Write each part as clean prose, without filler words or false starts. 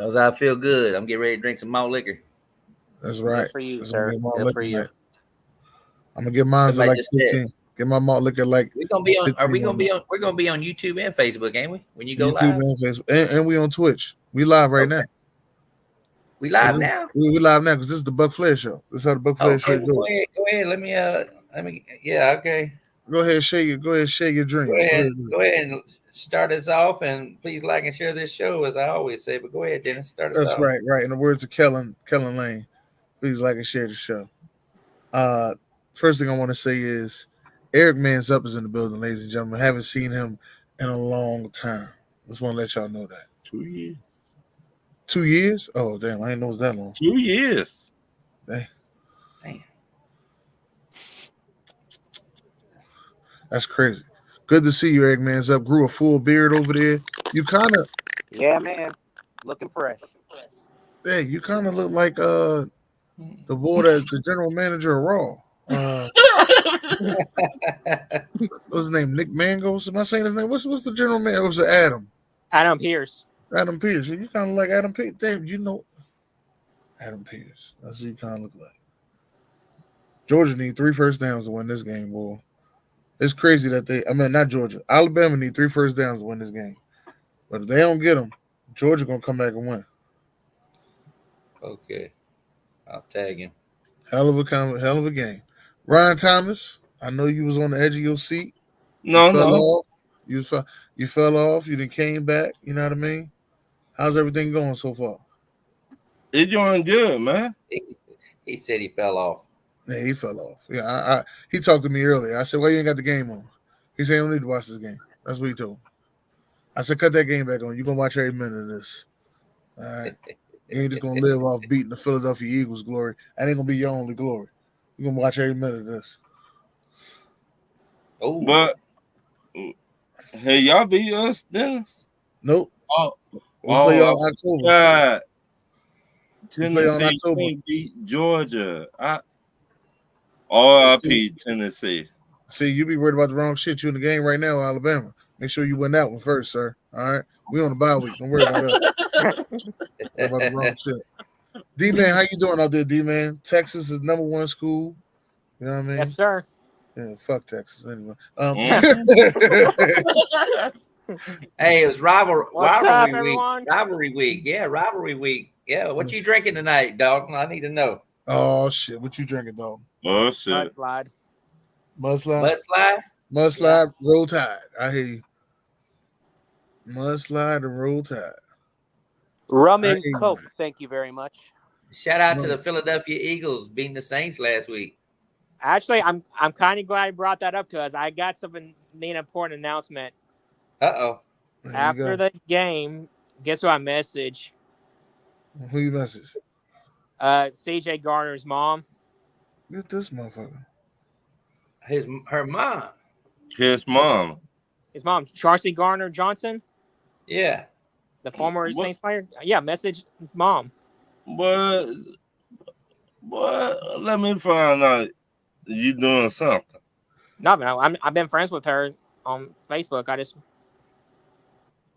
Cause I feel good. I'm getting ready to drink some malt liquor. That's right. Good for you, That's sir. Good for you. I'm gonna get mine at Somebody like just 15. said Get my malt liquor like we're gonna be on. Are 15 we gonna on be on? We're gonna be on YouTube and Facebook, ain't we? When you go YouTube live, and Facebook, and we on Twitch. We live right now. We live now. We live now because this is the Buck Flair show. This is how the Buck Flair Okay, show well, goes. go ahead. Let me. Yeah, okay. Go ahead, share your dreams. Go ahead and start us off, and please like and share this show, as I always say. But go ahead, Dennis, start us That's off. right. In the words of Kellen Lane, please like and share the show. First thing I want to say is Eric Man's Up is in the building, ladies and gentlemen. Haven't seen him in a long time. Just want to let y'all know that. 2 years. 2 years? Oh, damn. I didn't know it was that long. 2 years. Damn. That's crazy. Good to see you, Eric Man's Up. Grew a full beard over there. You kind of... Yeah, man. Looking fresh. Hey, you kind of look like the boy that's the general manager of Raw. What's his name? Nick Mangos? Am I saying his name? What's the general manager? It was Adam. Adam Pierce. Adam Pierce. You kind of like Adam Pierce. Damn, you know Adam Pierce. That's what you kind of look like. Georgia need 3 first downs to win this game, boy. It's crazy that not Georgia. Alabama need 3 first downs to win this game. But if they don't get them, Georgia going to come back and win. Okay. I'll tag him. Hell of a game. Ryan Thomas, I know you was on the edge of your seat. No. Off. You fell off. You then came back. You know what I mean? How's everything going so far? It's going good, man. He said he fell off. Yeah, he fell off. Yeah, he talked to me earlier. I said, "Why you ain't got the game on?" He said, "I don't need to watch this game." That's what he told me. I said, "Cut that game back on. You're gonna watch every minute of this. All right? You ain't just gonna live off beating the Philadelphia Eagles' glory. That ain't gonna be your only glory. You're gonna watch every minute of this." Oh, but hey, y'all beat us, Dennis? Nope. We play on October. God. Tennessee beat Georgia. RIP Tennessee. See, you be worried about the wrong shit. You in the game right now, Alabama. Make sure you win that one first, sir. All right, we on the bye week. Don't worry about that. About the wrong shit. D-Man, how you doing out there, D-Man? Texas is #1 school. You know what I mean? Yes, sir. Yeah, fuck Texas anyway. Hey, it was rivalry week. Everyone? Rivalry week. Yeah, rivalry week. Yeah, what you drinking tonight, dog? I need to know. Oh shit, what you drinking, dog? Oh shit. Mudslide, Roll Tide. I hear you. Mudslide and Roll Tide. Rum and Coke. Thank you very much. Shout out to the Philadelphia Eagles beating the Saints last week. Actually, I'm kind of glad you brought that up because I got an important announcement. Uh-oh. After the game, guess what I messaged? Who you message? CJ Garner's mom. Get this motherfucker. Her mom. His mom. His mom, Chauncey Garner Johnson. Yeah. The former Saints player. Yeah, message his mom. But let me find out you doing something. No, I've been friends with her on Facebook.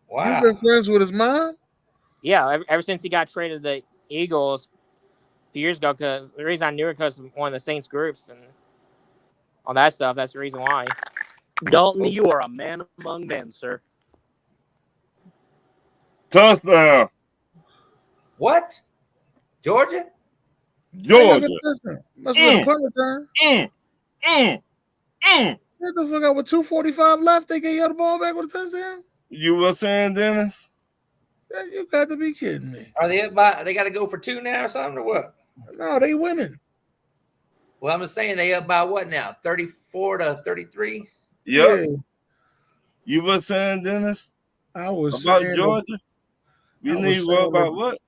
Wow. You've been friends with his mom? Yeah, ever since he got traded to the Eagles a few years ago. Because the reason I knew her because of one of the Saints groups and all that stuff. That's the reason why. Dalton, you are a man among men, sir. Touchdown. What? Georgia? Georgia. Must have been a punt return. Get the fuck out with 2:45 left. They gave you the ball back with a touchdown. You were saying, Dennis? You got to be kidding me. Are they up by? They got to go for 2 now or something or what? No, they winning. Well, I'm just saying they up by what now? 34-33. Yep. Yeah. You were saying, Dennis? I was about saying Georgia. You need to worry about what?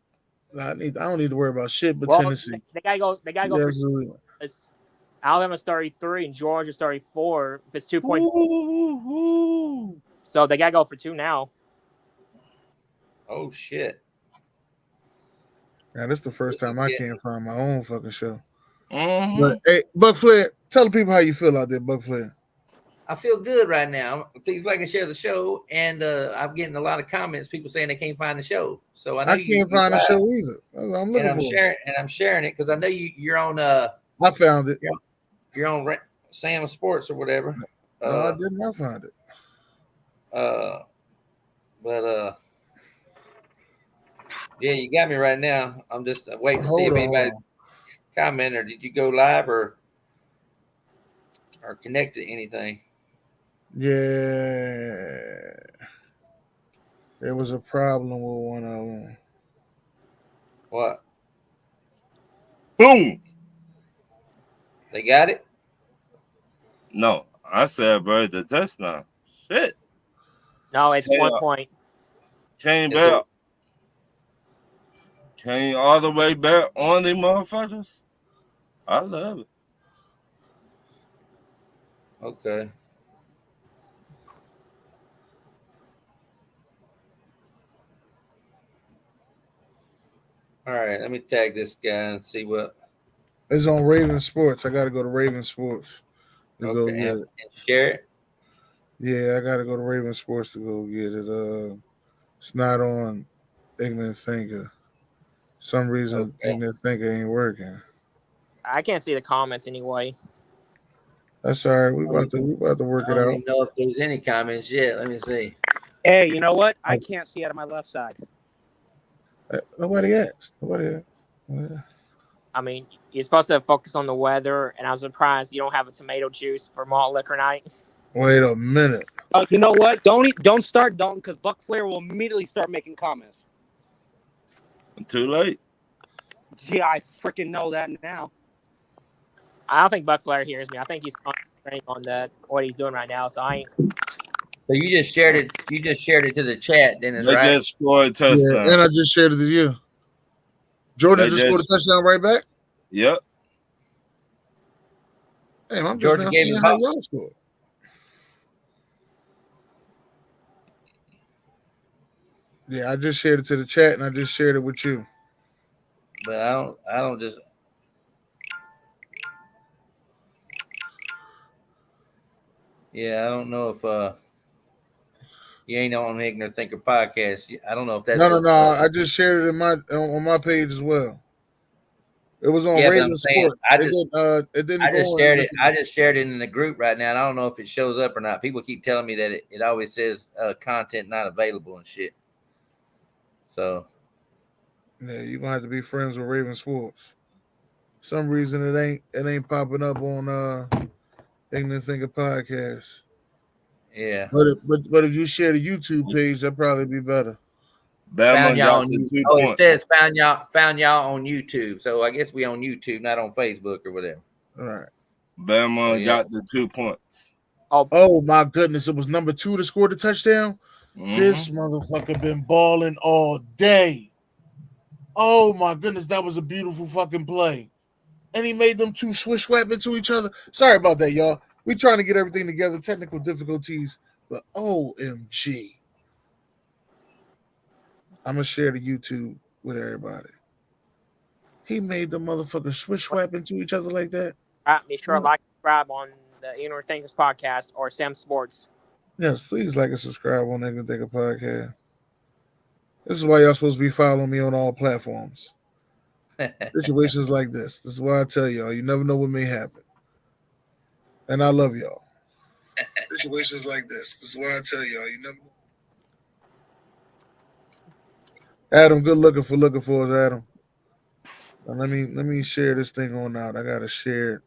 I don't need to worry about shit, but Tennessee. They gotta go. They gotta go for. Alabama's 33 and Georgia's 34. If it's 2 points, so they gotta go for 2 now. Oh shit! Now this is the first time I can't find my own fucking show. Mm-hmm. But hey, Buck Flair, tell the people how you feel out there, Buck Flair. I feel good right now. Please like and share the show. And I'm getting a lot of comments. People saying they can't find the show. So I know I can't find the show either. I'm looking for it. I'm sharing it because I know you're on. I found it. You're on Sam Sports or whatever. No, I did not find it. But yeah, you got me right now. I'm just waiting to see if anybody's commented. Or did you go live or connect to anything? Yeah, there was a problem with one of them. What? Boom. They got it? No, I said, bro, the touchdown. Shit. No, it's 1 point. Came back. Came all the way back on the motherfuckers. I love it. Okay. All right, let me tag this guy and see what. It's on Raven Sports. I got to go to Raven Sports to go get it. And share it. Yeah, I got to go to Raven Sports to go get it. It's not on Ignorant Thinker. Some reason Ignorant Thinker ain't working. I can't see the comments anyway. That's all right. We about to work it out. I don't even know if there's any comments yet. Let me see. Hey, you know what? I can't see out of my left side. Nobody asked. I mean, you're supposed to focus on the weather, and I was surprised you don't have a tomato juice for malt liquor night. Wait a minute. You know what? Don't start, Dalton, because Buck Flair will immediately start making comments. Too late. Yeah, I freaking know that now. I don't think Buck Flair hears me. I think he's concentrating on what he's doing right now. So I ain't. So you just shared it. You just shared it to the chat. Then it's They right. just scored a touchdown. Yeah, and I just shared it to you. Georgia just scored a touchdown right back. Yep. Damn, I'm just now seeing how y'all scored. Yeah, I just shared it to the chat, and I just shared it with you. But I don't just. Yeah, I don't know if you ain't on Ignorant Thinker podcast. I don't know if that's no. I just shared it on my page as well. It was on Raven Sports. I just shared it. I just shared it in the group right now, and I don't know if it shows up or not. People keep telling me that it always says content not available and shit. So yeah, you're gonna have to be friends with Raven Sports. For some reason it ain't popping up on Ignorant Thinker podcast. Yeah. But if you share the YouTube page, that'd probably be better. Found y'all on YouTube. Oh, it says found y'all on YouTube. So I guess we on YouTube, not on Facebook or whatever. All right. Bama got the 2 points. Oh my goodness! It was number 2 that scored the touchdown. Mm-hmm. This motherfucker been balling all day. Oh my goodness, that was a beautiful fucking play. And he made them two swish swap into each other. Sorry about that, y'all. We trying to get everything together. Technical difficulties, but OMG. I'm going to share the YouTube with everybody. He made the motherfucker swish swap into each other like that. Be sure to like and subscribe on the Ignorant Thinkers podcast or Sam Sports. Yes, please like and subscribe on the Ignorant Thinker podcast. This is why y'all supposed to be following me on all platforms. Situations like this. This is why I tell y'all, you never know what may happen. And I love y'all. Situations like this. This is why I tell y'all, you never know. Adam, good looking for us, Adam. Now let me share this thing on out. I gotta share it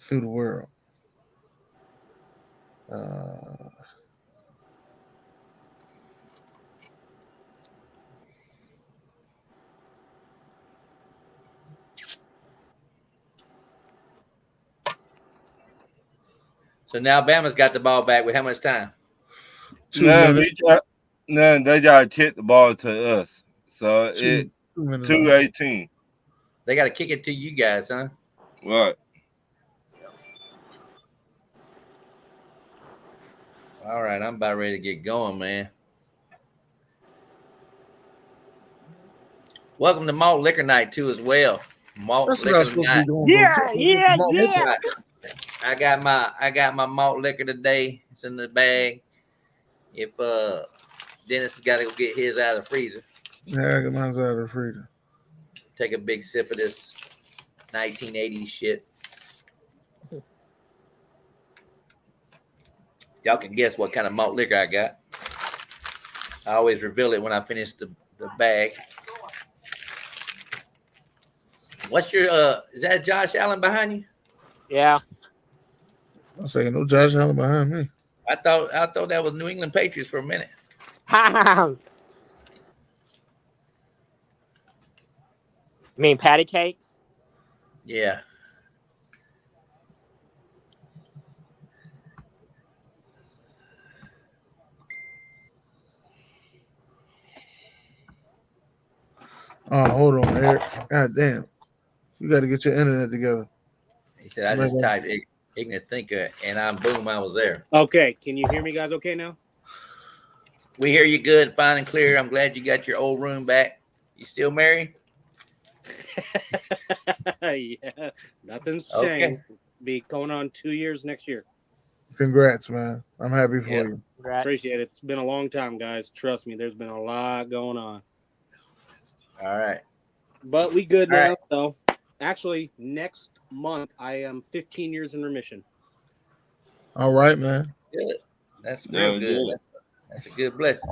through the world. So now Bama's got the ball back with how much time? 2 minutes. They got to kick the ball to us. So 2:18. They got to kick it to you guys, huh? Right. All right, I'm about ready to get going, man. Welcome to Malt Liquor Night too, as well. Malt That's Liquor what I was supposed Night. to be doing. Yeah. I got my malt liquor today. It's in the bag. If Dennis has got to go get his out of the freezer. Yeah, I got mine out of the freezer. Take a big sip of this 1980s shit. Y'all can guess what kind of malt liquor I got. I always reveal it when I finish the bag. What's your is that Josh Allen behind you? Yeah. I'm saying no Josh Allen behind me. I thought that was New England Patriots for a minute. You mean patty cakes? Yeah. Oh, hold on, Eric. God damn. You got to get your internet together. He said, I just typed ignorant thinker, and I was there. Okay, can you hear me guys okay now? We hear you good, fine and clear. I'm glad you got your old room back. You still married? Yeah, nothing's changed. Be going on 2 years next year. Congrats, man. I'm happy for you. Congrats. Appreciate it. It's been a long time, guys. Trust me, there's been a lot going on. All right. But we good now, so actually next month I am 15 years in remission. All right, man. Good. That's real good. That's a good blessing.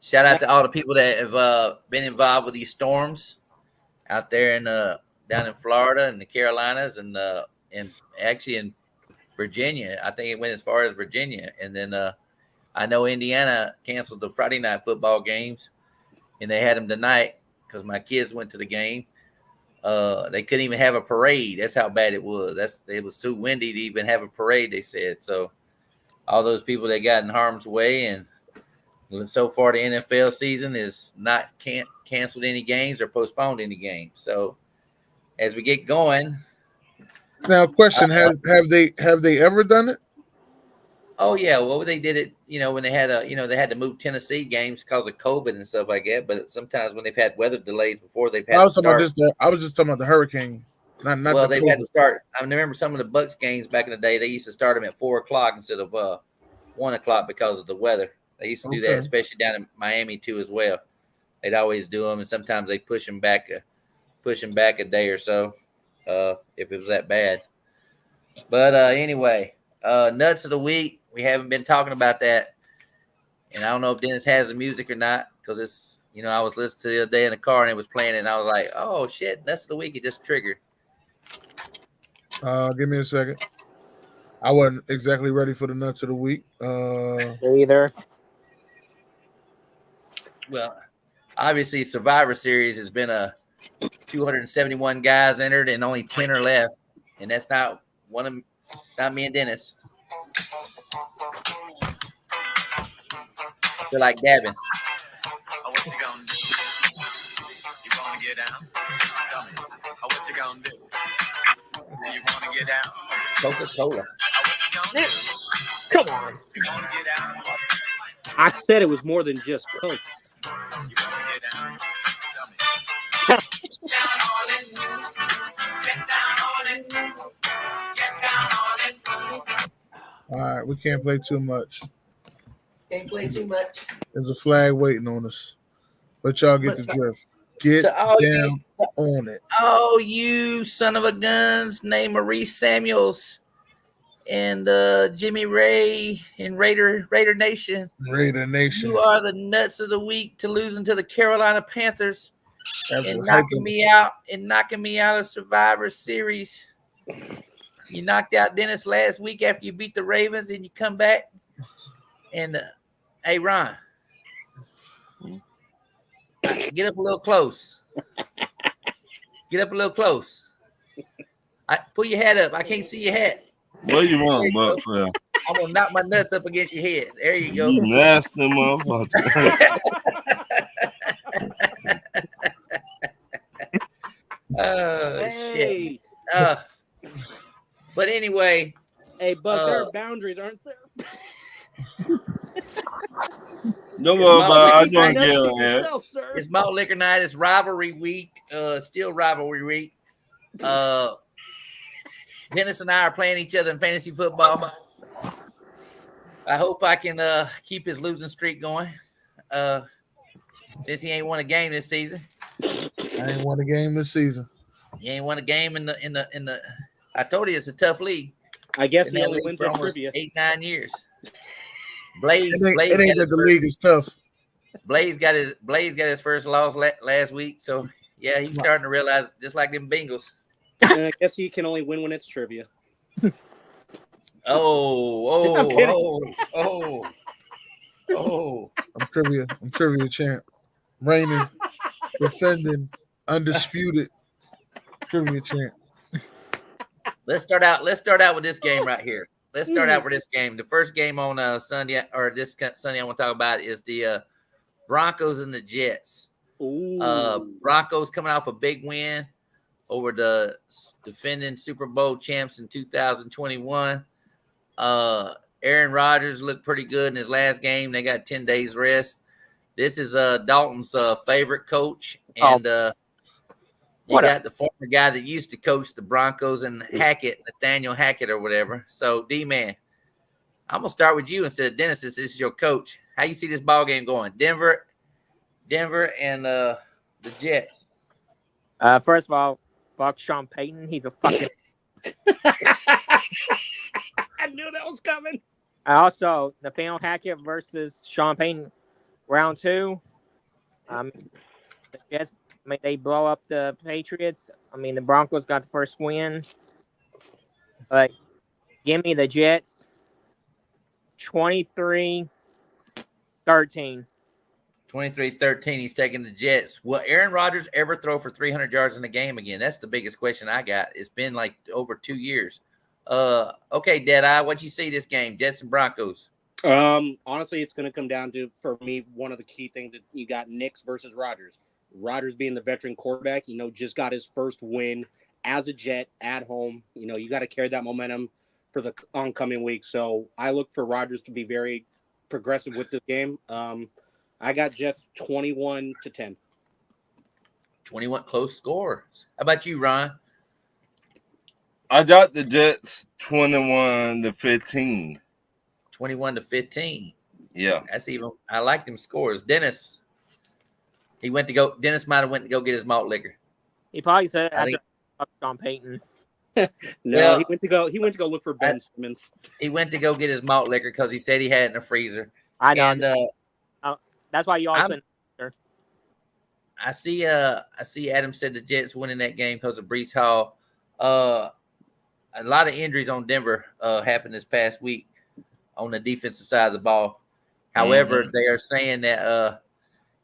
Shout out to all the people that have been involved with these storms out there in down in Florida and the Carolinas and actually in Virginia. I think it went as far as Virginia. And then I know Indiana canceled the Friday night football games, and they had them tonight because my kids went to the game. They couldn't even have a parade. That's how bad it was. It was too windy to even have a parade, they said. So all those people that got in harm's way, and so far the NFL season is not canceled any games or postponed any games. So as we get going. Now, question: have they ever done it? Oh yeah, well they did it, when they had they had to move Tennessee games because of COVID and stuff like that. But sometimes when they've had weather delays before, they've had. I was just talking about the hurricane. Not well, they've had to start. I remember some of the Bucks games back in the day. They used to start them at 4:00 instead of 1:00 because of the weather. They used to do that, especially down in Miami too as well. They'd always do them, and sometimes they push them back a day or so if it was that bad. But anyway, nuts of the week. We haven't been talking about that, and I don't know if Dennis has the music or not because it's I was listening to the other day in the car and it was playing, and I was like, oh shit, nuts of the week. It just triggered. Give me a second. I wasn't exactly ready for the nuts of the week. Either. Well, obviously, Survivor Series has been 271 guys entered and only 10 are left, and that's not me and Dennis. Feel like dabbing. Oh, what you gonna do? You wanna get down? Tell me. Oh, what you gonna do? Do you wanna get down? Coca-Cola. Oh, what you gonna do? Come on. You wanna get down? I said it was more than just Coke. You wanna get down? Tell me. Get down on it. Get down on it. All right, we can't play too much. Can't play too much. There's a flag waiting on us, but y'all get the drift. Get down on it. Oh, you son of a guns! Name Maurice Samuels and Jimmy Ray and Raider Nation. Raider Nation. You are the nuts of the week to losing to the Carolina Panthers and knocking me out of Survivor Series. You knocked out Dennis last week after you beat the Ravens, and you come back and hey Ron, get up a little close. Get up a little close. Pull your hat up. I can't see your hat. What you want, Buck Flair? I'm gonna knock my nuts up against your head. There you go. You nasty motherfucker. Oh shit. But anyway. Hey, Buck, there are boundaries, aren't there? No more about I don't get it. It's Malt Liquor Night. It's rivalry week. Still rivalry week. Dennis and I are playing each other in fantasy football. I hope I can keep his losing streak going. Since he ain't won a game this season. I ain't won a game this season. He ain't won a game in the. I told you it's a tough league. I guess Been he in that only league wins for at almost trivia. 8-9 years. Blaze, It ain't that the league is tough. Blaze got his first loss last week, so yeah, he's starting to realize, just like them Bengals. I guess he can only win when it's trivia. Oh! I'm trivia champ. Reigning, defending, undisputed trivia champ. Let's start out with this game right here. Let's start out with this game. The first game on Sunday, or this Sunday I want to talk about is the Broncos and the Jets. Broncos coming off a big win over the defending Super Bowl champs in 2021. Aaron Rodgers looked pretty good in his last game. They got 10 days rest. This is Dalton's favorite coach, and you got the former guy that used to coach the Broncos and Nathaniel Hackett or whatever. So, D-Man, I'm gonna start with you instead of Dennis. This is your coach. How you see this ball game going? Denver, and the Jets. First of all, fuck Sean Payton. He's a fucking. I knew that was coming. Also, Nathaniel Hackett versus Sean Payton, round 2. The Jets, they blow up the Patriots. The Broncos got the first win. But give me the Jets 23-13. 23-13. He's taking the Jets. Will Aaron Rodgers ever throw for 300 yards in a game again? That's the biggest question I got. It's been like over 2 years. Okay, Deadeye, what you see this game, Jets and Broncos? Honestly, it's going to come down to, for me, one of the key things that you got Knicks versus Rodgers. Rodgers being the veteran quarterback, just got his first win as a Jet at home. You got to carry that momentum for the oncoming week. So I look for Rodgers to be very progressive with this game. I got Jets 21-10. 21 close scores. How about you, Ron? I got the Jets 21-15. 21-15. Yeah. That's even. I like them scores. Dennis. Dennis might have went to go get his malt liquor. He probably said after Sean Payton. No, he went to go look for Ben Simmons. He went to go get his malt liquor because he said he had it in the freezer. I know. And, that's why you also. I see Adam said the Jets winning that game because of Breece Hall. A lot of injuries on Denver happened this past week on the defensive side of the ball. However, they are saying that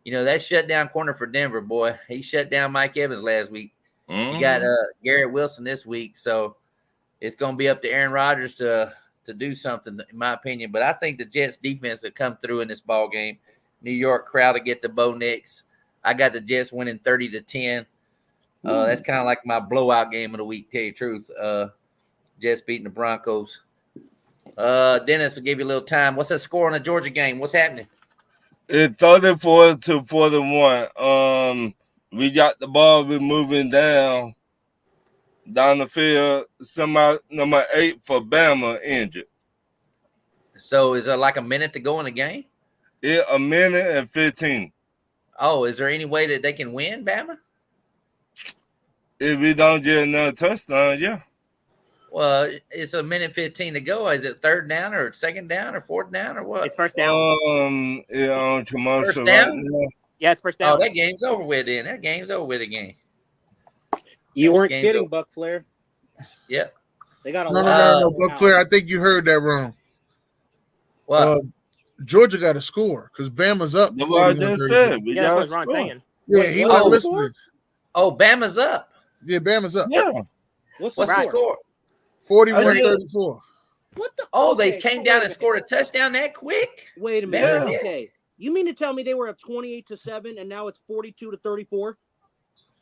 that shutdown corner for Denver, boy, he shut down Mike Evans last week. You got Garrett Wilson this week, so it's going to be up to Aaron Rodgers to do something, in my opinion. But I think the Jets defense will come through in this ball game. New York crowd to get the Bo Nix. I got the Jets winning 30-10. That's kind of like my blowout game of the week, to tell you the truth. Jets beating the Broncos. Dennis will give you a little time. What's the score on the Georgia game? What's happening? It's 34-41. We got the ball. We're moving down the field. Somebody number 8 for Bama injured. So is there like a minute to go in the game? Yeah, a minute and 15. Oh, is there any way that they can win, Bama? If we don't get another touchdown, yeah. Well, it's a minute 15 to go. Is it third down or second down or fourth down or what? It's first down. On commercial first down? right now. Yeah, it's first down. Oh, that game's over with then. That game's over with again. You weren't kidding, Buck Flair. Yep. They got a No, Buck Flair. I think you heard that wrong. What? Georgia got a score because Bama's up. That's what I just said. Yeah, that's what Ron's saying. Yeah, he wasn't listening. Oh, Bama's up. Yeah, Bama's up. Yeah. What's the score? 41-34. What the? Oh, they came down and scored a touchdown that quick? Wait a minute. Yeah. Okay. You mean to tell me they were up 28-7 and now it's 42-34?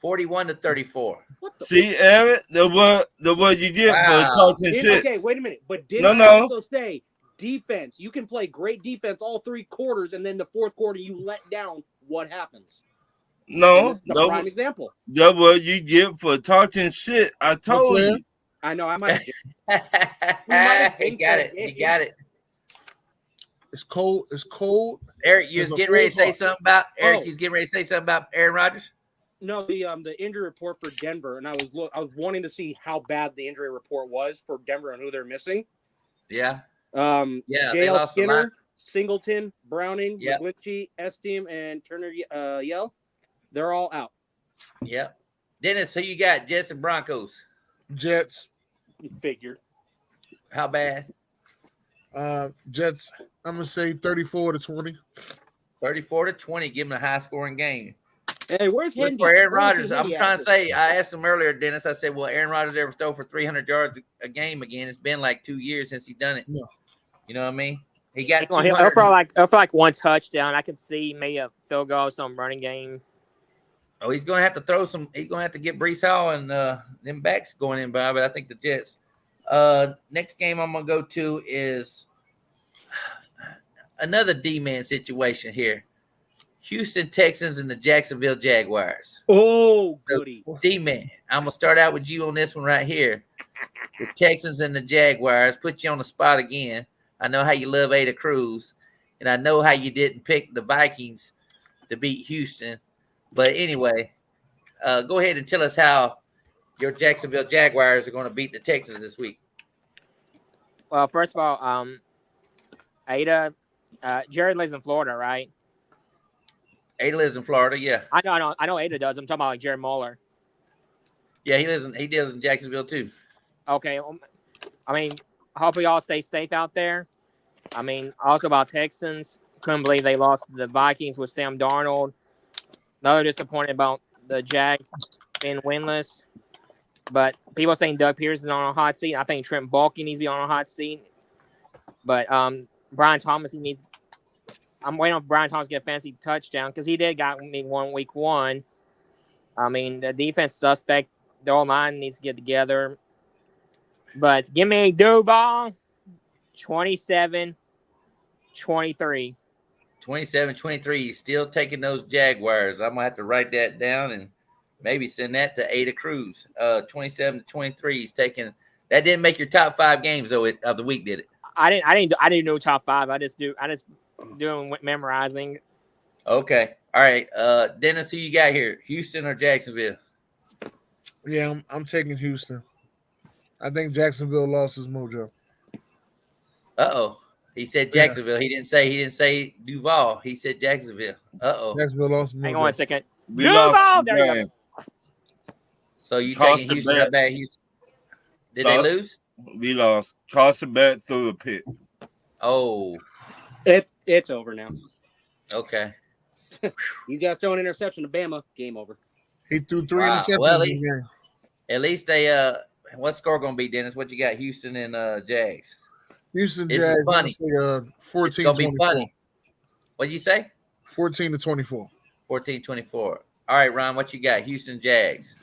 41-34. What the? See, Eric, the what you get for talking shit. Okay, wait a minute. But did I also say defense? You can play great defense all 3 quarters, and then the 4th quarter you let down. What happens? No, the prime example. That's what you get for talking shit. I told you. I know. I might. You got it. You got it. It's cold. It's cold. Eric, you was There's a getting ready to full say heart. something about Eric. Oh. You was getting ready to say something about Aaron Rodgers. No, the injury report for Denver, and I was wanting to see how bad the injury report was for Denver and who they're missing. Yeah. Yeah, they JL lost a lot. Skinner, Singleton, Browning, Yep. McGlinchey, Esteem, and Turner Yell. They're all out. Yep. Dennis, who you got? Jets and Broncos. Jets. You figured. How bad? Jets. I'm gonna say 34-20. 34-20. Give them a high scoring game. Hey, where's Look Hendy? for Aaron Where's Rodgers. Hendy I'm trying at? to say, I asked him earlier, Dennis. I said, will Aaron Rodgers ever throw for 300 yards a game again? It's been like 2 years since he done it. No. You know what I mean? He got He'll 200. probably like one touchdown. I could see maybe a field goal, some running game. Oh, he's going to have to throw some. He's going to have to get Brees Hall and them backs going in by, but I think the Jets. Next game I'm going to go to is another D-man situation here. Houston Texans and the Jacksonville Jaguars. Oh, goody. So, D-man, I'm going to start out with you on this one right here. The Texans and the Jaguars. Put you on the spot again. I know how you love Ada Cruz, and I know how you didn't pick the Vikings to beat Houston. But anyway, go ahead and tell us how your Jacksonville Jaguars are going to beat the Texans this week. Well, first of all, Ada, Jared lives in Florida, right? Ada lives in Florida, yeah. I know Ada does. I'm talking about like Jared Mueller. Yeah, he lives in Jacksonville too. Okay. I mean, hopefully y'all stay safe out there. I mean, also about Texans, couldn't believe they lost to the Vikings with Sam Darnold. Another disappointed about the Jags being winless. But people saying Doug Pearson is on a hot seat. I think Trent Baalke needs to be on a hot seat. But Brian Thomas, I'm waiting on Brian Thomas to get a fancy touchdown because he got me week one. I mean, the defense suspect, the O-line needs to get together. But give me Duval, 27-23. 27-23. He's still taking those Jaguars. I'm gonna have to write that down and maybe send that to Ada Cruz. 27-23. He's taking. That didn't make your top 5 games though of the week, did it? I didn't know top 5. I just doing memorizing. Okay. All right. Dennis, who you got here? Houston or Jacksonville? Yeah, I'm taking Houston. I think Jacksonville lost his mojo. Uh-oh. He said Jacksonville. Yeah. He didn't say Duval. He said Jacksonville. Uh-oh. Jacksonville lost mojo. Hang on a second. We Duval! lost. There you go. So you taking Houston? How bad Houston? Did they lose? We lost. Toss it back through the pit. Oh. It's over now. Okay. You guys throw an interception to Bama, game over. He threw 3 interceptions. Well, at least they what's score gonna be, Dennis? What you got? Houston and Jags. Houston this Jags. Is funny. 14-24. It's gonna be funny. What did you say? 14-24. 14-24. All right, Ron. What you got? Houston Jags.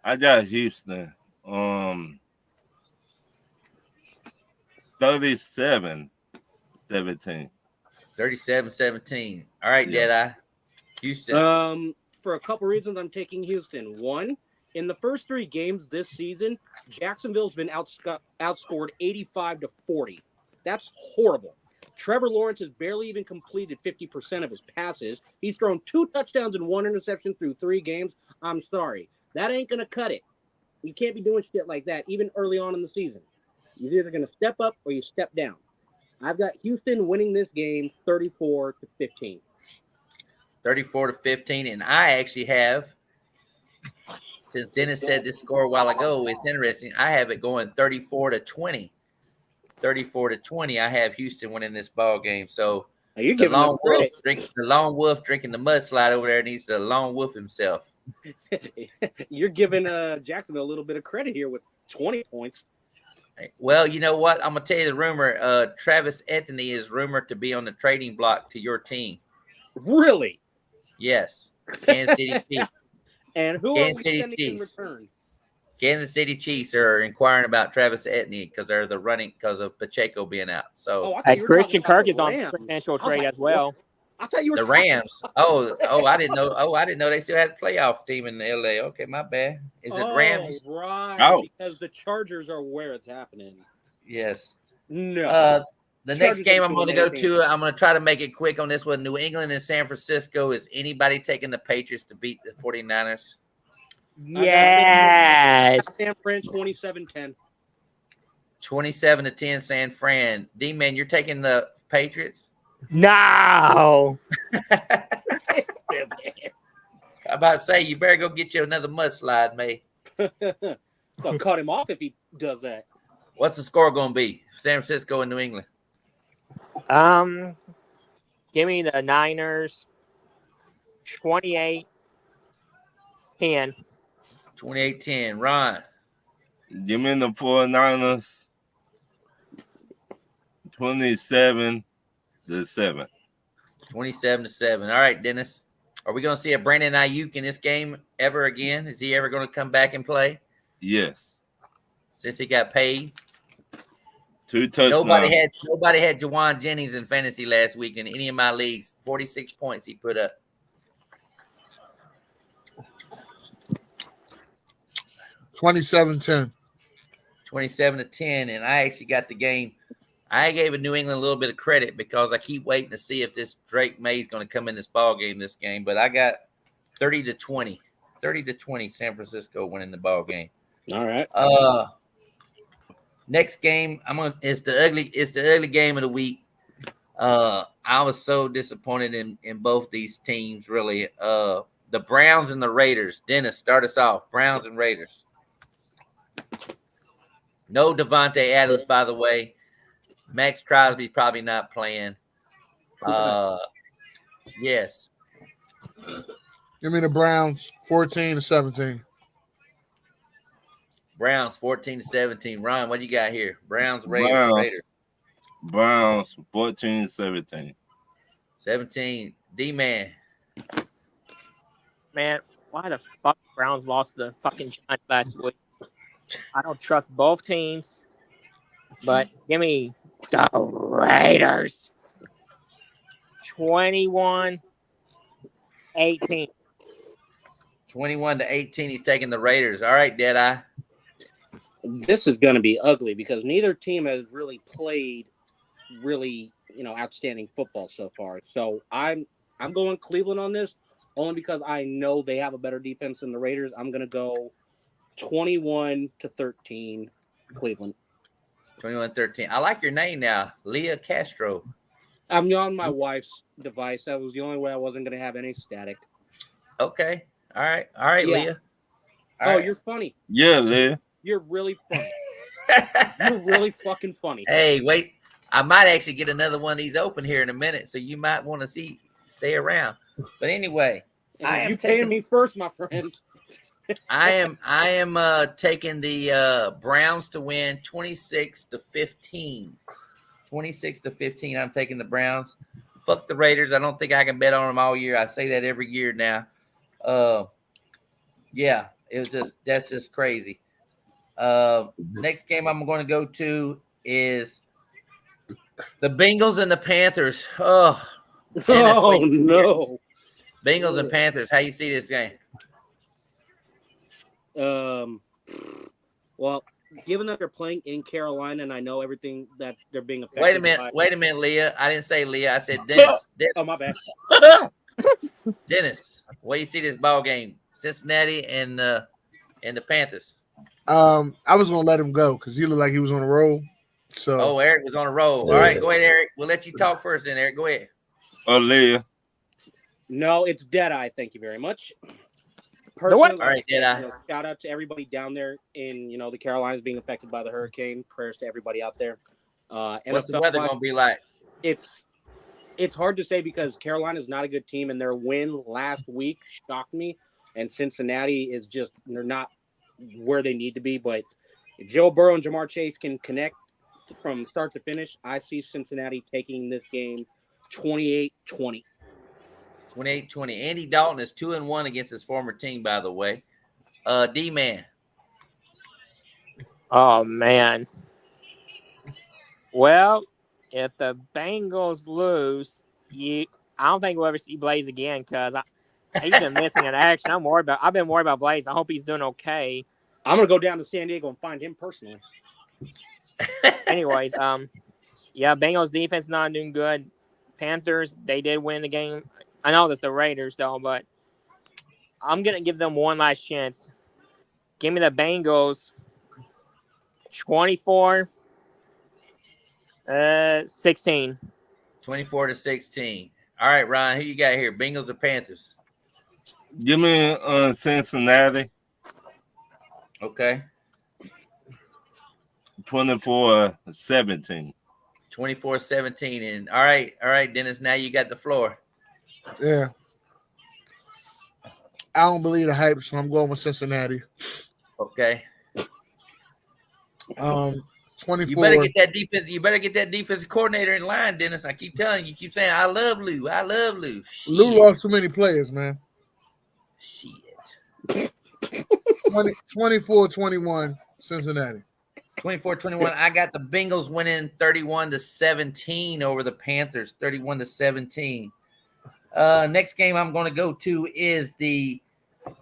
I got Houston. 37-17. 37-17. All right, Deadeye. Houston. For a couple reasons, I'm taking Houston. One, in the first 3 games this season, Jacksonville's been outscored 85-40. That's horrible. Trevor Lawrence has barely even completed 50% of his passes. He's thrown 2 touchdowns and 1 interception through 3 games. I'm sorry. That ain't going to cut it. You can't be doing shit like that, even early on in the season. You're either going to step up or you step down. I've got Houston winning this game 34-15. 34-15, and I actually have, since Dennis said this score a while ago, it's interesting. I have it going 34-20. 34-20. I have Houston winning this ball game. So you're the giving lone wolf drinking the mudslide over there needs to lone wolf himself. You're giving Jacksonville a little bit of credit here with 20 points. Well, you know what? I'm gonna tell you the rumor. Travis Etienne is rumored to be on the trading block to your team. Really? Yes. Kansas City Chiefs. And who are we sending in return? Kansas City Chiefs are inquiring about Travis Etienne because they're the running because of Pacheco being out. So Christian Kirk is on potential trade as well. I thought you were The Rams. I didn't know. Oh, I didn't know they still had a playoff team in LA. Okay, my bad. Is it Rams? Right, Ouch. because the Chargers are where it's happening. Yes. No. The Chargers next game ain't I'm going to doing go to, I'm going to try to make it quick on this one. New England and San Francisco. Is anybody taking the Patriots to beat the 49ers? Yes. San Fran 27-10. 27-10 San Fran. D-Man, you're taking the Patriots? No. I'm about to say, you better go get you another mudslide, mate. They'll cut him off if he does that. What's the score going to be? San Francisco and New England. Give me the Niners 28-10. 28-10. Ron. Give me the 49ers 27-7. 27-7. All right, Dennis. Are we going to see a Brandon Ayuk in this game ever again? Is he ever going to come back and play? Yes. Since he got paid? 2 touchdowns. Nobody had Jawan Jennings in fantasy last week in any of my leagues. 46 points he put up. 27-10. 27-10, and I actually got the game. I gave New England a little bit of credit because I keep waiting to see if this Drake May is going to come in this ball game. But I got 30-20. 30-20 San Francisco winning the ball game. All right. Next game it's the ugly game of the week. I was so disappointed in both these teams, really. The Browns and the Raiders. Dennis, start us off. Browns and Raiders. No Devontae Adams, by the way. Max Crosby's probably not playing. Yes. Give me the Browns 14-17. Browns 14-17. Ron, what do you got here? Browns, Raiders. Browns 14-17. 17. D-Man. Man, why the fuck Browns lost the fucking Giants last week? I don't trust both teams, but give me the Raiders. 21-18. 21-18. He's taking the Raiders. All right, Deadeye. This is going to be ugly because neither team has really played outstanding football so far. So I'm going Cleveland on this only because I know they have a better defense than the Raiders. I'm going to go 21-13 Cleveland. 21-13. I like your name now, Leah Castro. I'm on my wife's device. That was the only way I wasn't going to have any static. Okay. All right, Yeah. Leah. All right. You're funny. Yeah, Leah. You're really funny. You're really fucking funny. Hey, wait. I might actually get another one of these open here in a minute, so you might want to stay around. But anyway, You paying me first, my friend. I am taking the Browns to win 26-15. 26-15. I'm taking the Browns. Fuck the Raiders. I don't think I can bet on them all year. I say that every year now. Yeah, that's just crazy. Next game I'm going to go to is the Bengals and the Panthers. Oh, no. Bengals and Panthers. How you see this game? Well, given that they're playing in Carolina, and I know everything that they're being affected. Wait a minute, Leah. I didn't say Leah. I said Dennis. Oh, my bad. Dennis, what do you see this ball game? Cincinnati and the Panthers. I was gonna let him go because he looked like he was on a roll. So Eric was on a roll. All right, go ahead, Eric. We'll let you talk first, then, Eric. Go ahead. Leah. No, it's Deadeye. Thank you very much. All right, Deadeye. Shout out to everybody down there in the Carolinas being affected by the hurricane. Prayers to everybody out there. What's the weather gonna be like? It's hard to say because Carolina is not a good team, and their win last week shocked me. And Cincinnati is they're not where they need to be. But if Joe Burrow and Jamar Chase can connect from start to finish, I see Cincinnati taking this game 28-20. 28-20. Andy Dalton is 2-1 against his former team, by the way. D-Man. Oh, man. Well, if the Bengals lose, I don't think we'll ever see Blaze again because he's been missing in action. I've been worried about Blaze. I hope he's doing okay. I'm gonna go down to San Diego and find him personally. Anyways, yeah, Bengals defense not doing good. Panthers, they did win the game. I know that's the Raiders though, but I'm gonna give them one last chance. Give me the Bengals 24-16. 24-16. All right, Ryan, who you got here? Bengals or Panthers? Give me Cincinnati. Okay. 24-17. 24-17. And all right, Dennis. Now you got the floor. Yeah. I don't believe the hype, so I'm going with Cincinnati. Okay. 24. You better get that defense. You better get that defensive coordinator in line, Dennis. I keep telling you. You keep saying, "I love Lou. I love Lou." Shit. Lou lost too many players, man. Shit. 24-21, Cincinnati. 24-21. I got the Bengals winning 31-17 over the Panthers. 31-17. Next game I'm going to go to is the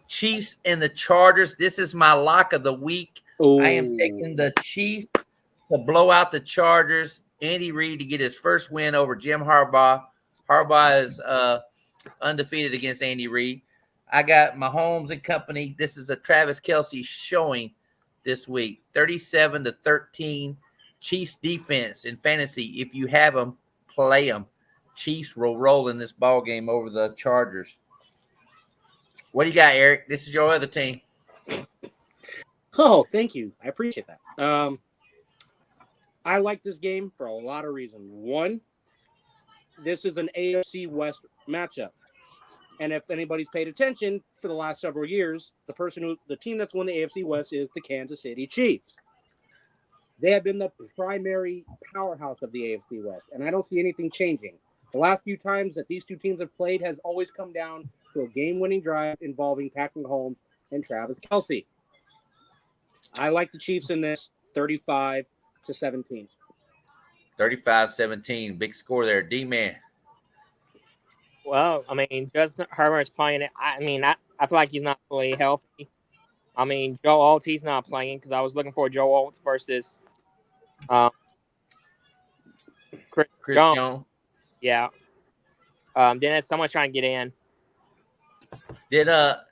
Chiefs and the Chargers. This is my lock of the week. Ooh. I am taking the Chiefs to blow out the Chargers. Andy Reid to get his first win over Jim Harbaugh. Harbaugh is undefeated against Andy Reid. I got Mahomes and company. This is a Travis Kelce showing this week. 37-13. Chiefs defense in fantasy. If you have them, play them. Chiefs will roll in this ball game over the Chargers. What do you got, Eric? This is your other team. Oh, thank you. I appreciate that. I like this game for a lot of reasons. One, this is an AFC West matchup. And if anybody's paid attention for the last several years, the team that's won the AFC West is the Kansas City Chiefs. They have been the primary powerhouse of the AFC West, and I don't see anything changing. The last few times that these two teams have played has always come down to a game-winning drive involving Patrick Mahomes and Travis Kelce. I like the Chiefs in this 35-17. 35-17. Big score there. D-Man. Well, I mean, Justin Herbert's playing it. I feel like he's not fully healthy. I mean, Joe Alt, he's not playing because I was looking for Joe Alt versus Chris Jones. Yeah. Dennis, someone's trying to get in. Did Herbert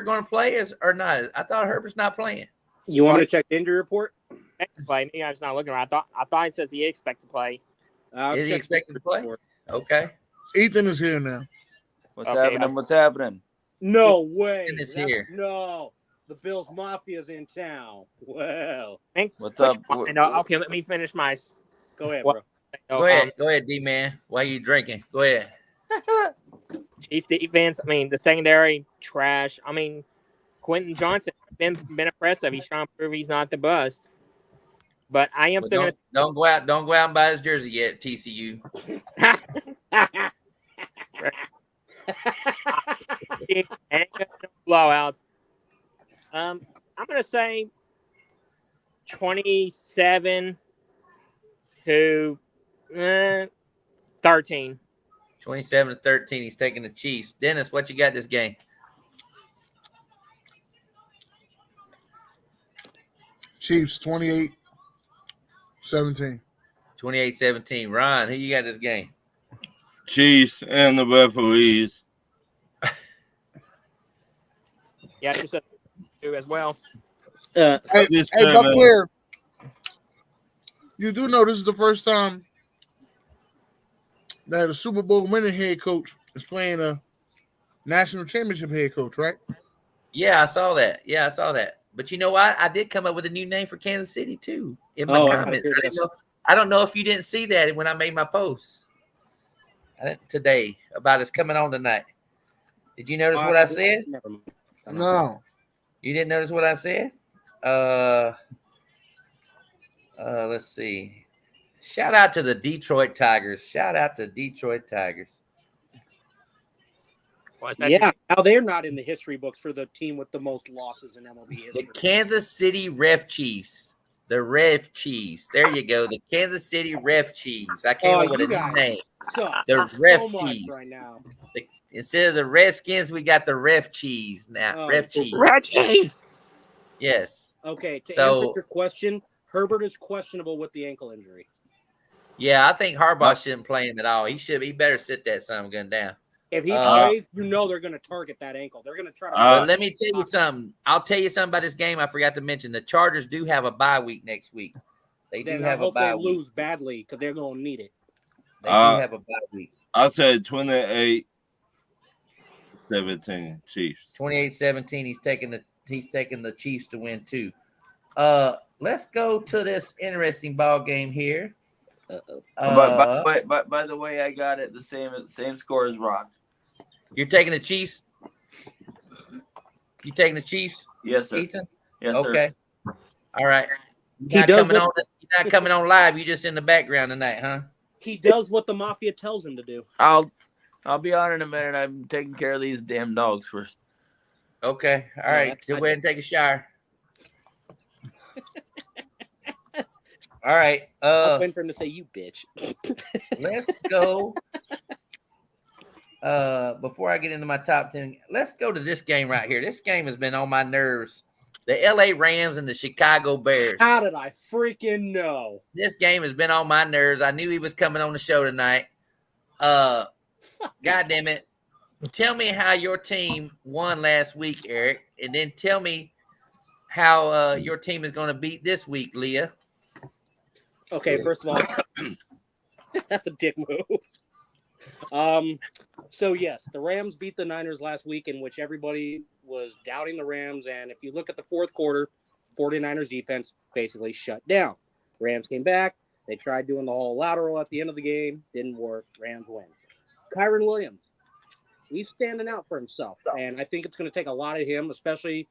going to play or not? I thought Herbert's not playing. You want me to check the injury report? Play. Maybe I'm just not looking around. I thought it says he expects to play. Is he expected to play? Okay. Ethan is here now. What's happening? What's happening? No way. Ethan is here. No. The Bills Mafia's in town. Well. What's up? Okay, let me finish my. Go ahead, bro. Go ahead, D-Man. Why are you drinking? Go ahead. Chiefs defense. I mean, the secondary trash. I mean, Quentin Johnson been impressive. He's trying to prove he's not the bust. But I am still don't go out and buy his jersey yet, TCU. Blowouts. I'm gonna say 27-13. 27-13. He's taking the Chiefs. Dennis, what you got this game? Chiefs 28-17. 28-17. Ron, who you got this game? Chiefs and the referees. Yeah, just do as well. Hey, Buck Flair, you do know this is the first time that a Super Bowl winning head coach is playing a national championship head coach, right? Yeah, I saw that. But you know what? I did come up with a new name for Kansas City too in my comments. I don't know if you didn't see that when I made my post today about us coming on tonight. Did you notice what I said? No. You didn't notice what I said? Let's see. Shout out to the Detroit Tigers. Yeah, now they're not in the history books for the team with the most losses in MLB history. The Kansas City Ref Chiefs. The Ref Cheese. There you go. The Kansas City Ref Cheese. I came up with a new name. The Ref Cheese. Right now. Instead of the Redskins, we got the Ref Cheese now. Ref Cheese. Ref Cheese. Yes. Okay. To answer your question, Herbert is questionable with the ankle injury. Yeah, I think Harbaugh shouldn't play him at all. He better sit that son of a gun down. If he plays, they're going to target that ankle. They're going to try to. But let me tell you something. I'll tell you something about this game. I forgot to mention the Chargers do have a bye week next week. They do have a bye week. They lose badly because they're going to need it. They do have a bye week. I said 28-17 Chiefs. 28-17. He's taking the Chiefs to win too. Let's go to this interesting ball game here. By the way, I got it the same score as Rock. You're taking the Chiefs? You taking the Chiefs? Yes, sir. Ethan? Yes, okay. Sir. All right. You're not coming on live. You're just in the background tonight, huh? He does what the Mafia tells him to do. I'll be on in a minute. I'm taking care of these damn dogs first. Okay. All right. Go ahead and take a shower. All right. I'm waiting for him to say, "You bitch." Let's go. Before I get into my top 10, let's go to this game right here. This game has been on my nerves. The LA Rams and the Chicago Bears. How did I freaking know? This game has been on my nerves. I knew he was coming on the show tonight. God damn it. Tell me how your team won last week, Eric, and then tell me how your team is going to beat this week, Leah. Okay, first of all, that's a dick move. So yes, the Rams beat the Niners last week, in which everybody was doubting the Rams. And if you look at the fourth quarter, 49ers defense basically shut down. Rams came back. They tried doing the whole lateral at the end of the game. Didn't work. Rams win. Kyron Williams, he's standing out for himself. And I think it's going to take a lot of him, especially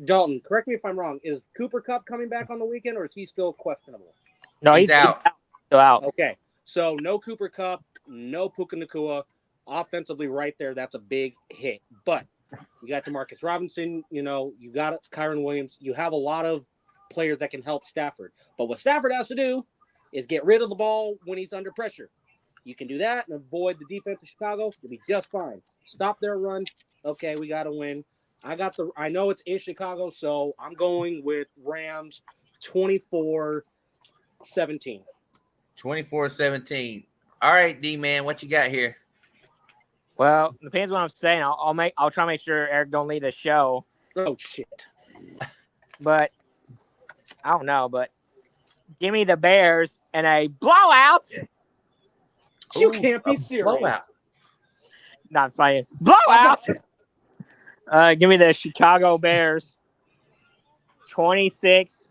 Dalton, correct me if I'm wrong. Is Cooper Kupp coming back on the weekend, or is he still questionable? No, he's out. Still out. Okay. So no Cooper Kupp, no Puka Nacua. Offensively right there, that's a big hit. But you got DeMarcus Robinson, you got Kyron Williams. You have a lot of players that can help Stafford. But what Stafford has to do is get rid of the ball when he's under pressure. You can do that and avoid the defense of Chicago. You'll be just fine. Stop their run. Okay, we got to win. I know it's in Chicago, so I'm going with Rams 24-17. 24-17. All right, D-Man, what you got here? Well, depends what I'm saying. I'll try to make sure Eric don't leave the show. Oh shit. But I don't know, but give me the Bears and a blowout. You can't be serious. Blowout. Not playing. Blowout. Give me the Chicago Bears. 26-20.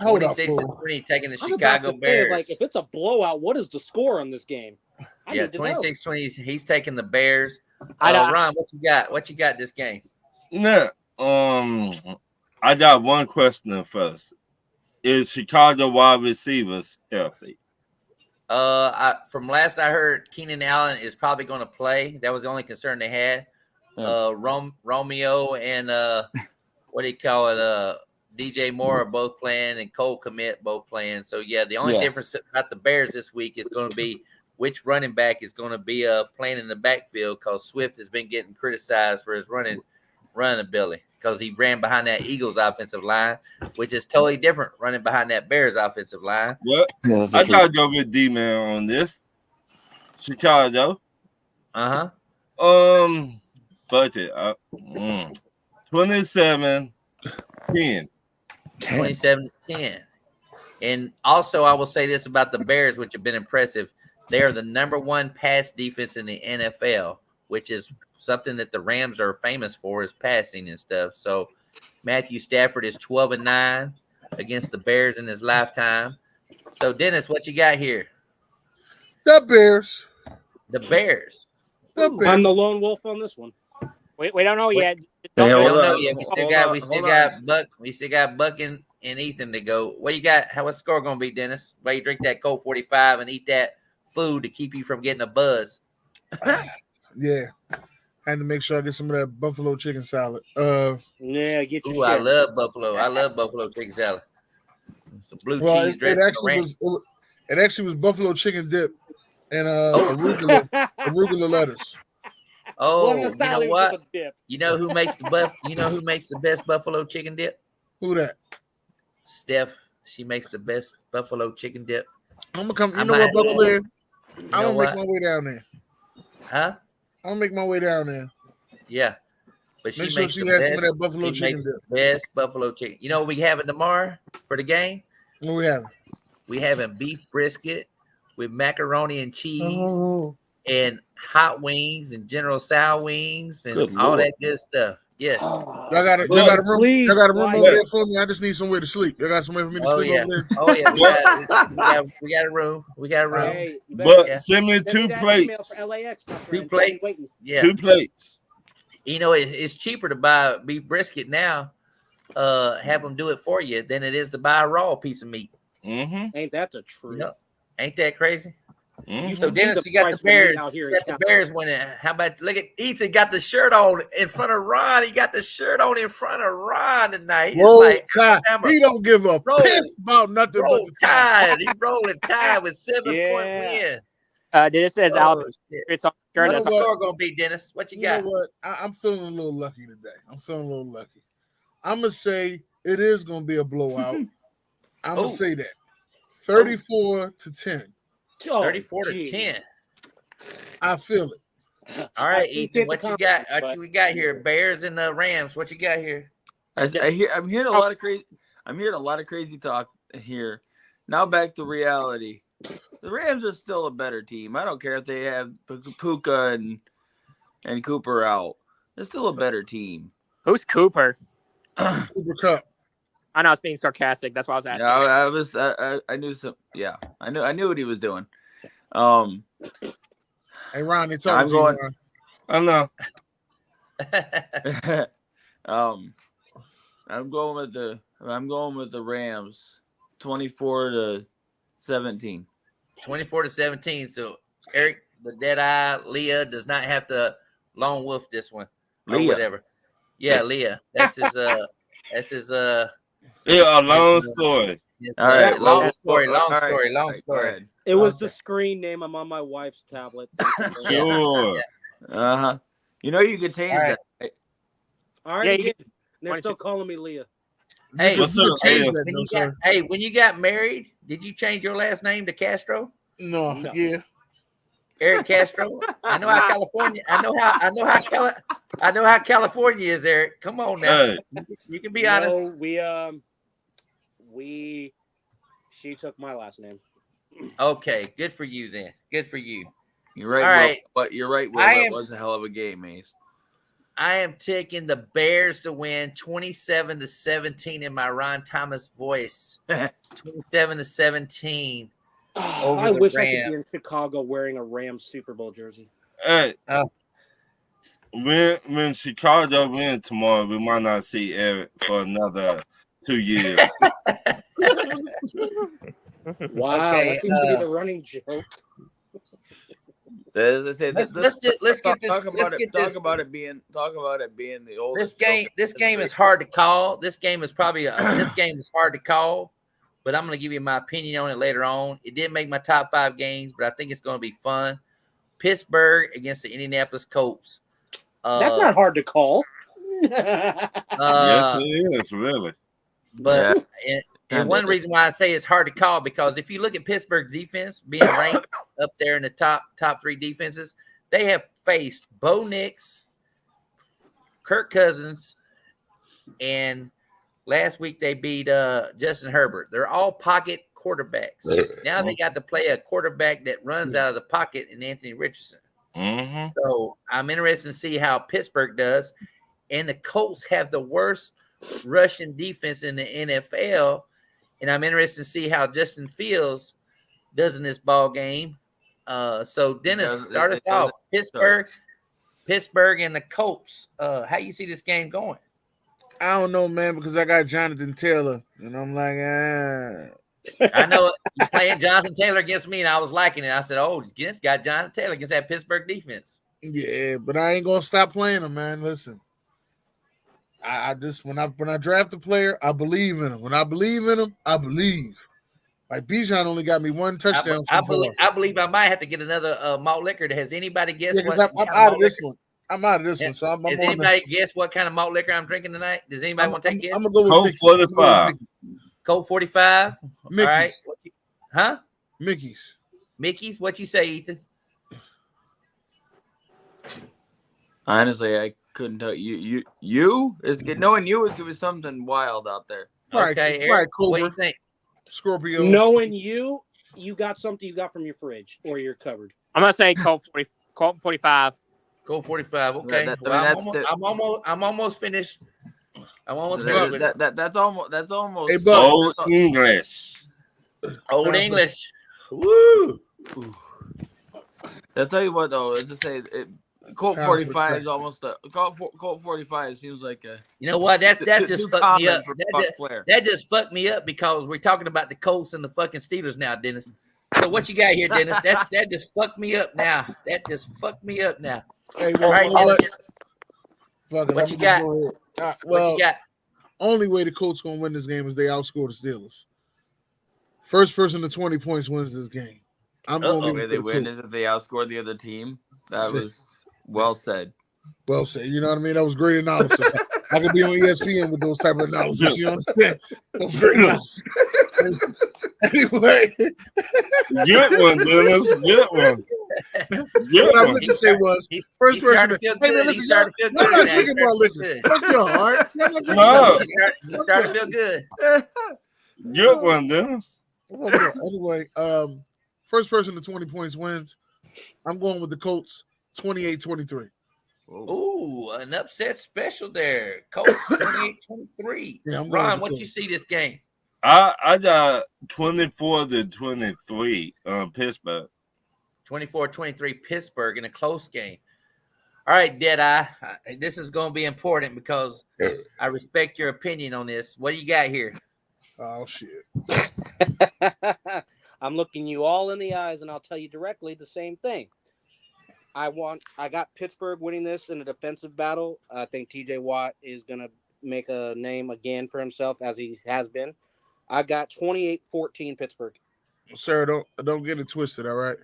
26-20, taking the Chicago Bears. Like, if it's a blowout, what is the score on this game? 26-20. He's taking the Bears. Ron, what you got? What you got this game? No, I got one question first. Is Chicago wide receivers healthy? From last I heard, Keenan Allen is probably going to play. That was the only concern they had. Romeo and what do you call it? DJ Moore are both playing, and Cole Kmet both playing. So yeah, the only difference about the Bears this week is going to be which running back is going to be playing in the backfield, because Swift has been getting criticized for his running ability, because he ran behind that Eagles offensive line, which is totally different running behind that Bears offensive line. Well, I gotta go with D-Man on this. Chicago. Fuck it. 27-10. 27-10. And also, I will say this about the Bears, which have been impressive. They are the number one pass defense in the NFL, which is something that the Rams are famous for, is passing and stuff. So Matthew Stafford is 12-9 against the Bears in his lifetime. So, Dennis, what you got here? The Bears. The Bears. I'm the lone wolf on this one. We don't know yet. We don't know yet. We still got Buck. We still got Buck and Ethan to go. What you got? What's the score going to be, Dennis? While you drink that Colt 45 and eat that food to keep you from getting a buzz. Yeah. Had to make sure I get some of that buffalo chicken salad. Yeah, get your Ooh, I shit. love buffalo. I love buffalo chicken salad. Some blue Well, cheese it dressing. actually was buffalo chicken dip and Oh. arugula lettuce. Oh, Well, you know salad what? with a dip. You know who makes the best buffalo chicken dip? Who that? Steph. She makes the best buffalo chicken dip. I'm gonna come. I You know might what, have Buffalo? to- I'm gonna what? make my way down there. Huh? I'm gonna make my way down there. Yeah. But Make she sure makes she the has best. some of that buffalo She chicken makes dip. the best buffalo chicken. You know what we having tomorrow for the game? What we having? We having beef brisket with macaroni and cheese Oh. and hot wings and General Sour wings and Good all Lord. that good stuff. Yes. Y'all got a room. Please, Y'all got a room why- over there for me. I just need somewhere to sleep. Y'all got somewhere for me to Oh sleep yeah. over there. Oh yeah. We got a room. We got a room. Hey, you better But Yeah. send me send me two that email plates. for LAX, my Two friend. plates. Waiting. Yeah. 2 plates. You know, it's cheaper to buy beef brisket now. Have them do it for you than it is to buy a raw piece of meat. Mm-hmm. Ain't that the You truth? know, ain't that crazy? Mm-hmm. So Dennis, The you got price the of meat Bears. out here You in got the Bears winning. How about look at Ethan got the shirt on in front of Ron. He got the shirt on in front of Ron tonight. He's Roll like Tide. He don't give a Roll- piss about nothing roll but the Tide. tide. He rolling tide with 7-point Yeah. win. Dennis says Oh, Alabama shit. Patriots on the You shirt. know What's the what? score gonna be, Dennis? What you You got? know what? I'm feeling a little lucky today. I'm feeling a little lucky. I'm gonna say it is gonna be a blowout. I'm gonna Oh. say that 34-10. 34 to 10. I feel it. All right, I Ethan. appreciate What the you got? compliment, What we got here? Bears and the Rams. What you got here? I'm hearing a lot of crazy. I'm hearing a lot of crazy talk here. Now back to reality. The Rams are still a better team. I don't care if they have Puka and Cooper out. They're still a better team. Who's Cooper? Cooper Cup. I know I was being sarcastic. That's why I was asking. Yeah, I knew some. Yeah, I knew what he was doing. Hey Ron, they talking I'm to going. you, I know. I'm going with the Rams, 24-17. 24 to 17. So Eric, the dead eye, Leah does not have to lone wolf this one or Leah. whatever. Yeah, Leah. That's his Yeah, a long story. All right, long well, story. all right, go ahead. It was the screen name. I'm on my wife's tablet. Sure. Uh-huh. You know you could change that. Right? All right, Yeah, yeah, they're still calling me Leah. Hey, You can change that, when though, you sir. when you got married, did you change your last name to Castro? No, No. yeah. Eric Castro. I know how California. I know how California is, Eric. Come on now. Hey. You can be honest. She took my last name. Okay, good for you then. Good for you. You're right, All right. Will, but you're right, Will. That was a hell of a game, Mace. I am taking the Bears to win 27-17 in my Ron Thomas voice. 27-17. Over I the wish I could be Rams. in Chicago wearing a Rams Super Bowl jersey. Hey. When Chicago wins tomorrow, we might not see Eric for another 2 years. Wow, Okay, that seems to be the running joke. As I said, let's get this. Talk about it being the oldest. This game is hard to call. This game is hard to call, but I'm going to give you my opinion on it later on. It didn't make my top 5 games, but I think it's going to be fun. Pittsburgh against the Indianapolis Colts. That's not hard to call. Yes, it is, really. But and one reason why I say it's hard to call, because if you look at Pittsburgh's defense being ranked up there in the top 3 defenses, they have faced Bo Nix, Kirk Cousins, and last week they beat Justin Herbert. They're all pocket quarterbacks. Now they got to play a quarterback that runs out of the pocket in Anthony Richardson. Mm-hmm. So I'm interested to see how Pittsburgh does. And the Colts have the worst rushing defense in the NFL. And I'm interested to see how Justin Fields does in this ball game. So Dennis, start us off. Pittsburgh and the Colts. How you see this game going? I don't know, man, because I got Jonathan Taylor, and I'm like, I know you're playing Jonathan Taylor against me, and I was liking it. I said, "Oh, Dennis got Jonathan Taylor against that Pittsburgh defense." Yeah, but I ain't gonna stop playing him, man. Listen, I just when I draft a player, I believe in him. When I believe in him, I believe. Like Bijan only got me one touchdown so far. I believe I might have to get another malt liquor. Has anybody guessed? Yeah, because what I'm out of this one. I'm out of this one. So I'm Has on anybody guessed what kind of malt liquor I'm drinking tonight? Does anybody want to take a guess? I'm gonna go with Coke Mickey. 45. Coke 45. Mickey's. All right. Huh? Mickey's. Mickey's. What you say, Ethan? Honestly, I couldn't tell you. Knowing you is gonna be something wild out there. Okay, Eric, what do you think? Scorpio. Knowing you got something you got from your fridge or your cupboard. I'm gonna say Colt 45. Colt 45. Okay. I'm almost finished. I'm almost finished with that's almost. Hey, Buck. Old English. Old English. Woo! I'll tell you what though, let's just say Colt 45 is almost Colt 45 seems like a. You know what? That just fucked me up. Flair. That just fucked me up because we're talking about the Colts and the fucking Steelers now, Dennis. So what you got here, Dennis? That just fucked me up now. That just fucked me up now. Hey, all right, what you got? What you got? Only way the Colts gonna win this game is they outscore the Steelers. First person to 20 points wins this game. I'm going to they win is if they outscore the other team. That was well said. Well said. You know what I mean? That was great analysis. I could be on ESPN with those type of analysis. You understand? That was great analysis. Anyway, get one, Dennis. Get one. What I meant to say was first person. Hey, man, listen, y'all not drinking my liquor. Fuck y'all, all right? No. You starting to feel good. Get one, Dennis. Anyway, first person to 20 points wins. I'm going with the Colts 28-23. Ooh, an upset special there. Colts 28-23. Yeah, Ron, what you see this game? I got 24-23 Pittsburgh. 24-23 Pittsburgh in a close game. All right, Deadeye. This is going to be important because I respect your opinion on this. What do you got here? Oh, shit. I'm looking you all in the eyes, and I'll tell you directly the same thing. I got Pittsburgh winning this in a defensive battle. I think TJ Watt is going to make a name again for himself as he has been. I got 28-14 Pittsburgh. Sir, don't get it twisted, all right?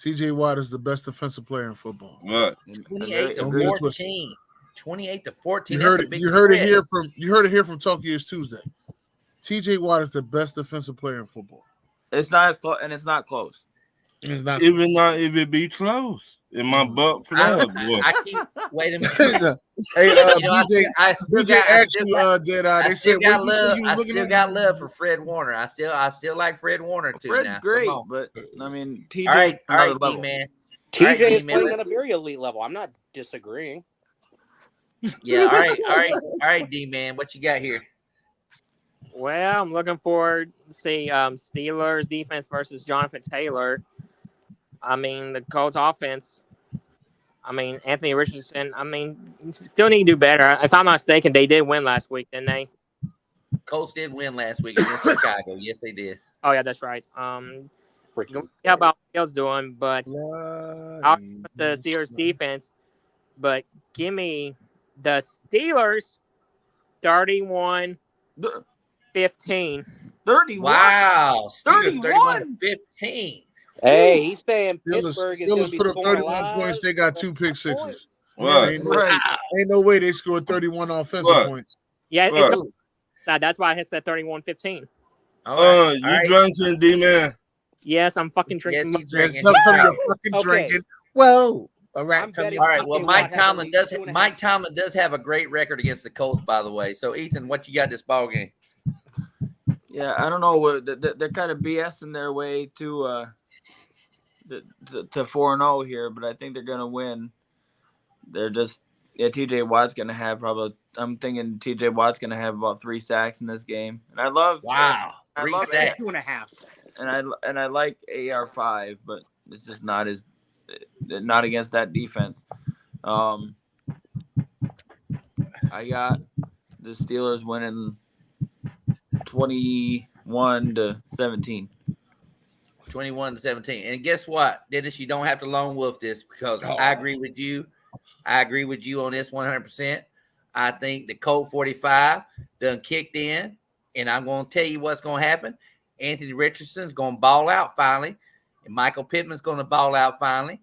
TJ Watt is the best defensive player in football. What? 28-14. 28-14. You heard it here from Tokyo's Tuesday. TJ Watt is the best defensive player in football. It's not close. It's not even not if it be close in my butt for that. I keep wait a minute. Hey, DJ asked you, Deadeye. They said I still got love for Fred Warner. I still like Fred Warner too. Fred's now. great, but I mean, TJ. All right, D-man. TJ is playing at a very elite level. I'm not disagreeing. Yeah. All right, D-man. What you got here? Well, I'm looking forward to see Steelers defense versus Jonathan Taylor. I mean, the Colts offense. I mean, Anthony Richardson. I mean, still need to do better. If I'm not mistaken, they did win last week, didn't they? Colts did win last week against Chicago. Yes, they did. Oh yeah, that's right. How about Bill's doing? But I'll put the Steelers defense. But give me the Steelers 31-15. 31. Wow. Steelers 31-15. Hey, he's saying Pittsburgh is going to be put up 31 points. They got 2 pick sixes. What? Ain't no way they scored 31 offensive points. Yeah, that's why I said 31-15. You drinking, D-man? Yes, I'm fucking drinking. Yes, he's drinking. You're fucking drinking. Whoa. All right. All right. Well, Mike Tomlin does have a great record against the Colts, by the way. So, Ethan, what you got this ball game? Yeah, I don't know. They're kind of BSing their way to 4-0 here, but I think they're gonna win. They're just TJ Watt's gonna have I'm thinking TJ Watt's gonna have about 3 sacks in this game, and I love 3 sacks, 2.5, and I like AR5, but it's just not against that defense. I got the Steelers winning 21-17. 21-17. And guess what, Dennis? You don't have to lone wolf this because I agree with you. I agree with you on this 100%. I think the Colt 45 done kicked in, and I'm going to tell you what's going to happen. Anthony Richardson's going to ball out finally, and Michael Pittman's going to ball out finally.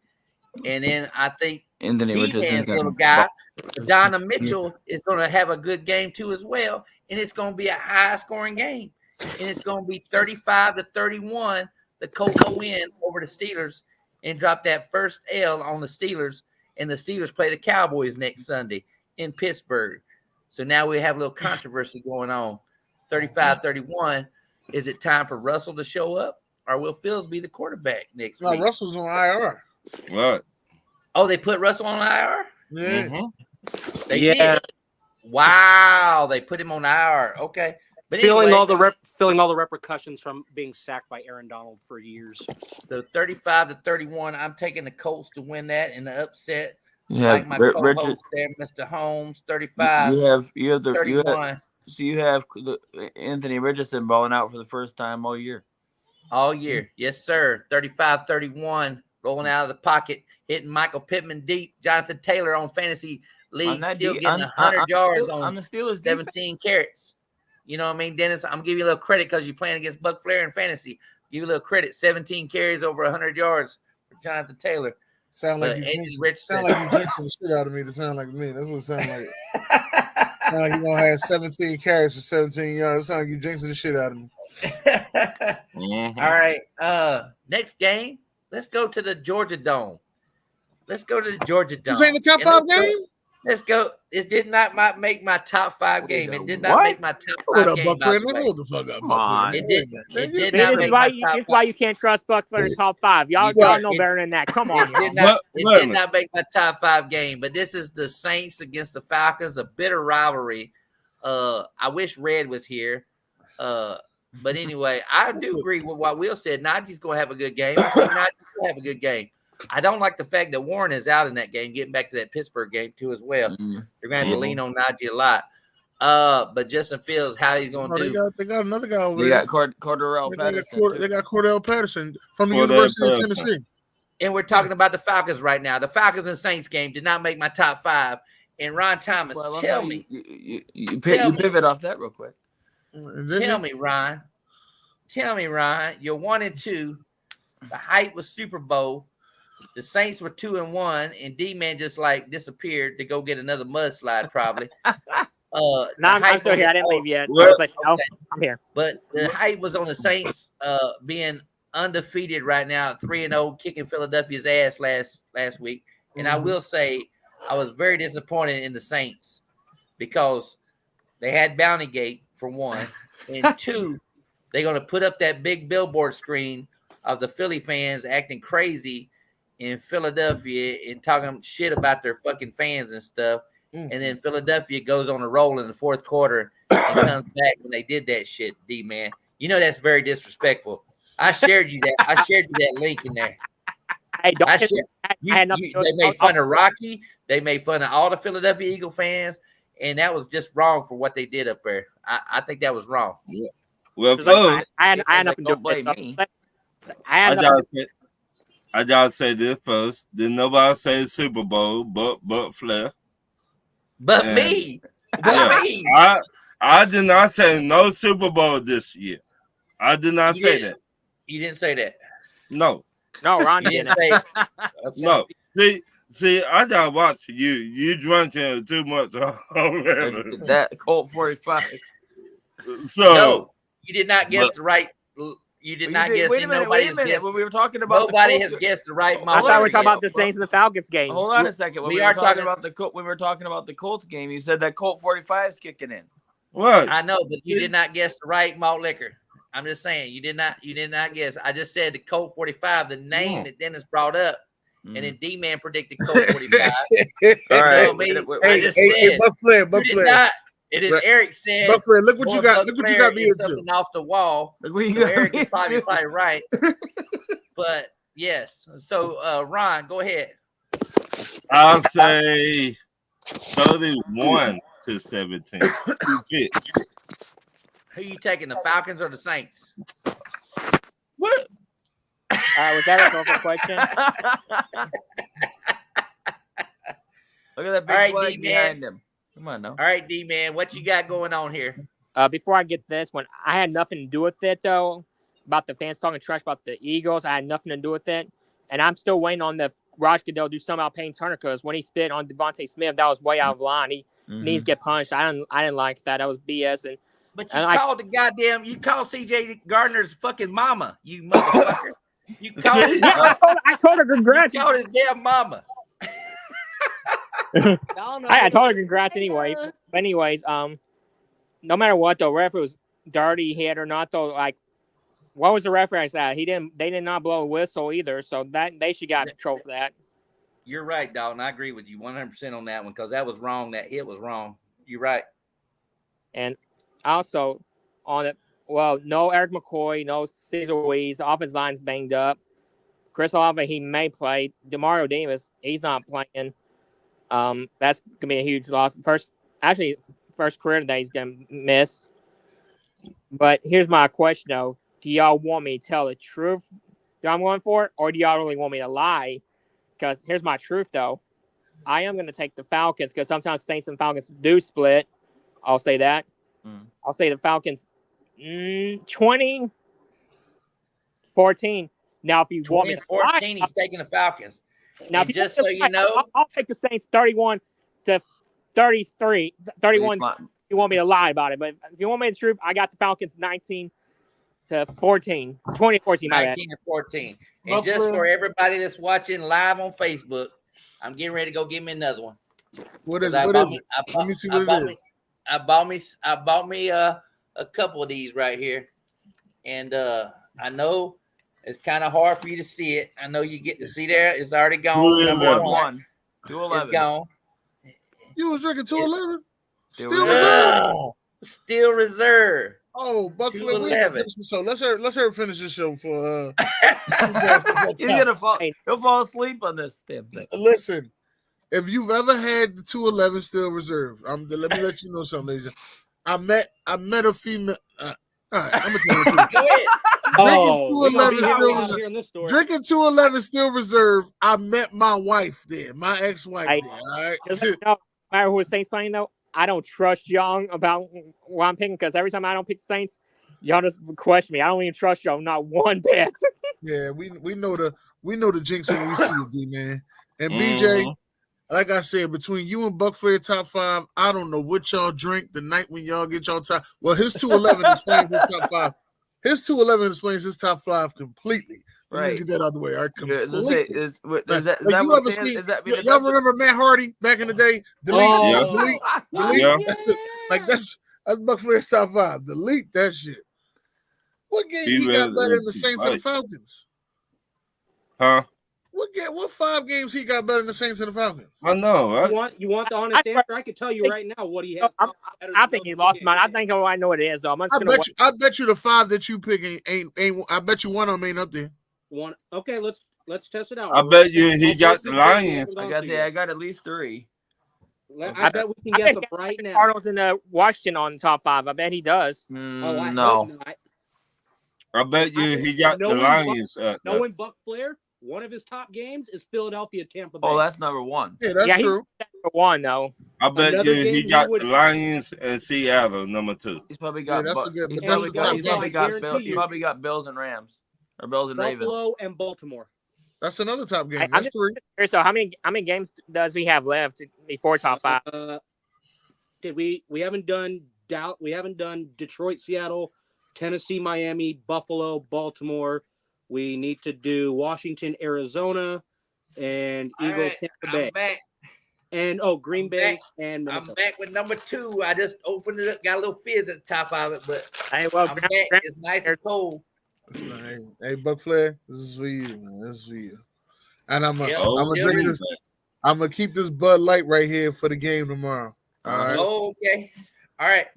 And then I think Anthony D-Man's little guy, Donna Mitchell, is going to have a good game too as well, and it's going to be a high-scoring game. And it's going to be 35-31. The Colts win over the Steelers and drop that first L on the Steelers. And the Steelers play the Cowboys next Sunday in Pittsburgh. So now we have a little controversy going on. 35-31. Is it time for Russell to show up, or will Fields be the quarterback next week? Russell's on IR. What? Oh, they put Russell on IR? Yeah. Mm-hmm. They did. Wow, they put him on IR. Okay. But feeling anyway, all the repercussions from being sacked by Aaron Donald for years. So 35-31. I'm taking the Colts to win that in the upset. Yeah, like my co-host there, Mr. Holmes, 35. You have Anthony Richardson balling out for the first time all year. All year, yes, sir. 35-31, rolling out of the pocket, hitting Michael Pittman deep. Jonathan Taylor on fantasy league still getting 100 yards on the Steelers 17 carries. You know what I mean, Dennis? I'm giving you a little credit because you're playing against Buck Flair in fantasy. Give you a little credit. 17 carries over 100 yards for Jonathan Taylor. Sound like you jinxing the shit out of me to sound like me. That's what it sounds like. Sound like you're going to have 17 carries for 17 yards. It sounds like you jinxing the shit out of me. Mm-hmm. All right. Next game, let's go to the Georgia Dome. This ain't the top 5 game? Let's go. It did not make my top 5 game. It did not make my top 5 game. Hold the fuck up. Come on. It did This is why you can't trust Buck for the top 5. Y'all know better than that. Come on. It did not make my top 5 game, but this is the Saints against the Falcons, a bitter rivalry. I wish Red was here. But anyway, I do agree with what Will said. Najee's going to have a good game. I think Najee's going to have a good game. I don't like the fact that Warren is out in that game, getting back to that Pittsburgh game too as well. They're going to have to lean on Najee a lot. But Justin Fields, how he's going to do. They got another guy over there. They got Cordell Patterson. They got Cordell Patterson from the University of Tennessee. And we're talking about the Falcons right now. The Falcons and Saints game did not make my top 5. And Ron Thomas, tell me. You pivot off that real quick. Tell me, Ron. You're 1-2. The hype was Super Bowl. The Saints were 2-1, and D-Man just disappeared to go get another mudslide, probably. No, I'm still here. I didn't leave yet. Okay. I'm here. But the hype was on the Saints being undefeated right now, 3-0, kicking Philadelphia's ass last week. And I will say I was very disappointed in the Saints because they had Bounty Gate, for one, and 2, they're going to put up that big billboard screen of the Philly fans acting crazy in Philadelphia and talking shit about their fucking fans and stuff. And then Philadelphia goes on a roll in the fourth quarter and comes back when they did that shit, D-Man. You know that's very disrespectful. I shared you that link in there. They made fun of Rocky. They made fun of all the Philadelphia Eagle fans, and that was just wrong for what they did up there. I think that was wrong. Yeah. Well, I had nothing to blame me. I gotta say this first. Did nobody say Super Bowl but Flair? But me. I did not say no Super Bowl this year. I did not say that. You didn't say that. No. No, Ron didn't say it. No. See, I gotta watch you. You drinking too much already. That Colt 45. So no, you did not guess the right. You did not guess. Wait a minute. When we were talking about nobody has guessed the right. I thought we were talking about the Saints and the Falcons game. Hold on a second. When we were talking about the Colts game, you said that Colt 45 is kicking in. What? I know, but you did not guess the right malt liquor. I'm just saying you did not guess. I just said the Colt 45, the name that Dennis brought up, and then D-Man predicted Colt 45. All right. Hey, Buck Flair. And then Eric said, Buck Flair, look what you got. Look what you got me into. Something off the wall. So Eric is probably right. But yes. So Ron, go ahead. I'll say 31-17. Who you taking, the Falcons or the Saints? What? Was that a rhetorical question? Look at that big All right, flag D-man. behind him. Come on now. All right, D-man, what you got going on here? Before I get this one, I had nothing to do with it though. About the fans talking trash about the Eagles, I had nothing to do with it, and I'm still waiting on the Raj Goodell do something about Payne Turner because when he spit on Devontae Smith, that was way out of line. He needs to get punched. I didn't like that. That was BS. But you called you called CJ Gardner's fucking mama, you motherfucker. You called his I told her congrats. You called his damn mama. I told her congrats anyway. But anyways, no matter what though, ref was dirty hit or not though, like what was the reference at? They did not blow a whistle either, so that they should got in trouble for that. You're right, Dalton. I agree with you 100% on that one because that was wrong. That hit was wrong. You're right. And also on it, well, no Eric McCoy, no Cesar Ruiz. The offensive line's banged up. Chris Olave, he may play. Demario Davis, he's not playing. That's gonna be a huge loss. First career today he's gonna miss. But here's my question though: do y'all want me to tell the truth that I'm going for it, or do y'all really want me to lie? Because here's my truth though: I am gonna take the Falcons because sometimes Saints and Falcons do split. I'll say that. I'll say the Falcons 20-14. Now, if you want me to 14, he's taking the Falcons. Now, just so you know, I'll take the Saints 31-33. 31. You want me to lie about it, but if you want me the truth, I got the Falcons 19-14, 20-14. My bad. 19-14. And just for everybody that's watching live on Facebook, I'm getting ready to go get me another one. What is it? Let me see what it is. I bought me a couple of these right here, and I know it's kind of hard for you to see it. I know you get to see there. It's already gone. Number one. 211. It's gone. You was drinking 211? Still reserve. Still reserve. Oh, Buck Flair, so let's her finish the show for he'll fall asleep on this damn thing. Listen, if you've ever had the 211 still reserved, let me let you know something, ladies. I met a female. All right, I'm gonna tell you the truth. Drinking 211 still reserved. I met my wife there, my ex-wife there. All right. No matter who the Saints playing though, I don't trust y'all about what I'm picking because every time I don't pick the Saints, y'all just question me. I don't even trust y'all not one bit. Yeah, we know the jinx when we see it, D-man. And BJ, like I said, between you and Buck Flair top 5, I don't know what y'all drink the night when y'all get y'all top. Well, his 211 explains his top 5. His 211 explains his top 5 completely. Let me get that out of the way. All right, completely. Y'all remember Matt Hardy back in the day? Delete. Like that's Buck Flair's top 5. Delete that shit. What game he got better than the Saints and the Falcons? Huh? What 5 games he got better than the Saints and the Falcons? I know. Right? You want the honest answer? I can tell you right now what he has. I think he lost mine. I think I know what it is though. I bet you the 5 that you pick ain't. I bet you one of them ain't up there. One. Okay, let's test it out. I bet you he got the Lions. I got at least 3. I bet we can get some right now. Cardinals and Washington on top 5. I bet he does. No. I bet you he got the Lions. Knowing Buck Flair, one of his top games is Philadelphia, Tampa Bay. Oh, that's number 1. Yeah, that's true. Number 1 though. I bet you he got the Lions and Seattle number 2. He's probably got. He's probably got Bills and Rams or Bills and Ravens. Buffalo and Baltimore. That's another top game. That's 3. So how many games does he have left before top 5? We haven't done Detroit, Seattle, Tennessee, Miami, Buffalo, Baltimore. We need to do Washington, Arizona, and Eagles, Tampa Bay. Back. And Green Bay and Minnesota. I'm back with number 2. I just opened it up, got a little fizz at the top of it, but I'm back. It's nice and cold. Hey, Buck Flair, this is for you, man. This is for you. And I'm gonna keep this Bud Light right here for the game tomorrow. All right. Okay. All right.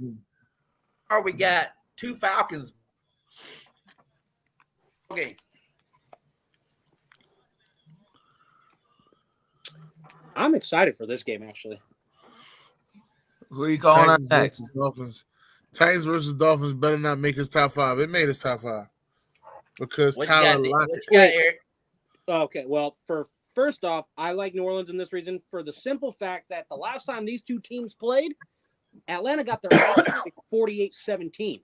We got 2 Falcons. Okay. I'm excited for this game, actually. Who are you calling out next? Titans versus Dolphins better not make his top 5. It made his top 5. because What Tyler you Lockett. got, Eric? Okay, well, first off, I like New Orleans in this reason for the simple fact that the last time these two teams played, Atlanta got their ass kicked 48-17.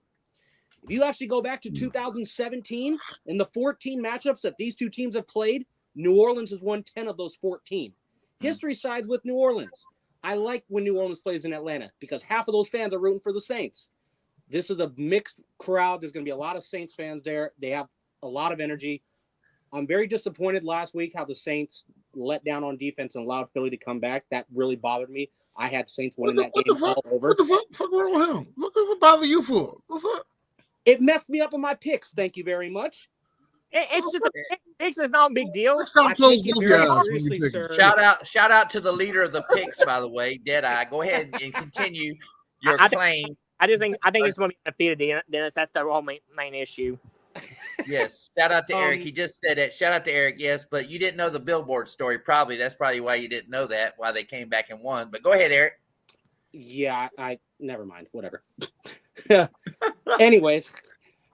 If you actually go back to 2017, in the 14 matchups that these two teams have played, New Orleans has won 10 of those 14. History sides with New Orleans. I like when New Orleans plays in Atlanta because half of those fans are rooting for the Saints. This is a mixed crowd. There's going to be a lot of Saints fans there. They have a lot of energy. I'm very disappointed last week how the Saints let down on defense and allowed Philly to come back. That really bothered me. I had Saints winning that game all over. What the fuck wrong with him? What bother you for? What the fuck? It messed me up on my picks. Thank you very much. It's just picks is not a big deal. Next time, I close take it both very your eyes when seriously, you pick. sir. Shout out to the leader of the picks, by the way, Deadeye. Go ahead and continue your claim. I think it's going to be defeated, Dennis. That's the whole main issue. Yes. Shout out to Eric. He just said it. Shout out to Eric. Yes, but you didn't know the Billboard story. Probably that's probably why you didn't know that. Why they came back and won. But go ahead, Eric. Yeah, I never mind. Whatever. Anyways,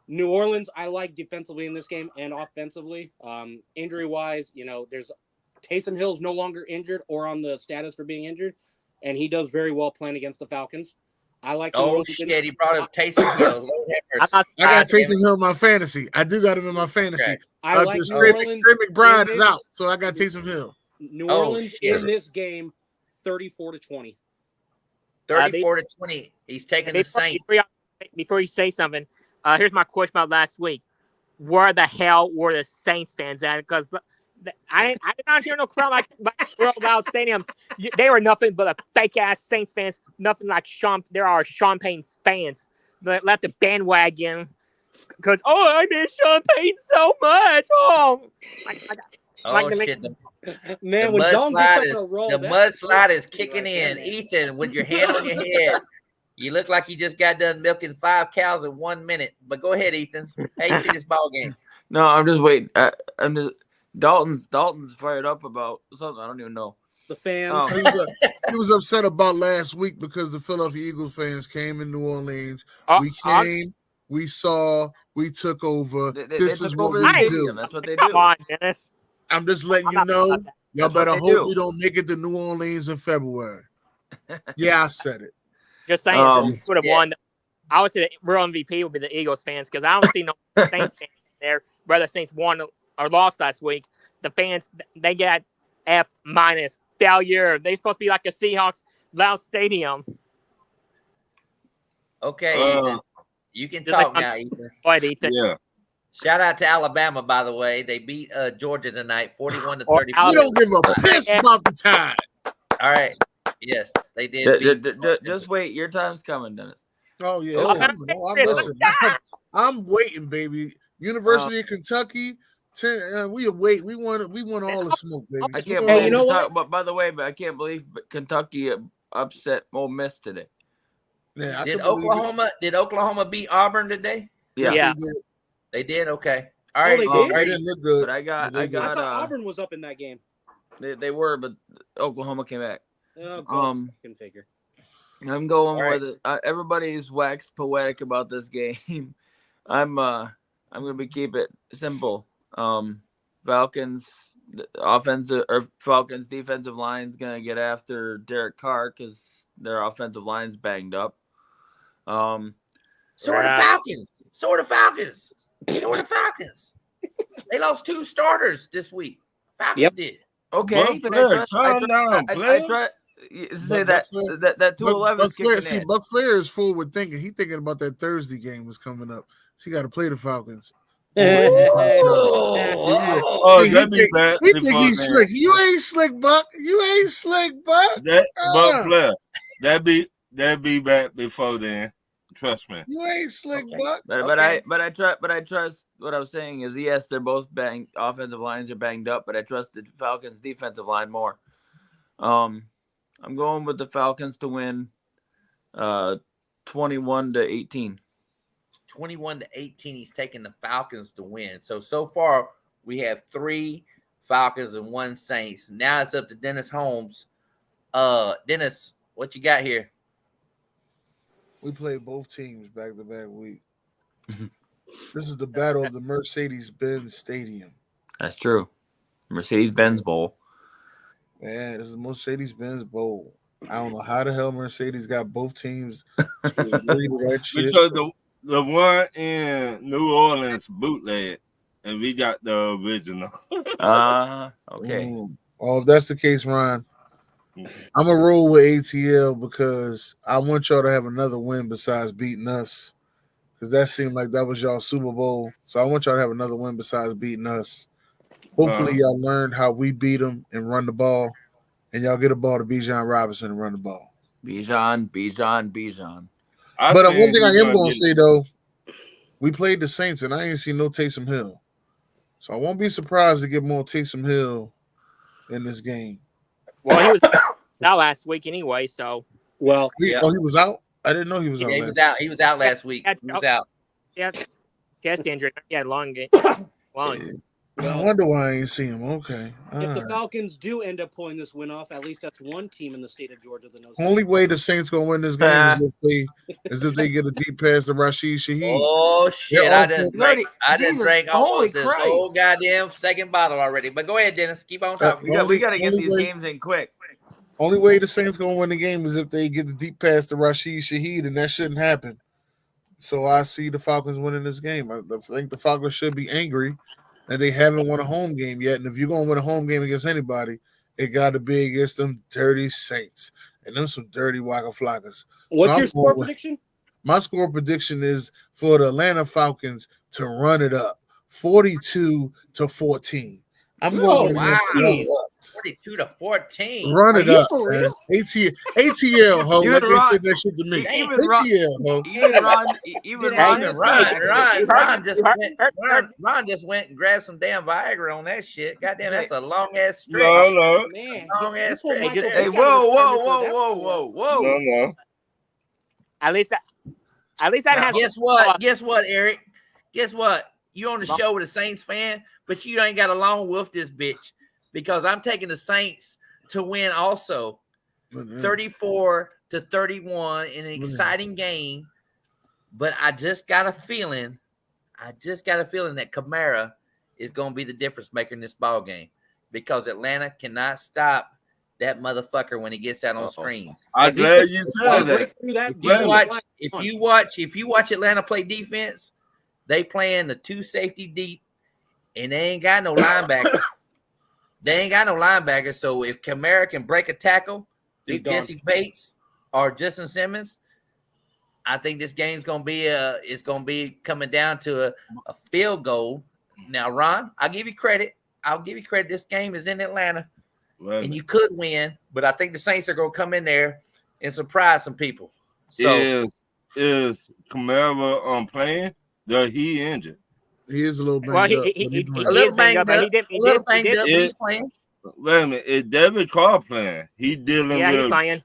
New Orleans, I like defensively in this game and offensively. Injury wise, there's Taysom Hill's no longer injured or on the status for being injured, and he does very well playing against the Falcons. I like. Oh shit! He brought up Taysom Hill. I got Taysom Hill in my fantasy. I do got him in my fantasy. Okay. I like New Orleans. Trey McBride is out, so I got Taysom Hill. New Orleans in this game, 34-20. 34-20. He's taking the Saints. Before you say something, here's my question about last week. Where the hell were the Saints fans at? Because I did not hear no crowd like World Wild Stadium. They were nothing but a fake ass Saints fans. Nothing like there are Sean Payne's fans that left the bandwagon because I miss Sean Payne so much. Shit! Man, the mudslide is kicking in. Ethan, with your hand on your head, you look like you just got done milking 5 cows in 1 minute. But go ahead, Ethan. How you see this ball game? No, I'm just waiting. I'm just Dalton's fired up about something. I don't even know. The fans. He was upset about last week because the Philadelphia Eagles fans came in New Orleans. We came, we saw, we took over. This is what we do. That's what they do. Come on, Dennis. I'm just letting you know. Y'all better hope we don't make it to New Orleans in February. Yeah, I said it. Just saying, would have won. I would say the real MVP would be the Eagles fans because I don't see no Saints fans there. Whether Saints won or lost last week, the fans they got F- failure. They're supposed to be like a Seahawks loud stadium. Okay, Ethan, you can talk now, Ethan. Go ahead, Ethan. Yeah. Shout out to Alabama, by the way. They beat Georgia tonight, 41-34. We don't give a piss about the time. All right. Yes, they did. Just wait. Your time's coming, Dennis. Oh yeah, I'm listening. I'm waiting, baby. University of Kentucky. We wait. We want all the smoke, baby. I can't believe. But by the way, I can't believe Kentucky upset Ole Miss today. Yeah, did Oklahoma beat Auburn today? Yeah. They did. Okay. All right. They didn't look good. But I got. I thought Auburn was up in that game. They were, but Oklahoma came back. Can figure. I'm going with it. Everybody's waxed poetic about this game. I'm gonna keep it simple. Falcons defensive line's gonna get after Derek Carr because their offensive line's banged up. So are the Falcons. They lost 2 starters this week. Falcons did. Okay, I try say that 211 is kicking see, Buck Flair is forward thinking. He thinking about that Thursday game was coming up. So he got to play the Falcons. He think he's slick. You ain't slick, Buck. Buck Flair. That be back before then. Trust me. You ain't slick, Buck. But I trust what I was saying is yes, they're both offensive lines are banged up, but I trust the Falcons defensive line more. I'm going with the Falcons to win 21-18. 21-18. He's taking the Falcons to win. So far we have 3 Falcons and 1 Saints. Now it's up to Dennis Holmes. Dennis, what you got here? We played both teams back-to-back week. This is the battle of the Mercedes-Benz Stadium. That's true. Mercedes-Benz Bowl. Man, this is Mercedes-Benz Bowl. I don't know how the hell Mercedes got both teams to agree to that shit. Because the one in New Orleans bootleg, and we got the original. Okay. Oh, if that's the case, Ron, I'm gonna roll with ATL because I want y'all to have another win besides beating us. Because that seemed like that was y'all Super Bowl. So I want y'all to have another win besides beating us. Hopefully y'all learned how we beat them and run the ball. And y'all get a ball to Bijan Robinson and run the ball. Bijan. But one thing I am going to say, though, we played the Saints, and I ain't seen no Taysom Hill. So I won't be surprised to get more Taysom Hill in this game. Well, he was out last week anyway, so. Well, he was out? I didn't know he was out. He was out. He was out last week. He was out. Yeah, chest injury. Yeah, long game. Long. I wonder why I ain't see him. Okay. If the Falcons do end up pulling this win off, at least that's one team in the state of Georgia that knows. Only way the Saints gonna win this game is if they get a deep pass to Rashid Shaheed. Oh shit! I didn't drink almost this whole goddamn second bottle already. But go ahead, Dennis. Keep on talking. We got to get these games in quick. Only way the Saints gonna win the game is if they get the deep pass to Rashid Shaheed, and that shouldn't happen. So I see the Falcons winning this game. I think the Falcons should be angry that they haven't won a home game yet. And if you're gonna win a home game against anybody, it got to be against them dirty Saints and them some dirty Waka Flockas. What's your score prediction? My score prediction is for the Atlanta Falcons to run it up, 42-14. I'm going. Wow. 42-14. Run it up, man. ATL, ho. Like they said that shit to me. Ron just went and grabbed some damn Viagra on that shit. Goddamn, that's a long ass stretch. No. Man, long ass stretch. Hey, whoa. No. At least I have. Guess what, Eric? Guess what? You on the show with a Saints fan, but you ain't got a long wolf this bitch because I'm taking the Saints to win also, 34-31 in an exciting game. But I just got a feeling that Kamara is going to be the difference maker in this ball game because Atlanta cannot stop that motherfucker when he gets out on screens. I'm glad you said that. If you watch Atlanta play defense, they playing the two safety deep, and they ain't got no linebacker. So if Kamara can break a tackle through Jesse Bates or Justin Simmons, I think this game's gonna be coming down to a field goal. Now, Ron, I'll give you credit. This game is in Atlanta, and you could win, but I think the Saints are gonna come in there and surprise some people. So is Kamara playing? He injured. He is a little banged up. He's a little banged up. He's playing. Wait a minute. Is David Carr playing? He's dealing with he's playing.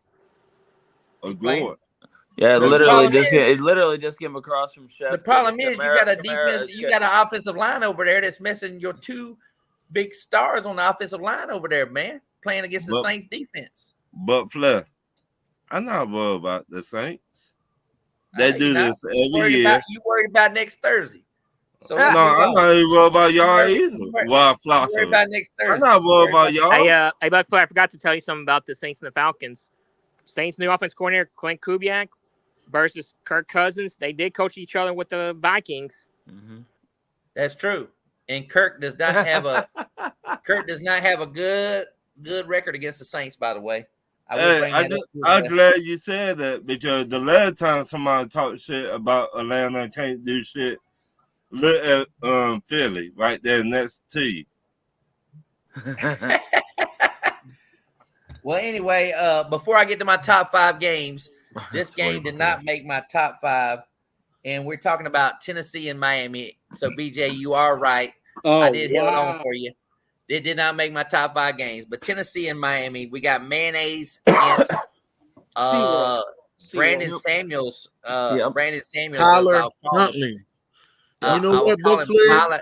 A gourd. Yeah, it literally just came across from Chef. The problem is you got a defense, you got an offensive line over there that's missing your two big stars on the offensive line over there, man, playing against the Saints defense. But Flair, I'm not worried about the Saints. They do this every year. You worried about next Thursday. So I'm not even worried about y'all either. Wild Flocker. Worried about next Thursday. I'm not worried about y'all. Hey, Buck Flair, I forgot to tell you something about the Saints and the Falcons. Saints' new offense coordinator, Clint Kubiak, versus Kirk Cousins. They did coach each other with the Vikings. Mm-hmm. That's true. And Kirk does not have a good record against the Saints, by the way. I'm glad you said that because the last time somebody talked shit about Atlanta can't do shit, look at Philly right there next to you. Well, anyway, before I get to my top 5 games, this game did not make my top 5, and we're talking about Tennessee and Miami. So, BJ, you are right. I did hit it on for you. It did not make my top 5 games, but Tennessee and Miami, we got mayonnaise against Brandon Samuels. Brandon Samuels. Tyler Huntley. You know what, Buck Flair?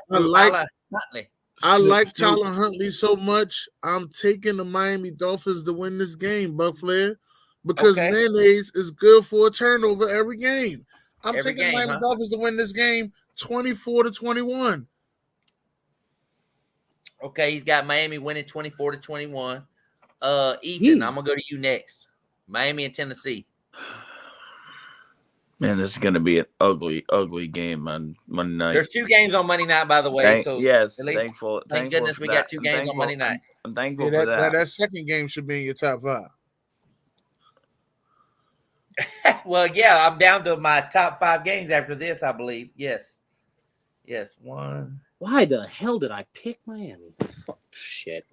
I like Tyler Huntley so much. I'm taking the Miami Dolphins to win this game, Buck Flair, because mayonnaise is good for a turnover every game. I'm taking the Miami Dolphins to win this game 24-21. Okay, he's got Miami winning 24-21. Ethan, I'm gonna go to you next. Miami and Tennessee. Man, this is going to be an ugly, ugly game on Monday night. There's 2 games on Monday night, by the way. Yes, at least, thankful. Thank goodness we got 2 games on Monday night. I'm thankful for that. That second game should be in your top 5. Well, yeah, I'm down to my top 5 games after this, I believe. Yes. 1. Why the hell did I pick Miami? Fuck, shit.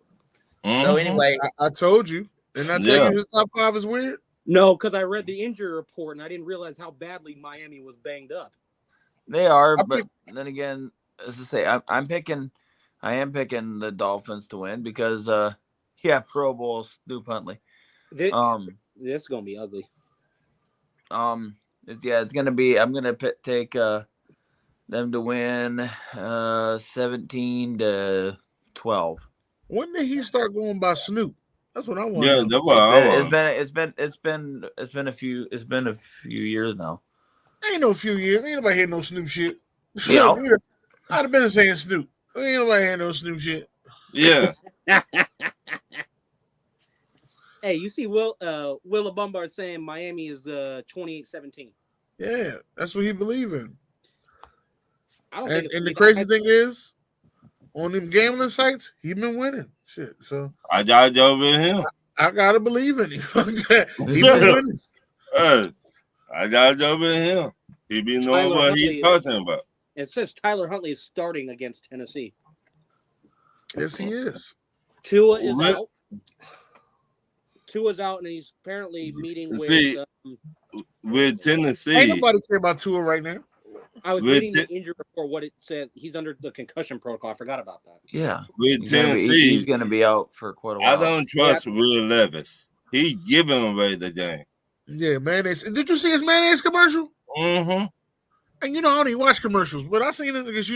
So anyway, I told you. Didn't I tell you his top 5 is weird? No, because I read the injury report and I didn't realize how badly Miami was banged up. They are, but then again, as I say, I am picking the Dolphins to win because, Pro Bowl Snoop Huntley. This is gonna be ugly. It's gonna be. I'm gonna take them to win 17-12. When did he start going by Snoop? That's what I want. Yeah, that's what I want. It's been a few years now. Ain't no few years. Ain't nobody hear no Snoop shit. Yeah. I'd have been saying Snoop. Ain't nobody hear no Snoop shit. Yeah. Hey, you see Willa Bombard saying Miami is 28-17. Yeah, that's what he believe in. And the crazy thing is, on them gambling sites, he been winning. Shit. So I got over him. I gotta believe in him. He been winning. I got over him. He be knowing what he's talking about. It says Tyler Huntley is starting against Tennessee. Yes, he is. Tua is out. Tua's out, and he's apparently meeting with Tennessee. Ain't nobody care about Tua right now. I was reading the injury report. What it said, he's under the concussion protocol. I forgot about that. Yeah, with Tennessee, he's going to be out for quite a while. I don't trust Will Levis. He giving away the game. Yeah, mayonnaise. Did you see his mayonnaise commercial? Mm-hmm. And I don't even watch commercials, but I seen it because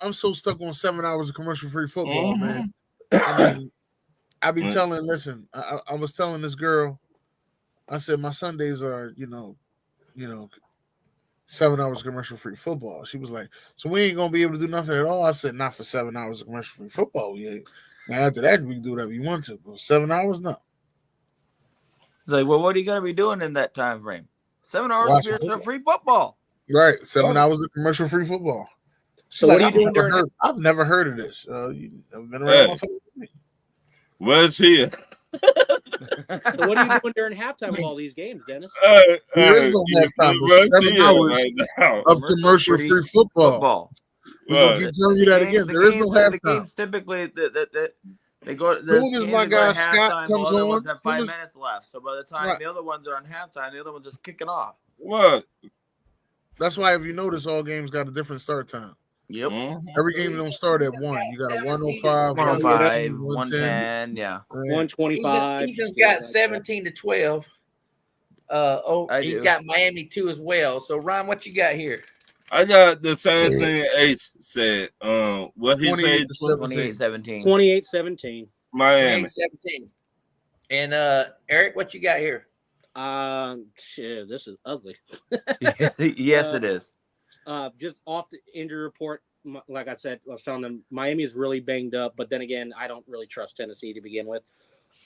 I'm so stuck on 7 hours of commercial-free football, man. I be telling. Listen, I was telling this girl. I said my Sundays are 7 hours of commercial-free football. She was like, "So we ain't gonna be able to do nothing at all." I said, "Not for 7 hours of commercial-free football. Yeah. Now after that, we can do whatever you want to. But 7 hours, no." It's like, well, what are you going to be doing in that time frame? 7 hours of free football. Right, 7 hours of commercial-free football. So what are you doing during? I've never heard of this. You've been around. Where's he? So what are you doing during halftime of all these games, Dennis? There is no halftime. It's 7 hours of commercial-free football. We're gonna keep telling you that again. There is no halftime. The games typically they go. As soon as my guy Scott comes on, have 5 minutes left. So by the time the other ones are on halftime, the other one's just kicking off. What? That's why if you notice, all games got a different start time. Yep. Every game don't start at 1. You got a 105, 110, yeah. 125. He's just got 17-12. He's got Miami too as well. So Ron, what you got here? I got the same thing Ace said. What he said? 28-17. 28-17. Miami. 28-17. And Eric, what you got here? Shit, this is ugly. Yes, it is. Just off the injury report, like I said, I was telling them Miami is really banged up, but then again, I don't really trust Tennessee to begin with.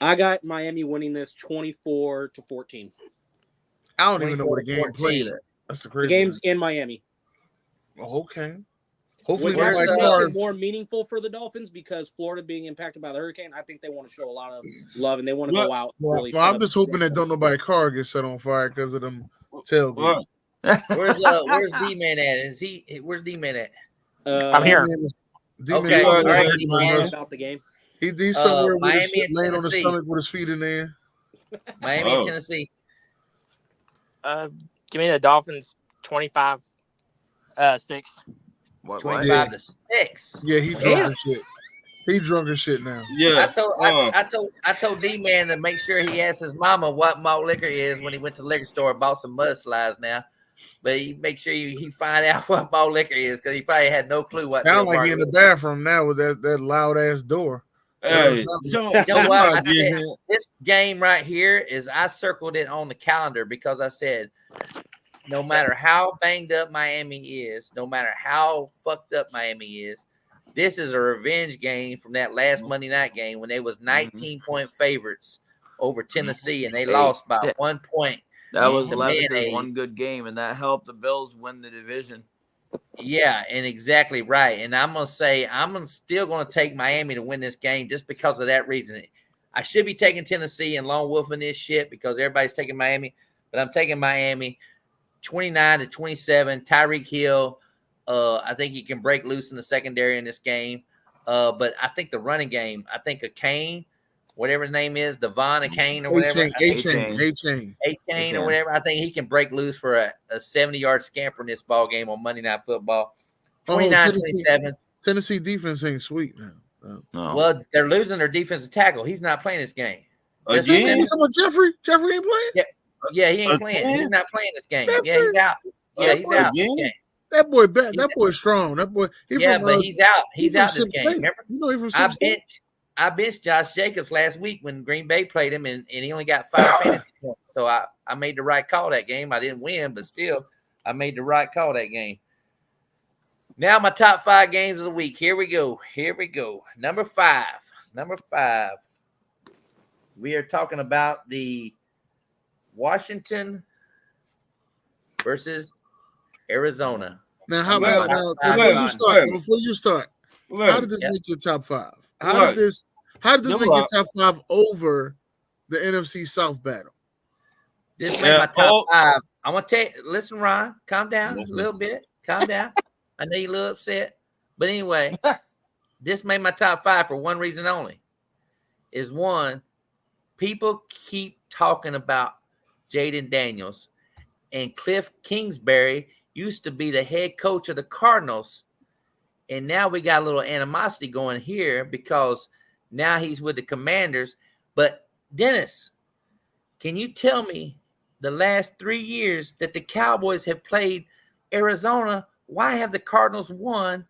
I got Miami winning this 24-14. I don't even know where the game played at. That's the crazy. The game's in Miami. Oh, okay. Hopefully, it's more meaningful for the Dolphins because Florida being impacted by the hurricane. I think they want to show a lot of love and they want to go out. Well, I'm just hoping that don't nobody car gets set on fire because of them tailgates. Where's D-Man at? Where's D-Man at? I'm here. Okay. All right, about the game. He's somewhere with his laying on his stomach with his feet in there. Miami and Tennessee. Give me the Dolphins 25-6. 25-6. Yeah, he drunk as shit. He drunk as shit now. Yeah. I told D-Man to make sure he asked his mama what malt liquor is when he went to the liquor store and bought some mudslides now. But he make sure he find out what malt liquor is because he probably had no clue what. Sound like he in the bathroom now with that loud ass door. Hey, you know what? I said, this game right here I circled it on the calendar because I said no matter how banged up Miami is, no matter how fucked up Miami is, this is a revenge game from that last Monday night game when they was 19-point favorites over Tennessee and they lost by 1 point. That was to Levis's mayonnaise. one good game, and that helped the Bills win the division. Yeah, and exactly right. And I'm going to say I'm still going to take Miami to win this game just because of that reason. I should be taking Tennessee and lone wolfing this shit because everybody's taking Miami, but I'm taking Miami 29-27. Tyreek Hill, I think he can break loose in the secondary in this game. But I think the running game, I think a Kane, whatever his name is, Devon a Kane or whatever. A-Chain or whatever. I think he can break loose for a 70-yard scamper in this ball game on Monday Night Football. 29-27. Tennessee defense ain't sweet now. No. Well, they're losing their defensive tackle. He's not playing this game. Again? Jeffrey ain't playing? Yeah, he ain't playing. He's not playing this game. Yeah, he's out. Yeah, he's out. That boy bad. That boy's strong. That boy. But he's out. He's out this game. Remember? You know, he from I benched Josh Jacobs last week when Green Bay played him, and he only got 5 fantasy points. So I made the right call that game. I didn't win, but still, I made the right call that game. Now my top 5 games of the week. Here we go. Number 5. We are talking about the Washington versus Arizona. Now, how about before you start? How did this make your top 5? How did this make your top 5 over the NFC South battle? This made my top 5. I'm gonna listen, Ron, calm down a little bit. Calm down. I know you're a little upset, but anyway, this made my top 5 for one reason only. Is one, people keep talking about Jaden Daniels, and Cliff Kingsbury used to be the head coach of the Cardinals, and now we got a little animosity going here because now he's with the Commanders. But Dennis, can you tell me the last 3 years that the Cowboys have played Arizona, why have the Cardinals won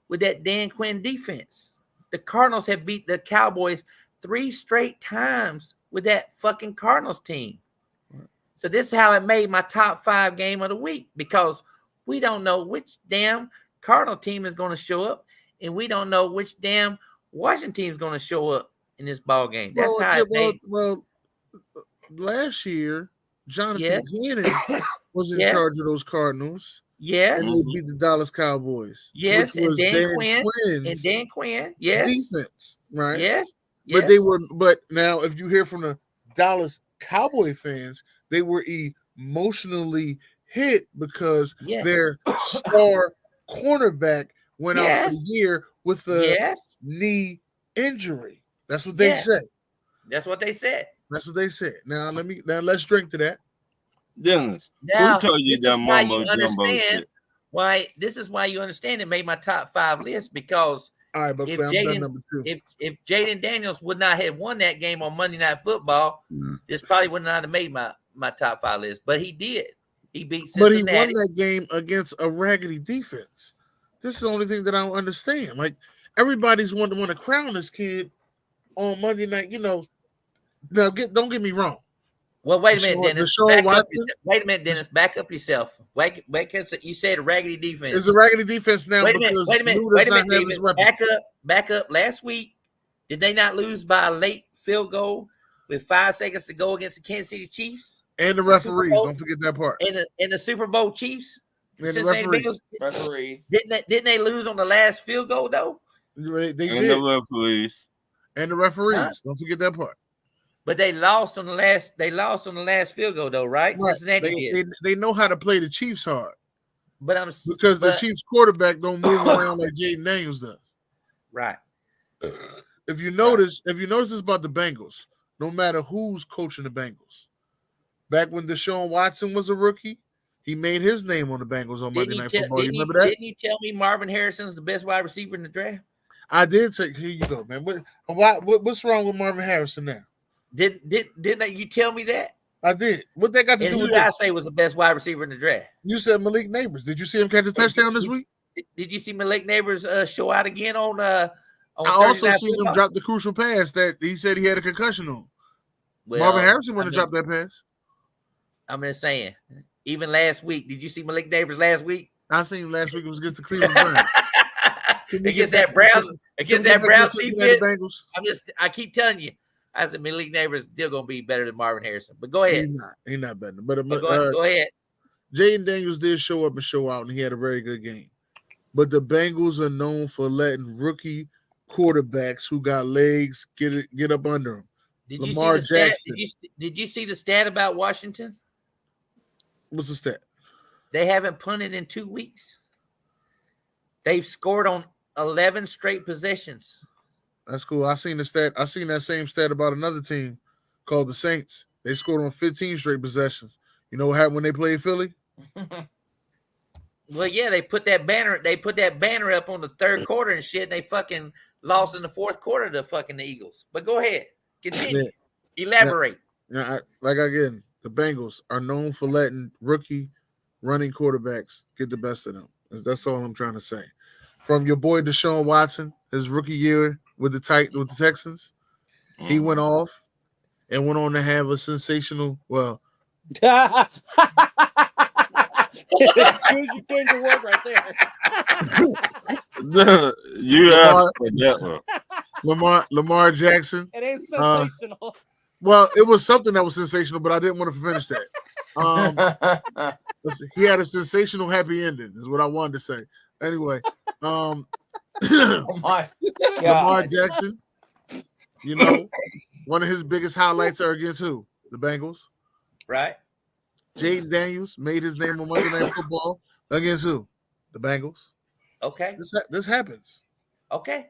with that Dan Quinn defense? The Cardinals have beat the Cowboys 3 straight times with that fucking Cardinals team. So this is how it made my top 5 game of the week, because we don't know which damn Cardinal team is going to show up, and we don't know which damn Washington team is going to show up in this ball game. That's how it made. Well, last year, Jonathan Gannon was in charge of those Cardinals. Yes. And they beat the Dallas Cowboys. Yes. Which was Dan Quinn. Yes. Defense, right? Yes. But now if you hear from the Dallas Cowboy fans, they were emotionally hit because their star cornerback went out for the year with a knee injury. That's what they said. That's what they said. Now let's drink to that. Dennis, who told you that mumbo jumbo shit? Why this is why you understand it made my top 5 list, because all right, but if Jaden Daniels would not have won that game on Monday Night Football, this probably would not have made my top 5 list. But he did. He beat Cincinnati. But he won that game against a raggedy defense. This is the only thing that I don't understand. Like, everybody's want to crown this kid on Monday night. You know, now don't get me wrong. Well, wait a minute, Dennis. Wait a minute, Dennis. Back up yourself. Wake up. You said a raggedy defense. It's a raggedy defense now. Wait a minute, David. Back up. Last week, did they not lose by a late field goal with 5 seconds to go against the Kansas City Chiefs? And the referees. Don't forget that part. And the Super Bowl Chiefs. And the referees. Didn't they lose on the last field goal though? They did. The referees. And the referees. Huh? Don't forget that part. But they lost on the last field goal though, right? Cincinnati they know how to play the Chiefs hard. Because the Chiefs quarterback don't move around like Jaden Daniels does. Right. If you notice this about the Bengals, no matter who's coaching the Bengals. Back when Deshaun Watson was a rookie, he made his name on the Bengals on Monday Night Football. You remember that? Didn't you tell me Marvin Harrison's the best wide receiver in the draft? I did say, here you go, man. What's wrong with Marvin Harrison now? Didn't you tell me that? I did. What they got to do with this? I say was the best wide receiver in the draft? You said Malik Neighbors. Did you see him catch a touchdown this week? Did you see Malik Neighbors show out again on I also seen him drop the crucial pass that he said he had a concussion on. Marvin Harrison wouldn't have dropped that pass. I'm just saying, even last week. Did you see Malik Neighbors last week? I seen him last week. It was against the Cleveland Browns. Against that Browns defense. Bengals? I keep telling you, I said Malik Neighbors still gonna be better than Marvin Harrison. But go ahead. He's not better. But go ahead. Jaden Daniels did show up and show out, and he had a very good game. But the Bengals are known for letting rookie quarterbacks who got legs get up under them. Did you see the stat? Did you see the stat about Washington? What's the stat? They haven't punted in 2 weeks. They've scored on 11 straight possessions. That's cool. I seen the stat. I seen that same stat about another team called the Saints. They scored on 15 straight possessions. You know what happened when they played Philly? Well, yeah, they put that banner. They put that banner up on the third quarter and shit. And they fucking lost in the fourth quarter to fucking the Eagles. But go ahead, continue, elaborate. Again, the Bengals are known for letting rookie running quarterbacks get the best of them. That's all I'm trying to say. From your boy Deshaun Watson, his rookie year with the Texans, he went off and went on to have a sensational. Well. You came to work right there. You asked for that one. Lamar Jackson. It ain't sensational. Well, it was something that was sensational, but I didn't want to finish that. He had a sensational happy ending, is what I wanted to say. Anyway, oh my God. Lamar Jackson, you know, one of his biggest highlights are against who? The Bengals. Right. Jaden Daniels made his name on Monday Night Football against who? The Bengals. Okay. This happens. Okay.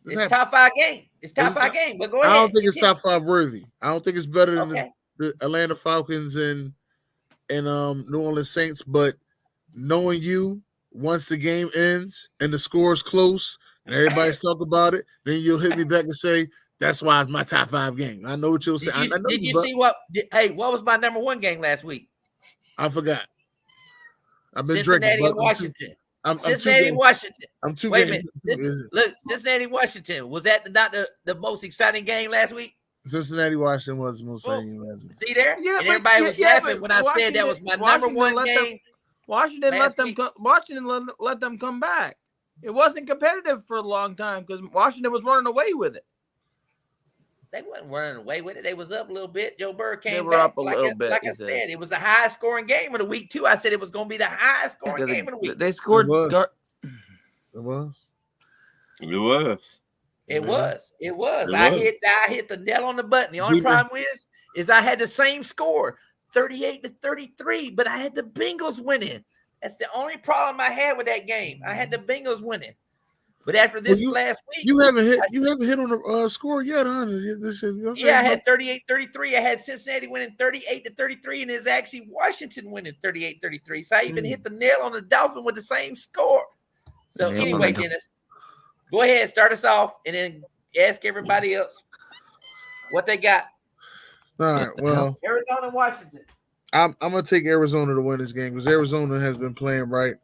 This happens. Top 5 game. It's top 5 game. But go ahead. I don't think it's top 5 worthy. I don't think it's better than the Atlanta Falcons and New Orleans Saints. But knowing you, once the game ends and the score is close and everybody's talking about it, then you'll hit me back and say, that's why it's my top 5 game. I know what you'll say. Did you see what was my number 1 game last week? I forgot. I've been Cincinnati drinking. Washington. Cincinnati, Washington. I'm 2 Wait a games. minute. Look, Cincinnati, Washington. Was that not the most exciting game last week? Cincinnati, Washington was the most exciting game last week. See there? Yeah, and everybody was laughing when I said that was my number 1 game. Washington let them come back. It wasn't competitive for a long time because Washington was running away with it. They wasn't running away with it. They was up a little bit. Joe Burrow came back. They were up a little bit. Like I said, it was the highest scoring game of the week, too. I said it was going to be the highest scoring game of the week. They scored. It was. I hit the nail on the button. The only problem is I had the same score, 38-33, but I had the Bengals winning. That's the only problem I had with that game. I had the Bengals winning. But after this last week, you haven't hit on the score yet, huh? I had 38-33. I had Cincinnati winning 38-33, and it's actually Washington winning 38-33. So I even hit the nail on the Dolphin with the same score. So anyway, Dennis, go ahead, start us off, and then ask everybody else what they got. All right. Well, Arizona, Washington. I'm gonna take Arizona to win this game because Arizona has been playing right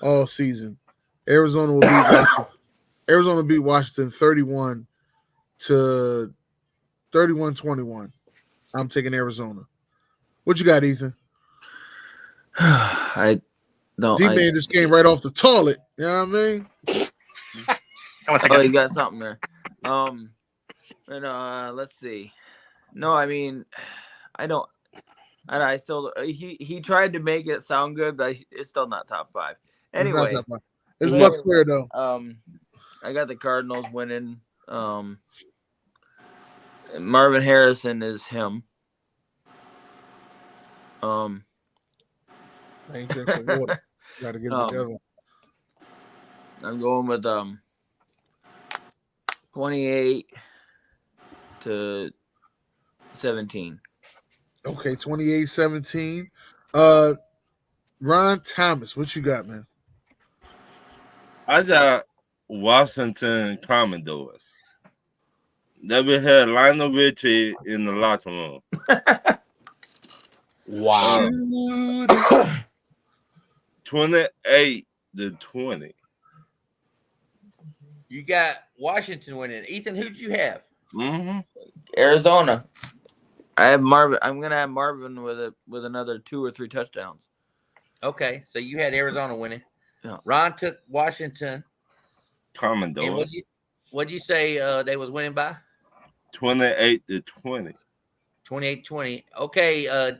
all season. Arizona will beat Washington. Arizona beat Washington 31-21. I'm taking Arizona. What you got, Ethan? I don't. D-Man just came right off the toilet. You know what I mean? Oh, he got something there. Let's see. No, I mean, I don't. And I still he tried to make it sound good, but it's still not top 5. Anyway, it's Buck Flair though. I got the Cardinals winning. Marvin Harrison is him. I ain't drink some water. Gotta get it together. I'm going with 28-17. Okay, 28-17. Ron Thomas, what you got, man? I got Washington Commodores. They will have Lionel Richie in the locker room. Wow. 28-20. You got Washington winning. Ethan, who'd you have? Arizona. I have Marvin. I'm gonna have Marvin with another 2 or 3 touchdowns. Okay, so you had Arizona winning. Yeah. Ron took Washington. Commodore. And what'd you say they was winning by? 28-20. 28-20. Okay,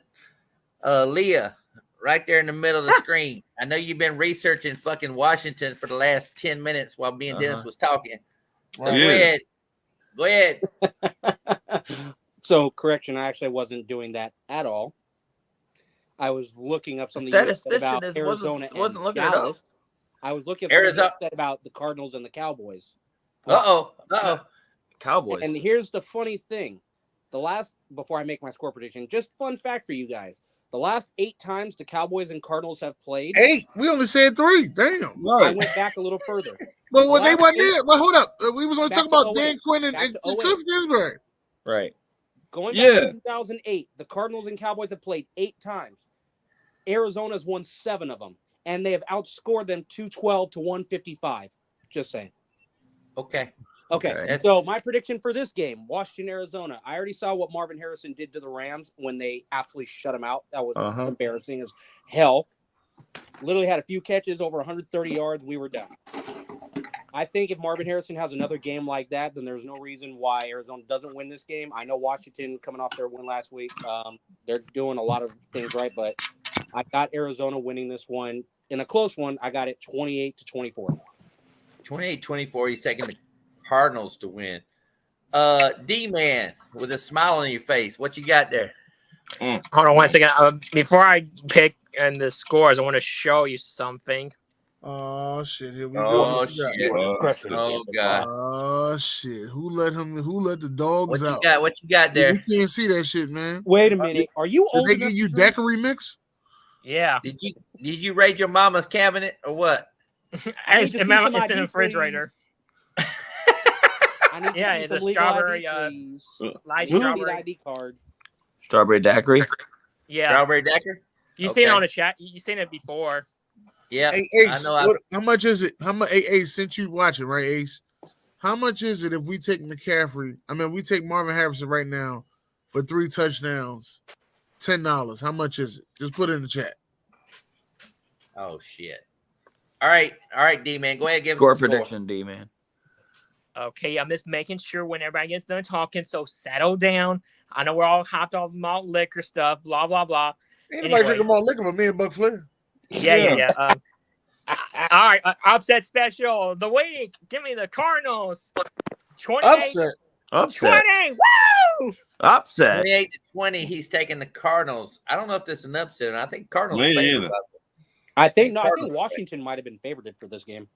Leah, right there in the middle of the screen. I know you've been researching fucking Washington for the last 10 minutes while me and Dennis was talking. So go ahead. So, correction, I actually wasn't doing that at all. I was looking up something you said about Arizona wasn't looking Dallas. it up. I was looking at something you said about the Cardinals and the Cowboys. Cowboys. And here's the funny thing. Before I make my score prediction, just fun fact for you guys. The last 8 times the Cowboys and Cardinals have played. 8? We only said 3. Damn. Right. I went back a little further. But when they wasn't there, well, hold up. We was only talking about Dan Quinn and Cliff Kingsbury. Right. Going back to 2008, the Cardinals and Cowboys have played 8 times. Arizona's won 7 of them, and they have outscored them 212 to 155. Just saying. Okay. So my prediction for this game, Washington, Arizona. I already saw what Marvin Harrison did to the Rams when they absolutely shut him out. That was embarrassing as hell. Literally had a few catches over 130 yards. We were done. I think if Marvin Harrison has another game like that, then there's no reason why Arizona doesn't win this game. I know Washington coming off their win last week. They're doing a lot of things right, but I got Arizona winning this one. In a close one, I got it 28-24. 28-24. He's taking the Cardinals to win. D-Man, with a smile on your face, what you got there? Hold on 1 second. Before I pick and the scores, I want to show you something. Oh shit! Here we go. Oh God! Oh shit! Who let the dogs out? What you got there? We can't see that shit, man. Wait a minute. Are you old? Did they give you daiquiri mix? Yeah. Did you raid your mama's cabinet or what? It's in the refrigerator. Yeah, it's a strawberry, light strawberry ID card. Strawberry daiquiri. Yeah, strawberry daiquiri. You've seen it on the chat. You've seen it before. Yeah, hey, Ace, I know. How much is it? How much? Ace, since you watching, right, Ace? How much is it if we take McCaffrey? I mean, we take Marvin Harrison right now for 3 touchdowns, $10. How much is it? Just put it in the chat. Oh shit! All right, D-Man, go ahead and give score us a prediction, D-Man. Okay, I'm just making sure when everybody gets done talking, so settle down. I know we're all hopped off malt liquor stuff, blah blah blah. Anybody drinking malt liquor but me and Buck Flair? Yeah. All right, upset special of the week. Give me the Cardinals. 28. Upset. 20. Woo! Upset. 28-20. He's taking the Cardinals. I don't know if this is an upset. I think Cardinals. I think Washington might have been favored for this game.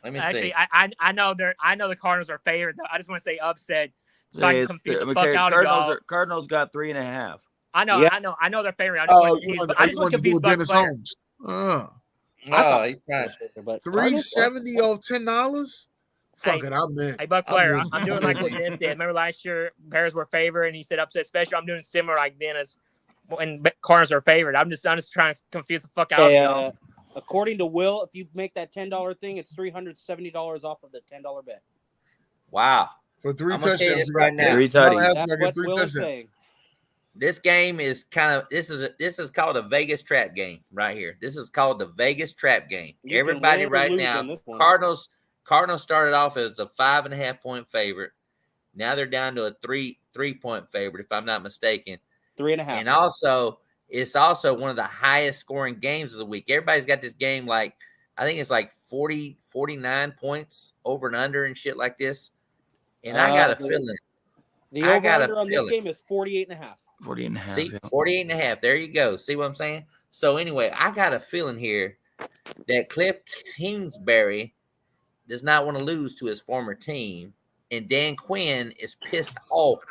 Let me see. Actually, I know the Cardinals are favored. I just want to say upset so I can confuse the fuck out of y'all. Cardinals got 3.5. I know they're favored. I just want to confuse Dennis Holmes. He's trying. 370 off $10. Fuck it, I'm in. Hey, Buck Flair, I'm doing like what Dennis did. Remember last year, Bears were favored, and he said upset special. I'm doing similar like Dennis when Cardinals are favored. I'm just trying to confuse the fuck out of y'all. According to Will, if you make that $10 thing, it's $370 off of the $10 bet. Wow! For 3 touchdowns right now. 3 touchdowns. That's what Will is saying. This game is this is called a Vegas trap game right here. This is called the Vegas trap game. Everybody right now, Cardinals started off as a 5.5 point favorite. Now they're down to a 3.3 favorite, if I'm not mistaken. 3.5. And also, it's also one of the highest scoring games of the week. Everybody's got this game like, I think it's like 40, 49 points over and under and shit like this. And I got a feeling. The over-under on this game is 48.5. 40.5. See, 48.5. There you go. See what I'm saying? So anyway, I got a feeling here that Cliff Kingsbury does not want to lose to his former team. And Dan Quinn is pissed off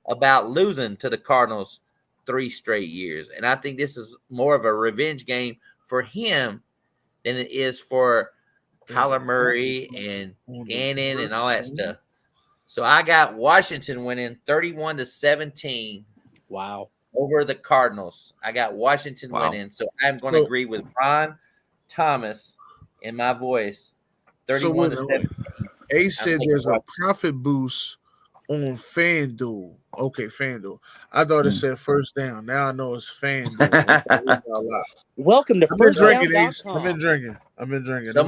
about losing to the Cardinals 3 straight years. And I think this is more of a revenge game for him than it is for Kyler Murray and Gannon and all that stuff. So I got Washington winning 31-17. Wow. Over the Cardinals. I got Washington winning. So I'm going to agree with Ron Thomas in my voice. 31-17. Ace said there's a profit boost on FanDuel Okay, FanDuel. I thought it said first down. Now I know it's FanDuel. Welcome to I've been drinking, Ace. firstdown.com. I've been drinking. So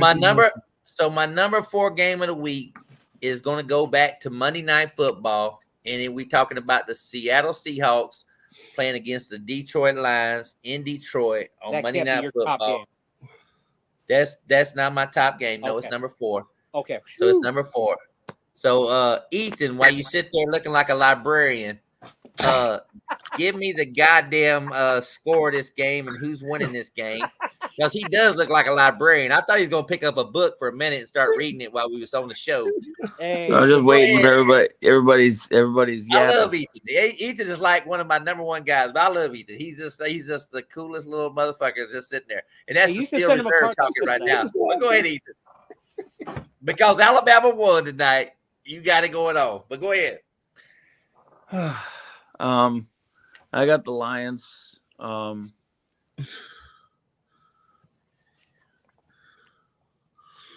my number 4 game of the week is going to go back to Monday Night Football, and then we talking about the Seattle Seahawks playing against the Detroit Lions in Detroit on That Monday can't be Night your top Football. game. That's not my top game. No, Okay. it's number 4. Okay. So it's number 4. So Ethan, while you sit there looking like a librarian, give me the goddamn score of this game and who's winning this game. Because he does look like a librarian. I thought he was gonna pick up a book for a minute and start reading it while we was on the show. Hey, I was just waiting for everybody's I love yapping. Ethan. Ethan is like one of my number 1 guys, but I love Ethan. He's just the coolest little motherfucker just sitting there. And that's Hey, the you should Steel send him a Reserve card talking that right says now. But go ahead, Ethan. Because Alabama won tonight. You got it going on. But go ahead. I got the Lions.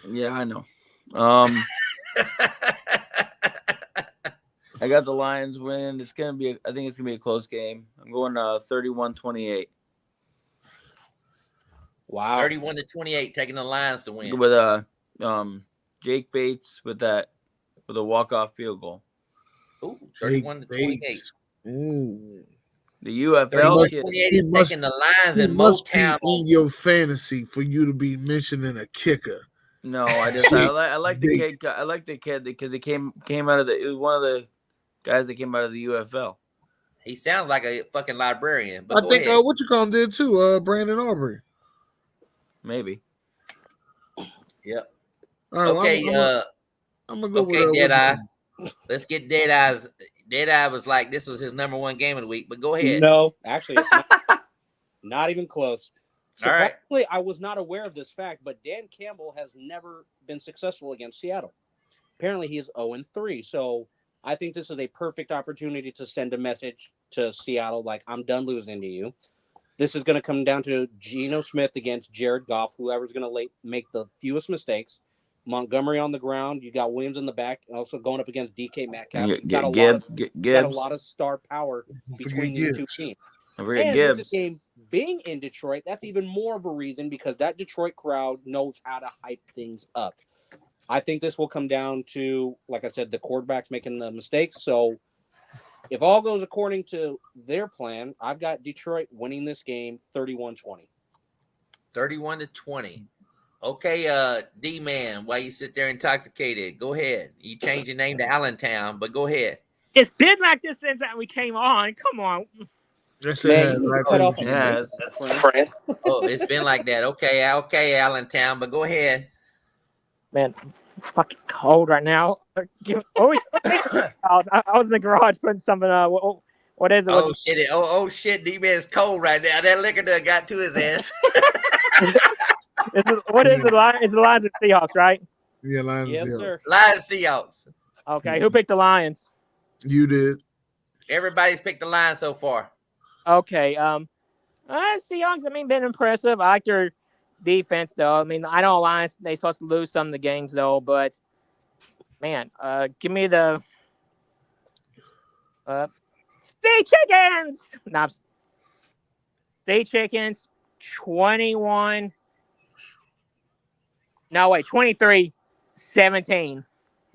Yeah, I know. I got the Lions win. I think it's gonna be a close game. I'm going 31-28 wow. 31-28, taking the Lions to win. with Jake Bates with a walk-off field goal. Ooh, 31-28. Ooh. The UFL kid. 28 is taking the Lions He in must be Motown. in your fantasy for you to be mentioning a kicker. No, I like the kid. I like the kid because he came out of it was one of the guys that came out of the UFL. He sounds like a fucking librarian. But I think what you call him did too, Brandon Aubrey. Maybe. Yep. All right, Okay, I'm gonna go okay, with Deadeye. Let's get Deadeye's. Deadeye was like, this was his number 1 game of the week, but go ahead. No, actually, it's not even close. All right. Surprisingly, I was not aware of this fact, but Dan Campbell has never been successful against Seattle. Apparently, he is 0-3. So I think this is a perfect opportunity to send a message to Seattle, like, I'm done losing to you. This is going to come down to Geno Smith against Jared Goff, whoever's going to make the fewest mistakes. Montgomery on the ground. You got Williams in the back, also going up against DK Metcalf. Got a lot of star power between these two teams. And with this game being in Detroit, that's even more of a reason because that Detroit crowd knows how to hype things up. I think this will come down to, like I said, the quarterbacks making the mistakes. So if all goes according to their plan, I've got Detroit winning this game 31-20. 31-20. Okay, D-Man, while you sit there intoxicated, go ahead. You change your name to Allentown, but go ahead. It's been like this since we came on. Come on. Yes, Man, cut off Oh, it's been like that. Okay, Allentown, but go ahead. Man, it's fucking cold right now. I was in the garage putting something. What is it? Oh shit! D-Man's cold right now. That liquor done got to his ass. What is it? It's the Lions and Seahawks, right? Yeah, Lions. Yes, Seahawks. sir. Lions Seahawks. Okay, who picked the Lions? You did. Everybody's picked the Lions so far. Okay. Seahawks. I mean, been impressive. I like their defense, though. I mean, I know Lions. They're supposed to lose some of the games, though. But man, give me the State Chickens. No, State Chickens. 21. No, wait, 23-17.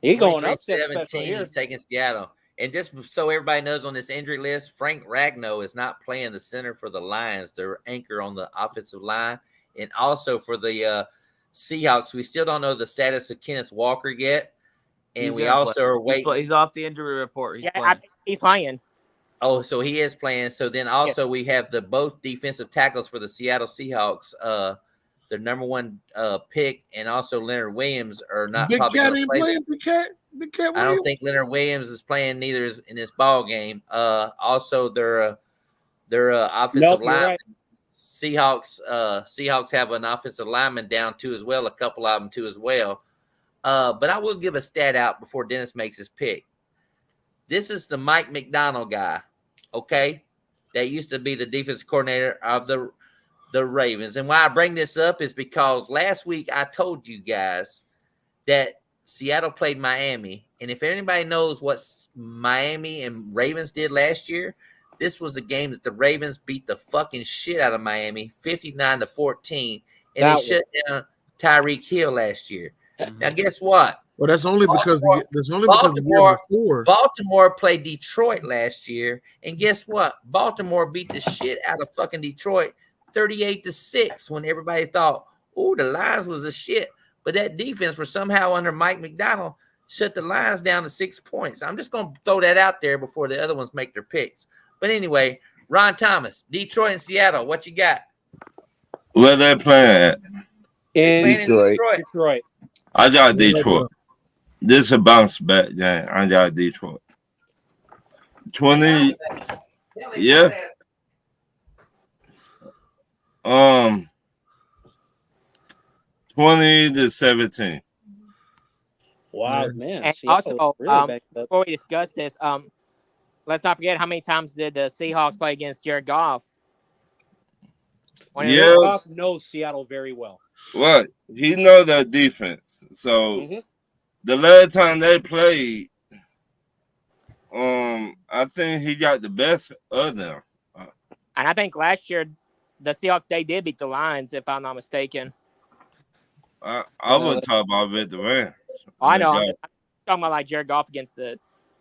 He's going upset 17. He's taking Seattle. And just so everybody knows on this injury list, Frank Ragnow is not playing the center for the Lions. They're anchor on the offensive line. And also for the Seahawks, we still don't know the status of Kenneth Walker yet. And we also are waiting. He's off the injury report. He's playing. Oh, so he is playing. So then also we have both defensive tackles for the Seattle Seahawks. Their number 1 pick and also Leonard Williams are not Big probably Cat going to ain't play. playing. Big Cat. I don't think Leonard Williams is playing neither in this ball game. Also their offensive lineman. Right. Seahawks have an offensive lineman down too as well. A couple of them too as well. But I will give a stat out before Dennis makes his pick. This is the Mike McDonald guy, okay? That used to be the defensive coordinator of the Ravens. And why I bring this up is because last week I told you guys that Seattle played Miami, and if anybody knows what Miami and Ravens did last year, this was a game that the Ravens beat the fucking shit out of Miami, 59-14, and they shut down Tyreek Hill last year. Now, guess what? Well, that's only because the year before Baltimore played Detroit last year, and guess what? Baltimore beat the shit out of fucking Detroit 38-6 when everybody thought, oh, the Lions was a shit. But that defense was somehow under Mike McDonald shut the Lions down to 6 points. I'm just going to throw that out there before the other ones make their picks. But anyway, Ron Thomas, Detroit and Seattle, what you got? Where they playing at? In Detroit. I got Detroit. This is a bounce back game. I got Detroit. 20. Yeah. 20-17. Wow, man. And Seattle also, really before we discuss this, let's not forget how many times did the Seahawks play against Jared Goff? Yeah. Goff knows Seattle very well. What? He knows that defense. So the last time they played, I think he got the best of them. And I think last year the Seahawks they did beat the Lions, if I'm not mistaken. I wouldn't talk about it the Rams. I know. I'm talking about like Jared Goff against the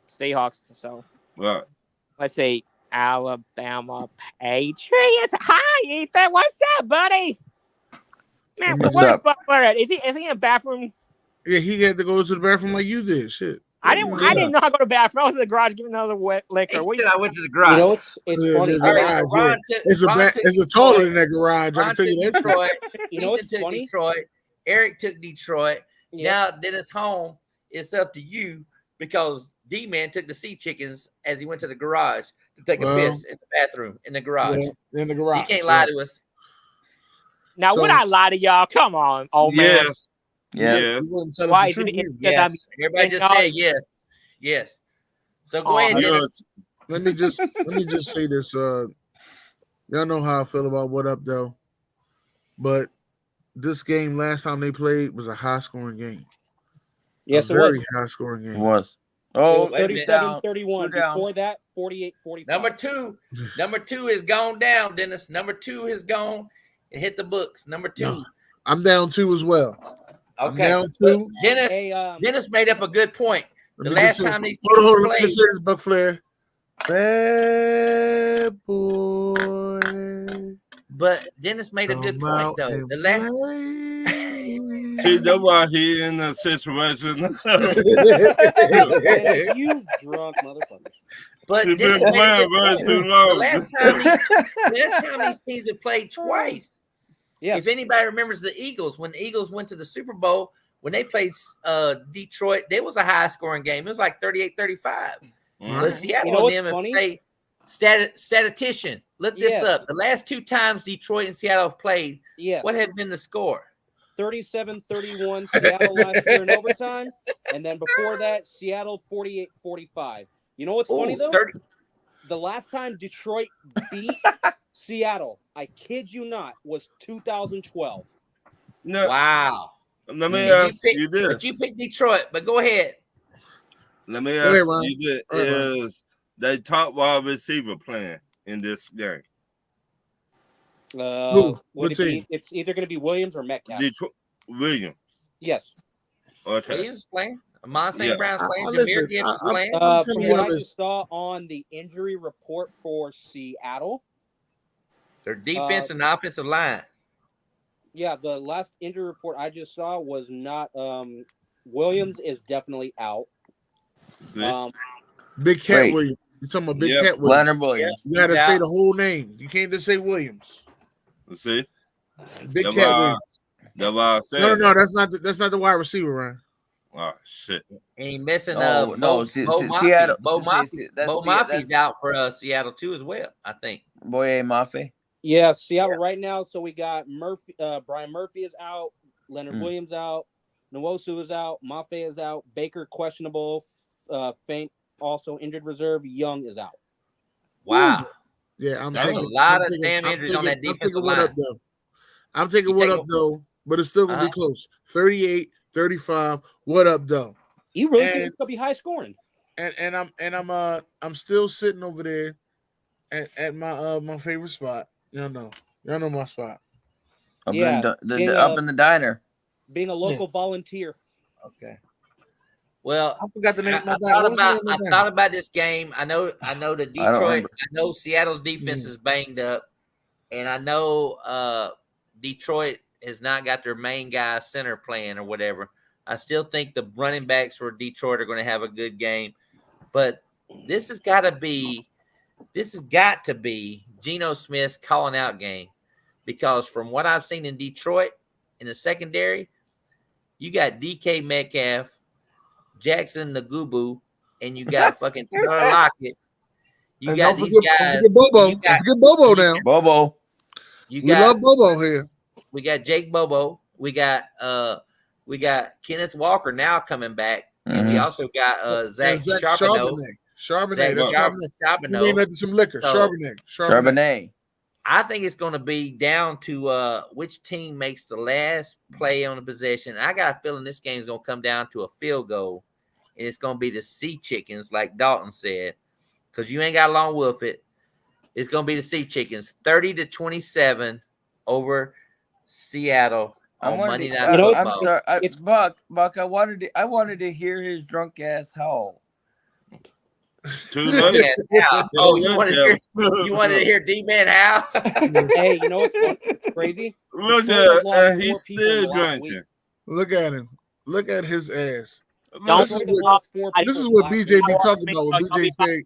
Seahawks. So right. Let's see. Alabama Patriots. Hi, Ethan. What's up, buddy? Man, where's Butler at? Is he in the bathroom? Yeah, he had to go to the bathroom like you did. Shit. I didn't know how to go to the bathroom. I was in the garage getting another wet liquor. I went to the garage. You know, it's funny. It's a taller than that garage. I can tell you that. Detroit. You know what's funny? Detroit. Eric took Detroit. Yeah. Now Dennis home. It's up to you because D-Man took the sea chickens as he went to the garage to take a piss in the bathroom in the garage. Yeah, in the garage. You can't lie to us. Now, would I lie to y'all? Come on, old man. Yes. Why is it? Yes. Everybody just said yes. Yes. So go ahead, Dennis. Let me just say this. Y'all know how I feel about What Up, though. But this game, last time they played, was a high-scoring game. Yes, it was. Very high-scoring game. It was. Oh, 37-31. Before that, 48-45. Number two is gone down, Dennis. Number 2 has gone and hit the books. Number 2. No, I'm down 2 as well. Okay. I'm down 2. Dennis made up a good point. The last time these teams hold on, played. let me say this, Buck Flair. Bad boy. But Dennis made a good point, though. The last. See, that's why he in the situation. You drunk motherfucker. But He's been playing way too long. Last time these teams have played twice. Yes. If anybody remembers the Eagles, when the Eagles went to the Super Bowl, when they played Detroit, there was a high-scoring game. It was like 38-35. But Seattle and them have played statistician. Look this up. The last 2 times Detroit and Seattle have played, what had been the score? 37-31 Seattle last year in overtime. And then before that, Seattle 48-45. You know what's funny, though? The last time Detroit beat Seattle, I kid you not, was 2012. No. Wow. Let me ask you this. But you picked Detroit, but go ahead. Let me ask you this. Is they top wide receiver playing in this game? It's either going to be Williams or Metcalf. Detroit, Williams. Yes. Okay. Williams playing. Amon St. Brown's playing. Jameer Gibbs playing. From what I just saw on the injury report for Seattle, their defense and offensive line. Yeah, the last injury report I just saw was not. Williams is definitely out. Big Cat Williams. You're talking about Big Cat Williams. Leonard Williams. You got to say the whole name. You can't just say Williams. See, Big Cat Williams. That's why I said. No, that's not the wide receiver, Ryan. Oh shit! Ain't missing. Bo Maffey. Bo Maffey's out for Seattle too as well. I think. Boye Maffey. Yeah, Seattle right now. So we got Murphy. Brian Murphy is out. Leonard Williams out. Nwosu is out. Maffey is out. Baker questionable. Fink also injured reserve. Young is out. Wow. Yeah, that's a lot of damn injuries on that defensive line. I'm taking What Up though, but it's still gonna be close. 38-31 35. What up, though? You really think And- it's gonna be high scoring? And I'm still sitting over there at my my favorite spot. Y'all know my spot. Up Yeah, up in the diner. Being a local volunteer. Okay. Well, I forgot the name of my I diner. thought about this game. I know the Detroit. I know Seattle's defense is banged up, and I know Detroit has not got their main guy center playing or whatever. I still think the running backs for Detroit are going to have a good game, but this has got to be Geno Smith's calling out game, because from what I've seen in Detroit in the secondary, you got DK Metcalf, Jackson Nagubu, and you got fucking Tyler Lockett. You And got don't these forget, guys. Bobo. Don't forget Bobo now. Bobo. We love Bobo here. We got Jake Bobo. We got Kenneth Walker now coming back, and we also got Zach Charbonnet. Charbonnet. You named after some liquor. So, Charbonnet. I think it's going to be down to which team makes the last play on the possession. I got a feeling this game is going to come down to a field goal, and it's going to be the Sea Chickens, like Dalton said, because you ain't got long with it. It's going to be the Sea Chickens, 30-27 over Seattle on Monday Night Football. I'm sorry, Buck. I wanted to hear his drunk ass howl. You wanted to hear D-Man howl? Hey, you know what's crazy? Look at he's still drinking. Look at him. Look at his ass. This is what BJ be talking about. When BJ say,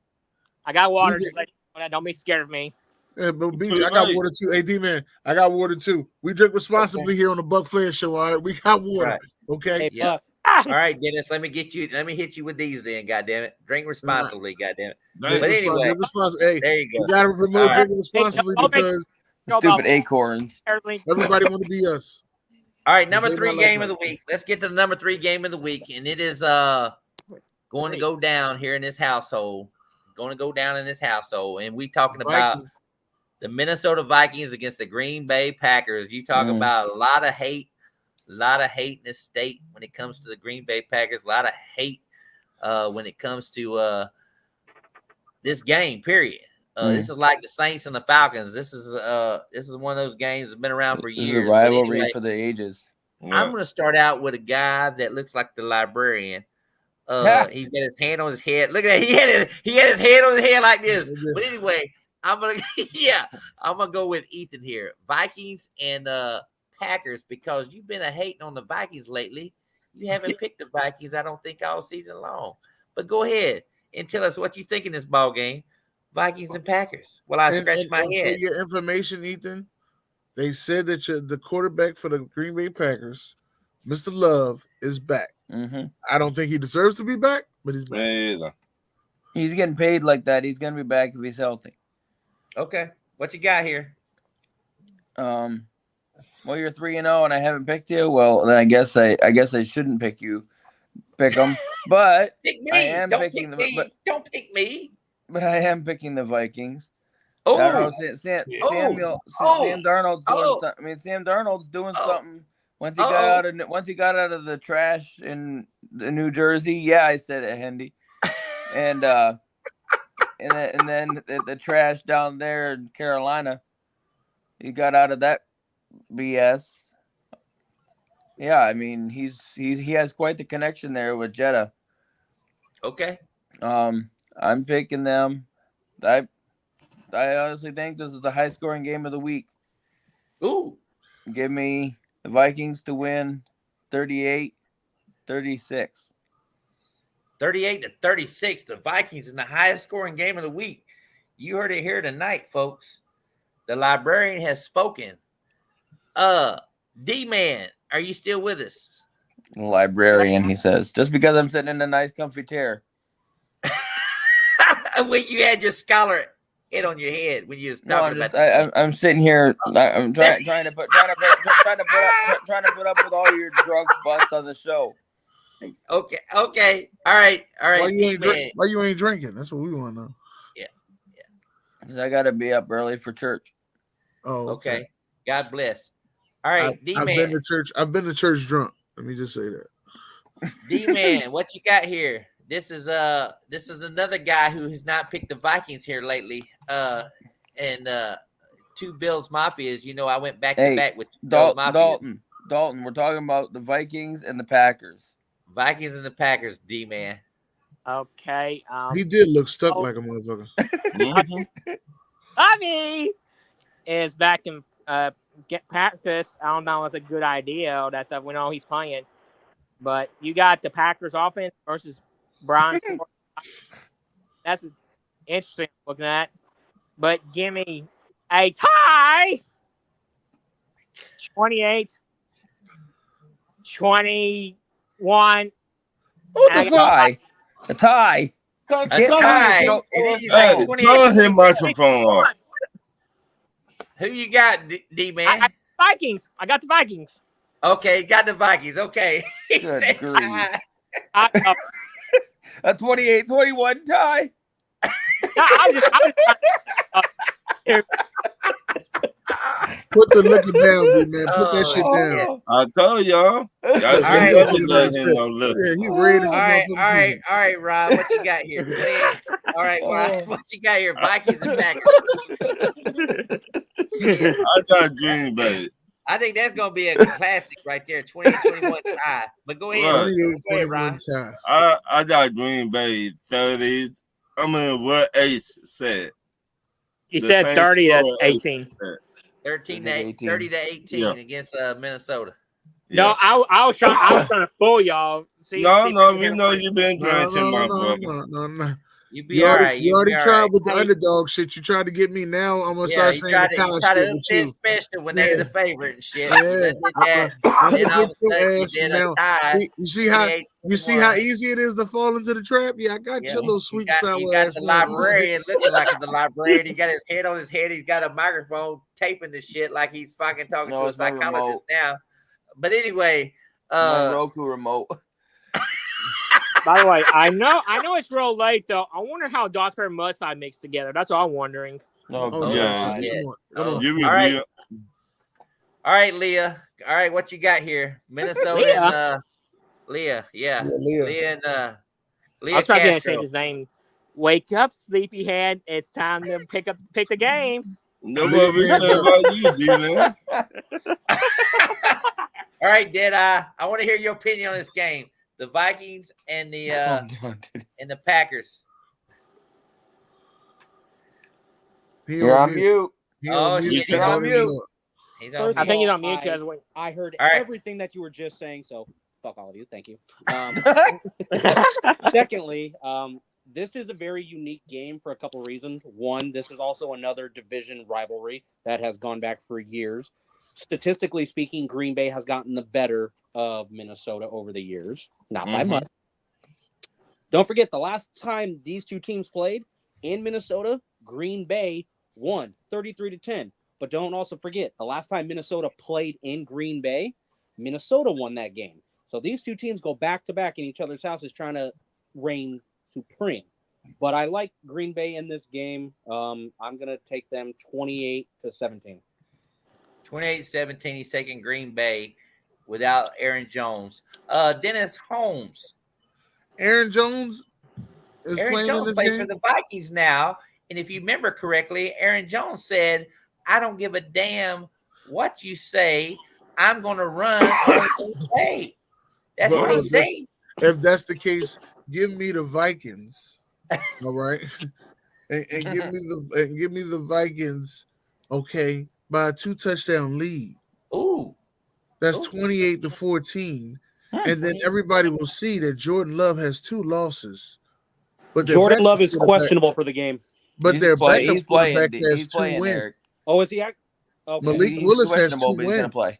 I got water. BJ, just like, don't be scared of me. Yeah, but BJ, I got water too. Hey, D-Man, I got water too. We drink responsibly here on the Buck Flair Show. All right, we got water. Right. Okay. Hey, Yeah. All right, Dennis. Let me hit you with these then. Goddamn it, drink responsibly. Goddamn it. But anyway, hey, there you go. You got to remove drinking responsibly because stupid acorns. Everybody want to be us. All right, number 3 game of the week. Let's get to the number 3 game of the week, and it is going to go down here in this household. Going to go down in this household, and we talking about the Minnesota Vikings against the Green Bay Packers. You talk about a lot of hate in this state when it comes to the Green Bay Packers. A lot of hate when it comes to this game. Period. This is like the Saints and the Falcons. This is one of those games that's been around for years. A rivalry for the ages. I'm going to start out with a guy that looks like the librarian. He's got his hand on his head. Look at that. He had his hand on his head like this. But anyway, I'm gonna go with Ethan here. Vikings and Packers, because you've been hating on the Vikings lately. You haven't picked the Vikings, I don't think, all season long. But go ahead and tell us what you think in this ball game. Vikings and Packers. Well, I scratched my head. For your information, Ethan, they said that the quarterback for the Green Bay Packers, Mr. Love, is back. Mm-hmm. I don't think he deserves to be back, but he's back. Yeah. He's getting paid like that. He's gonna be back if he's healthy. Okay, what you got here? Well, you're 3-0, and I haven't picked you. Well, then I guess I shouldn't pick you. Pick them, but pick me. I am don't picking pick them. me. But don't pick me. But I am picking the Vikings. Oh, Sam Darnold's doing something. I mean, Sam Darnold's doing something. Once he got out of the trash in New Jersey, yeah, I said it, Hendy, and then the trash down there in Carolina, he got out of that BS. Yeah, I mean he has quite the connection there with Jetta. Okay. I'm picking them. I honestly think this is the high scoring game of the week. Ooh. Give me the Vikings to win 38-36. 38-36. The Vikings in the highest scoring game of the week. You heard it here tonight, folks. The librarian has spoken. D-Man, are you still with us? Librarian, he says. Just because I'm sitting in a nice comfy chair. When you had your scholar head on your head when you was talking I'm sitting here. I'm trying to put up with all your drunk butts on the show. Okay. All right. Why you ain't drinking? That's what we want to know. Yeah. Because I got to be up early for church. Oh, okay. God bless. All right, I've been to church. I've been to church drunk. Let me just say that. D-Man, what you got here? This is another guy who has not picked the Vikings here lately. And two Bills Mafias. You know, I went back to back with Bills Mafias. Dalton, we're talking about the Vikings and the Packers. Vikings and the Packers, D-Man. Okay. He did look stuck like a motherfucker. Bobby is back in get practice. I don't know if it's a good idea. All that stuff. We know he's playing, but you got the Packers offense versus Brian. That's interesting looking at. But give me a tie. 28-21. What the fuck? A tie. A tie. Hey, turn his microphone off. Who you got, D-Man? Vikings. I got the Vikings. Okay, got the Vikings. Okay. He Good said grief. tie. A 28-21 tie. Put the looking down, D-Man. Put that shit down. I told y'all. Right. Yeah, he read his All right, Rob. What you got here? All right, Rob. What you got here? Vikings and Packers. I got Green Bay. I think that's gonna be a classic right there. 20-21 tie. But go ahead. Go ahead, Rob. I got Green Bay 30s. I mean, what Ace said. He said 30-18. 30-18 against Minnesota. No, I was trying to fool y'all. We know you've been drinking, my brother. No. You all right. You already tried with the underdog shit. You tried to get me now. I'm gonna start saying the tie shit with you. Special when they're the favorite and shit. Yeah. I'm gonna get your ass now. You see how easy it is to fall into the trap? Yeah, I got your little sweet and sour ass. The librarian looking like the librarian. He got his head on his head. He's got a microphone taping the shit like he's fucking talking to a psychologist now. But anyway, my Roku remote. By the way, I know it's real late though. I wonder how Dosper and Mudslide mix together. That's all I'm wondering. Yeah. All right, Leah. All right, what you got here? Minnesota and Leah. Yeah. Leah and Leah. I was trying to change his name. Wake up, sleepyhead. It's time to pick the games. Nobody said about you, D-Man. All right, Deadeye. I want to hear your opinion on this game. The Vikings and the Packers. You're on mute. He's on mute. I think he's on mute because I heard everything that you were just saying, so fuck all of you. Thank you. Secondly, this is a very unique game for a couple reasons. One, this is also another division rivalry that has gone back for years. Statistically speaking, Green Bay has gotten the better of Minnesota over the years, not by much. Don't forget, the last time these two teams played in Minnesota, Green Bay won 33-10. But don't also forget, the last time Minnesota played in Green Bay, Minnesota won that game. So these two teams go back-to-back in each other's houses trying to reign supreme. But I like Green Bay in this game. I'm going to take them 28-17. 28-17, he's taking Green Bay without Aaron Jones. Dennis Holmes. Aaron Jones is playing in this game? For the Vikings now. And if you remember correctly, Aaron Jones said, I don't give a damn what you say. I'm going to run all day. That's what he said. If that's the case, give me the Vikings. All right. and give me the Vikings, okay, by a 2-touchdown lead. Ooh. That's 28-14. And then everybody will see that Jordan Love has 2 losses. But Jordan Love is questionable for the game. But their backup quarterback has 2 wins. Eric. Oh, is he? Okay. Malik Willis has 2 wins. Play.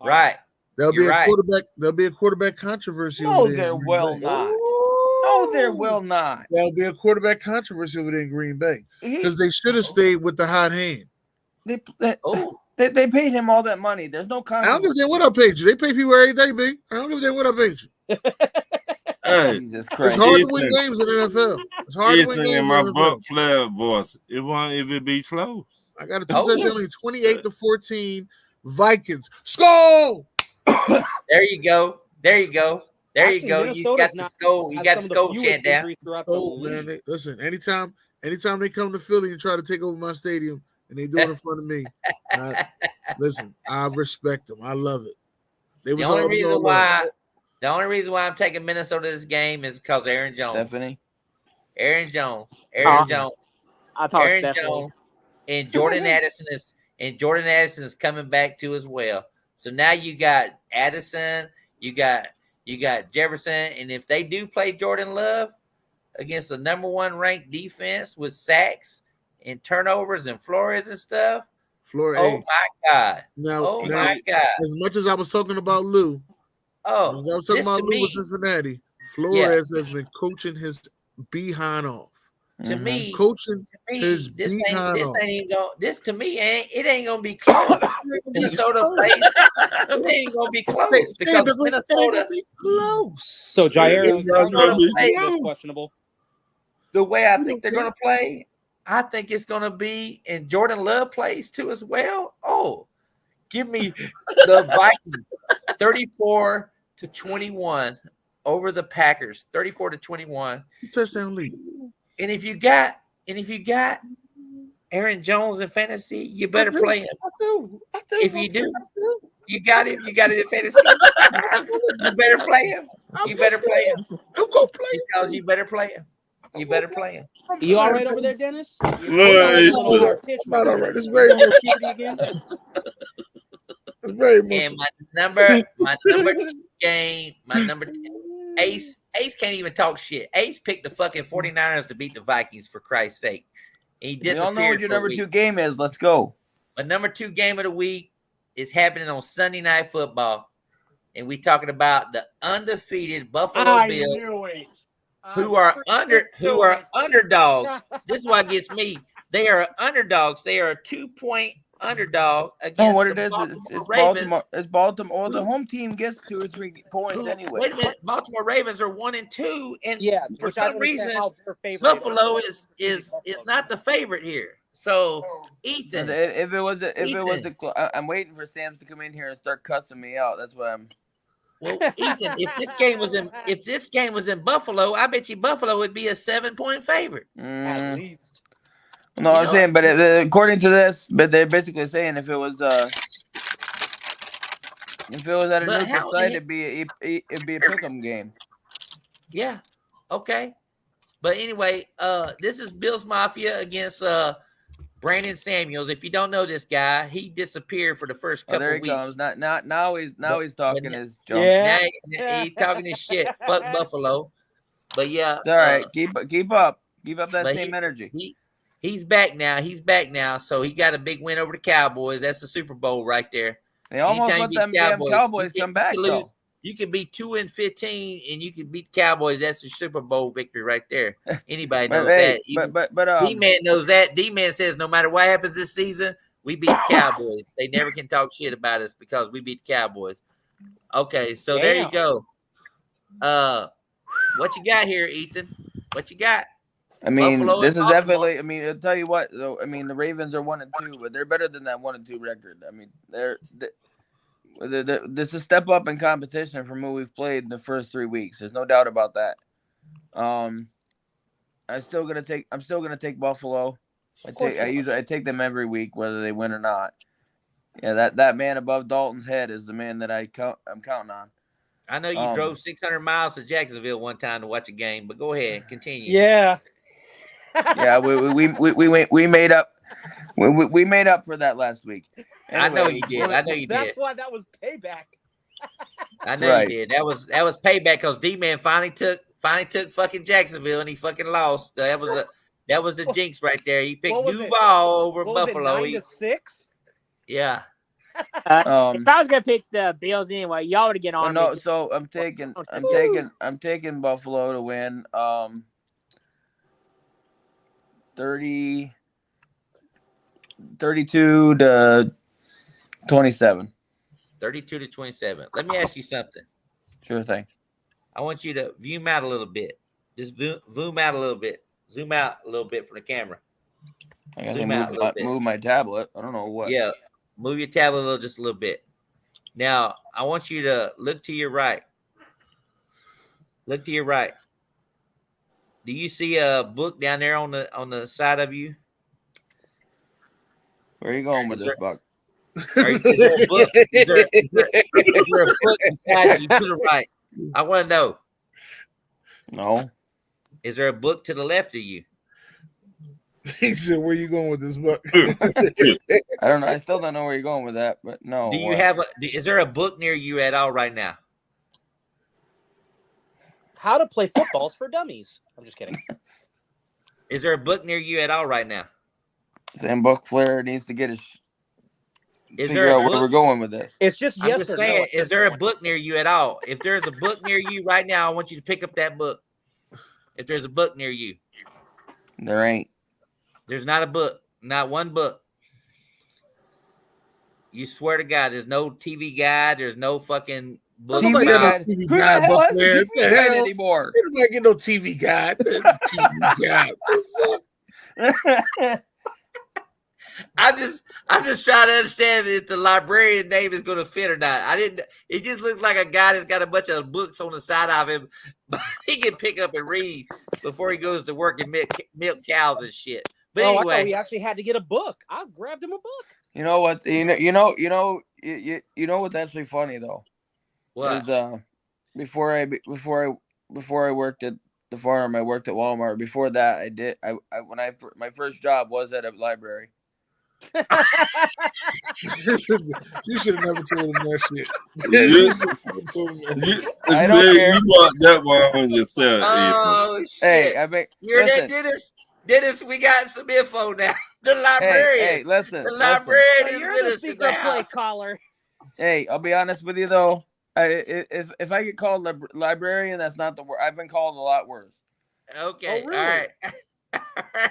Right. There'll be a quarterback. There'll be a quarterback controversy. No, there will not. No, there will not. There'll be a quarterback controversy over there in Green Bay because they should have stayed with the hot hand. They paid him all that money. There's no controversy. I don't give a damn what I paid you. They pay people every day, B. I don't give a damn what I paid you. Hey, Jesus Christ. It's hard to win games in the NFL. It's hard to win games in my in the Buck NFL. Flair voice. It won't even be close. I got a 28-14 Vikings. Skull! There you go. There Actually, you go. You Minnesota's got the not skull. You has got the some of the skull fewest chant down. injuries throughout the Oh man, league. listen. Anytime they come to Philly and try to take over my stadium, and they do it in front of me, listen, I respect them. I love it. The only reason why I'm taking Minnesota this game is because Aaron Jones. Stephanie. Aaron Jones. I thought Aaron Stephanie. Jones. And Jordan Addison is coming back too as well. So now you got Addison, you got Jefferson, and if they do play Jordan Love against the number 1 ranked defense with sacks and turnovers and Flores and stuff, my God! My God! As much as I was talking about Lou, I was talking about Lou with Cincinnati, Flores has been coaching his behind off. To me, coaching his behind off. This to me, it ain't gonna be close. Minnesota plays. It ain't gonna be close because Minnesota be close. So Jair is questionable. The way I think they're gonna play, I think it's gonna be, and Jordan Love plays too as well. Oh, give me the Vikings 34-21 over the Packers, 34-21. Touchdown lead. And if you got Aaron Jones in fantasy, you better play him. I do. If you do, you got him. You got it in fantasy. You better play him. You better play him. I'm gonna play because you better play him. You better play him. You all right over there, Dennis? Not all right. It's very emotional again. It's very emotional. And my number 10, Ace can't even talk shit. Ace picked the fucking 49ers to beat the Vikings, for Christ's sake. He disappeared. We all know what your number 2 game is. Let's go. My number 2 game of the week is happening on Sunday Night Football, and we talking about the undefeated Buffalo Bills, who are underdogs. This is what gets me. They are underdogs. They are a 2-point underdog against what it is, it's Baltimore. It's Baltimore. The home team gets 2 or 3 points anyway. Wait a minute, Baltimore Ravens are 1-2, and for which I some reason Buffalo is not the favorite here. So Ethan, if it was I'm waiting for Sam to come in here and start cussing me out. That's what I'm. Well, Ethan, if this game was in Buffalo, I bet you Buffalo would be a 7-point favorite at least. No, I'm saying, but according to this, but they're basically saying if it was at a neutral site, it'd be a pick'em game. Yeah. Okay. But anyway, this is Bills Mafia against Brandon Samuels. If you don't know this guy, he disappeared for the first couple there he weeks. Comes. Now he's talking his junk. Yeah. Now he's talking his shit. Fuck Buffalo. But yeah. It's all right. Keep up that same energy. He's back now. So he got a big win over the Cowboys. That's the Super Bowl right there. They almost let them damn Cowboys come back, though. You can be 2-15 and you can beat the Cowboys. That's a Super Bowl victory right there. Anybody knows that. D-Man knows that. D-Man says no matter what happens this season, we beat the Cowboys. They never can talk shit about us because we beat the Cowboys. Okay, so there you go. What you got here, Ethan? What you got? I mean, Buffalo this is definitely. I mean, I'll tell you what. Though, I mean, the Ravens are 1-2, but they're better than that 1-2 record. I mean, this is a step up in competition from who we've played in the first 3 weeks. There's no doubt about that. I'm still gonna take Buffalo. I take them every week, whether they win or not. Yeah, that man above Dalton's head is the man that I'm counting on. I know you drove 600 miles to Jacksonville one time to watch a game, but go ahead, continue. Yeah. Yeah, we made up. We made up for that last week. Anyway, I know you did. That's why that was payback. I know you did. That was payback because D-Man finally took fucking Jacksonville and he fucking lost. That was a jinx right there. He picked Duval over Buffalo. 9-6? Yeah. If I was gonna pick the Bills anyway, y'all would get on. No, so I'm taking Buffalo to win. 32-27. 32-27. Let me ask you something. Sure thing. I want you to zoom out a little bit. Just zoom out a little bit. Zoom out a little bit from the camera. I got to move my tablet. I don't know what. Yeah, move your tablet just a little bit. Now, I want you to look to your right. Look to your right. Do you see a book down there on the side of you? Where are you going with Is this, there- Buck? Is there a book? Is there a book beside you to the right? I want to know. No. Is there a book to the left of you? He said, "Where you going with this book?" I don't know. I still don't know where you're going with that, but no. Do you what? have is there a book near you at all right now? How to play footballs for dummies. I'm just kidding. Is there a book near you at all right now? Sam Buck Flair needs to get his Is figure there a out where book? we're going with this. It's just I'm yes just or saying, no. at is this there a point. book near you at all? If there's a book near you right now, I want you to pick up that book. If there's a book near you, There ain't. there's not a book, not one book. You swear to God, there's no TV guide, there's no fucking book. TV TV got guide. no TV Who the guide, hell Buck has a Flair? TV What the guide hell? anymore? Nobody get no TV guide. TV guide. What the fuck? I'm just trying to understand if the librarian name is going to fit or not. It just looks like a guy that's got a bunch of books on the side of him, but he can pick up and read before he goes to work and milk cows and shit. But I thought anyway, we actually had to get a book. I grabbed him a book. You know what? You know what's actually funny though. what? Is before I worked at the farm, I worked at Walmart. Before that, my first job was at a library. You should have never told him that shit. You- You should have never told him that. I don't care. You bought that one on yourself. Oh shit! Hey, I mean, You're listen. that Dennis. Dennis, we got some info now. The librarian. Hey, listen. the listen. librarian is You're with the us in the secret play house. caller. Hey, I'll be honest with you though. If I get called librarian, that's not the word. I've been called a lot worse. Okay. Oh, really? All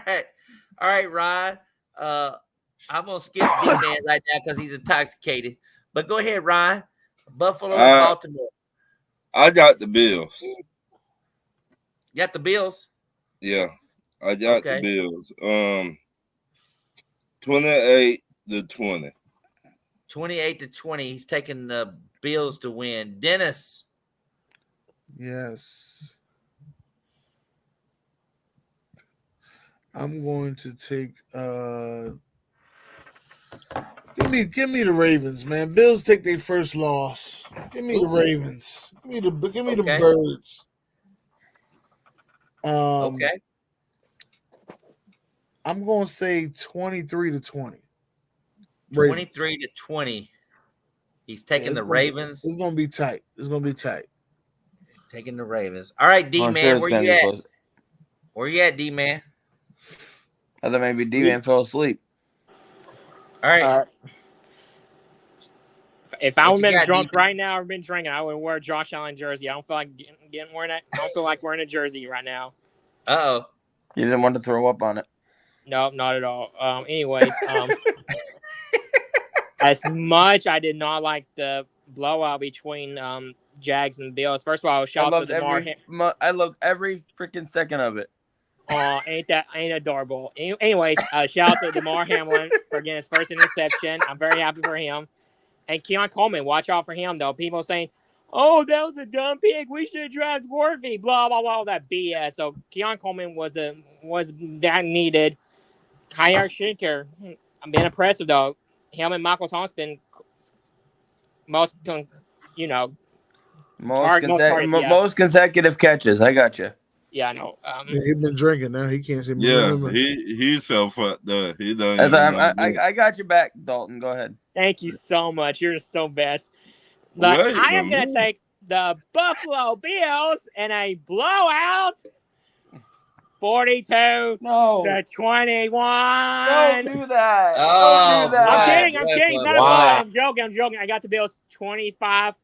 right. All right, Ryan. I'm gonna skip D-Man right now because he's intoxicated. But go ahead, Ryan. Buffalo, Baltimore. I got the Bills. You got the Bills. Yeah, I got Okay. the Bills. 28-20. 28-20. He's taking the Bills to win. Dennis. Yes. I'm going to take give me the Ravens, man. Bills take their first loss. Give me the Ravens. Give me the Okay. Birds. Okay. I'm going to say 23-20. 23-20. He's taking the Ravens. It's going to be tight. He's taking the Ravens. All right, D-Man, where you at? Where you at, D-Man? I thought maybe D-Man fell asleep. All right. If I What would you been got, drunk D-Man? right now or been drinking, I would wear a Josh Allen jersey. I don't feel like wearing it. I don't feel like wearing a jersey right now. Uh-oh. You didn't want to throw up on it. No, not at all. Anyways, as much I did not like the blowout between Jags and Bills. First of all, shout out to DeMar. I loved every freaking second of it. Ain't adorable. Anyways, shout out to DeMar Hamlin for getting his first interception. I'm very happy for him. And Keon Coleman, watch out for him though. People saying, "Oh, that was a dumb pick. We should have drafted Worthy." Blah blah blah. That BS. So Keon Coleman was that needed. Kyer Schenker, I'm being impressive though. Him and Michael Thomas been most consecutive catches. I got you. Yeah, I know. He's been drinking now. He can't say. Yeah, he's so fucked up. He don't. I got your back, Dalton. Go ahead. Thank you so much. You're so best. But I am gonna take the Buffalo Bills in a blowout. 42-21. Don't do that. Oh, Don't do that. I'm kidding. Wow. I'm joking. I got the Bills 25-23.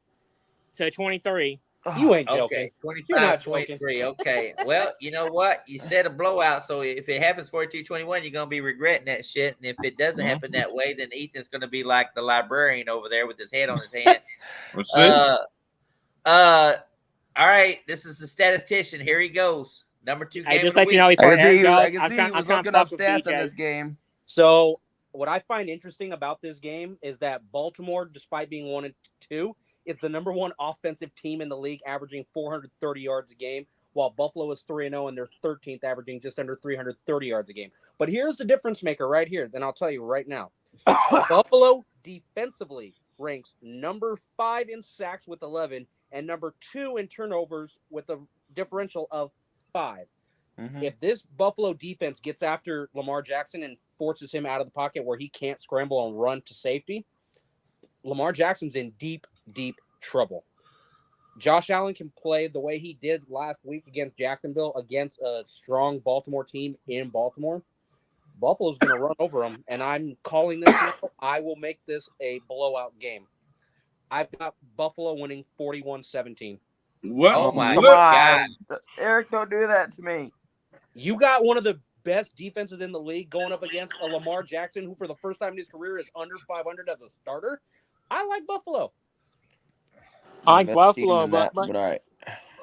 You ain't joking. Okay, You're not joking. 25-23. Okay. Well, you know what? You said a blowout, so if it happens 42-21, you're gonna be regretting that shit. And if it doesn't happen that way, then Ethan's gonna be like the librarian over there with his head on his hand. All right, this is the statistician. Here he goes. Number 2 game of the week. I can see he was looking up stats in this game. So what I find interesting about this game is that Baltimore, despite being 1-2, is the number 1 offensive team in the league, averaging 430 yards a game, while Buffalo is 3-0 and they're 13th, averaging just under 330 yards a game. But here's the difference maker right here. Then I'll tell you right now. Buffalo defensively ranks number 5 in sacks with 11 and number 2 in turnovers with a differential of 5. Mm-hmm. If this Buffalo defense gets after Lamar Jackson and forces him out of the pocket where he can't scramble and run to safety, Lamar Jackson's in deep, deep trouble. Josh Allen can play the way he did last week against Jacksonville, against a strong Baltimore team in Baltimore. Buffalo's going to run over them, and I'm calling this now. I will make this a blowout game. I've got Buffalo winning 41-17. What? Oh my Come God. on, Eric, don't do that to me. You got one of the best defenses in the league going up against a Lamar Jackson who, for the first time in his career, is under 500 as a starter. I like Buffalo. I like Buffalo, but all right.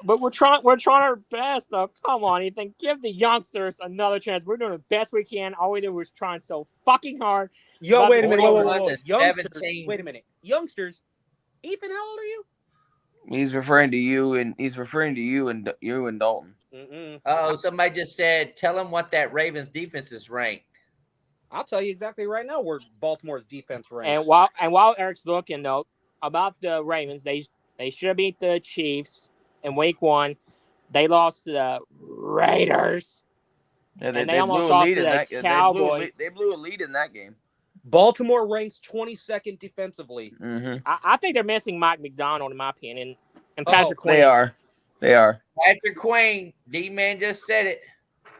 But we're trying our best, though. Come on, Ethan. Give the youngsters another chance. We're doing the best we can. All we do is trying so fucking hard. Yo, wait a minute. Whoa. 41 to Youngsters, 17. wait a minute. Youngsters, Ethan, how old are you? He's referring to you and Dalton. Mm-mm. Oh, somebody just said, tell them what that Ravens defense is ranked. I'll tell you exactly right now where Baltimore's defense ranks. And while Eric's looking, though, about the Ravens, they should have beat the Chiefs in Week 1. They lost to the Raiders. Yeah, And they almost lost to the Cowboys. They blew a lead in that game. Baltimore ranks 22nd defensively. Mm-hmm. I think they're missing Mike McDonald, in my opinion, and Patrick Quinn. They are. Patrick Queen, D-Man just said it.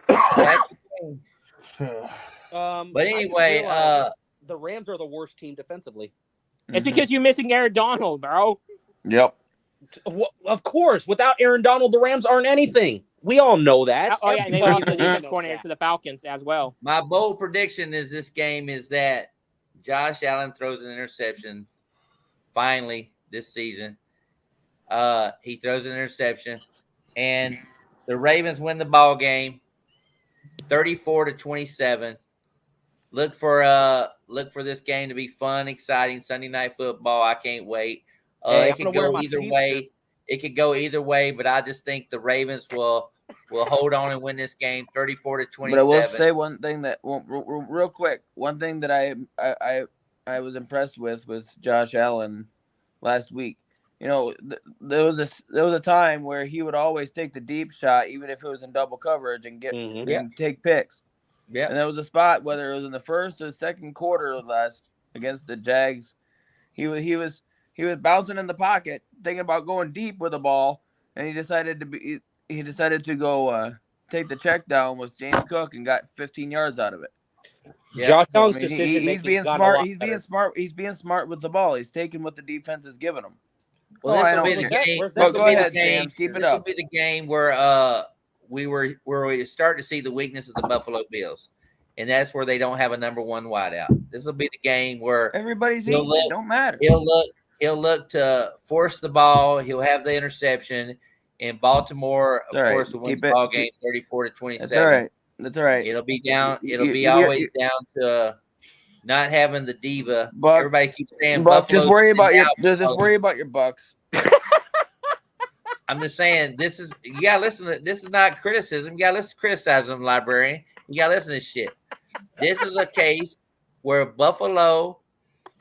Patrick Queen. But anyway, the Rams are the worst team defensively. It's because you're missing Aaron Donald, bro. Yep. Of course, without Aaron Donald, the Rams aren't anything. We all know that. Oh yeah, and they lost the defense coordinator to the Falcons as well. My bold prediction is this game is that Josh Allen throws an interception. Finally, this season, he throws an interception, and the Ravens win the ball game, 34-27. Look for this game to be fun, exciting. Sunday Night Football. I can't wait. It could go either way. It could go either way, but I just think the Ravens will hold on and win this game, 34-27. But I will say one thing that real quick. One thing that I was impressed with Josh Allen last week. You know, there was a time where he would always take the deep shot, even if it was in double coverage, and and take picks. Yeah, and there was a spot, whether it was in the first or second quarter against the Jags, he was bouncing in the pocket, thinking about going deep with the ball, and he decided to go take the check down with James Cook and got 15 yards out of it. Yeah. Josh Allen's decision he's being smart. He's being smart. He's being smart with the ball. He's taking what the defense is giving him. Well, this will be the game. Go ahead, James. Keep it up. This will be the game where we start to see the weakness of the Buffalo Bills, and that's where they don't have a number one wideout. This will be the game where everybody's eating. It don't matter. He'll look to force the ball. He'll have the interception. And Baltimore, of course, will win the ball game 34-27. That's all right. That's all right. It'll be down. It'll be always down to not having the diva. Buck, everybody keeps saying Buck, just worry about your Bucks. I'm just saying this is you gotta listen to this is not criticism. You gotta listen to criticism, librarian. You gotta listen to shit. This is a case where Buffalo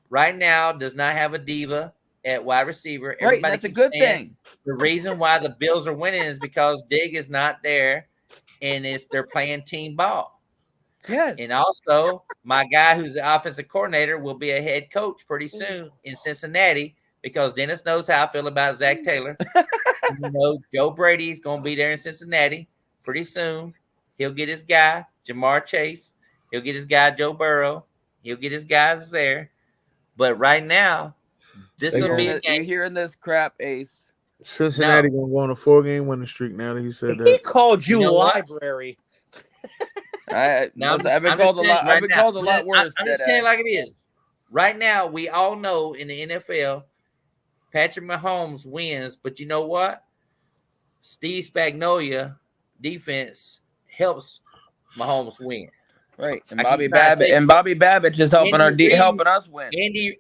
right now does not have a diva at wide receiver. Right, that's a good thing. The reason why the Bills are winning is because Digg is not there, and they're playing team ball. Yes. And also, my guy who's the offensive coordinator will be a head coach pretty soon in Cincinnati because Dennis knows how I feel about Zach Taylor. Joe Brady's going to be there in Cincinnati pretty soon. He'll get his guy, Jamar Chase. He'll get his guy, Joe Burrow. He'll get his guys there. But right now, this will be a game. You're hearing this crap, Ace. Cincinnati going to go on a 4-game winning streak now that he said that. He called you library. I've been called a lot worse. I'm just saying like it is. Right now, we all know in the NFL, Patrick Mahomes wins, but you know what? Steve Spagnuolo defense helps Mahomes win. Right, and Bobby Babbitt is helping helping us win.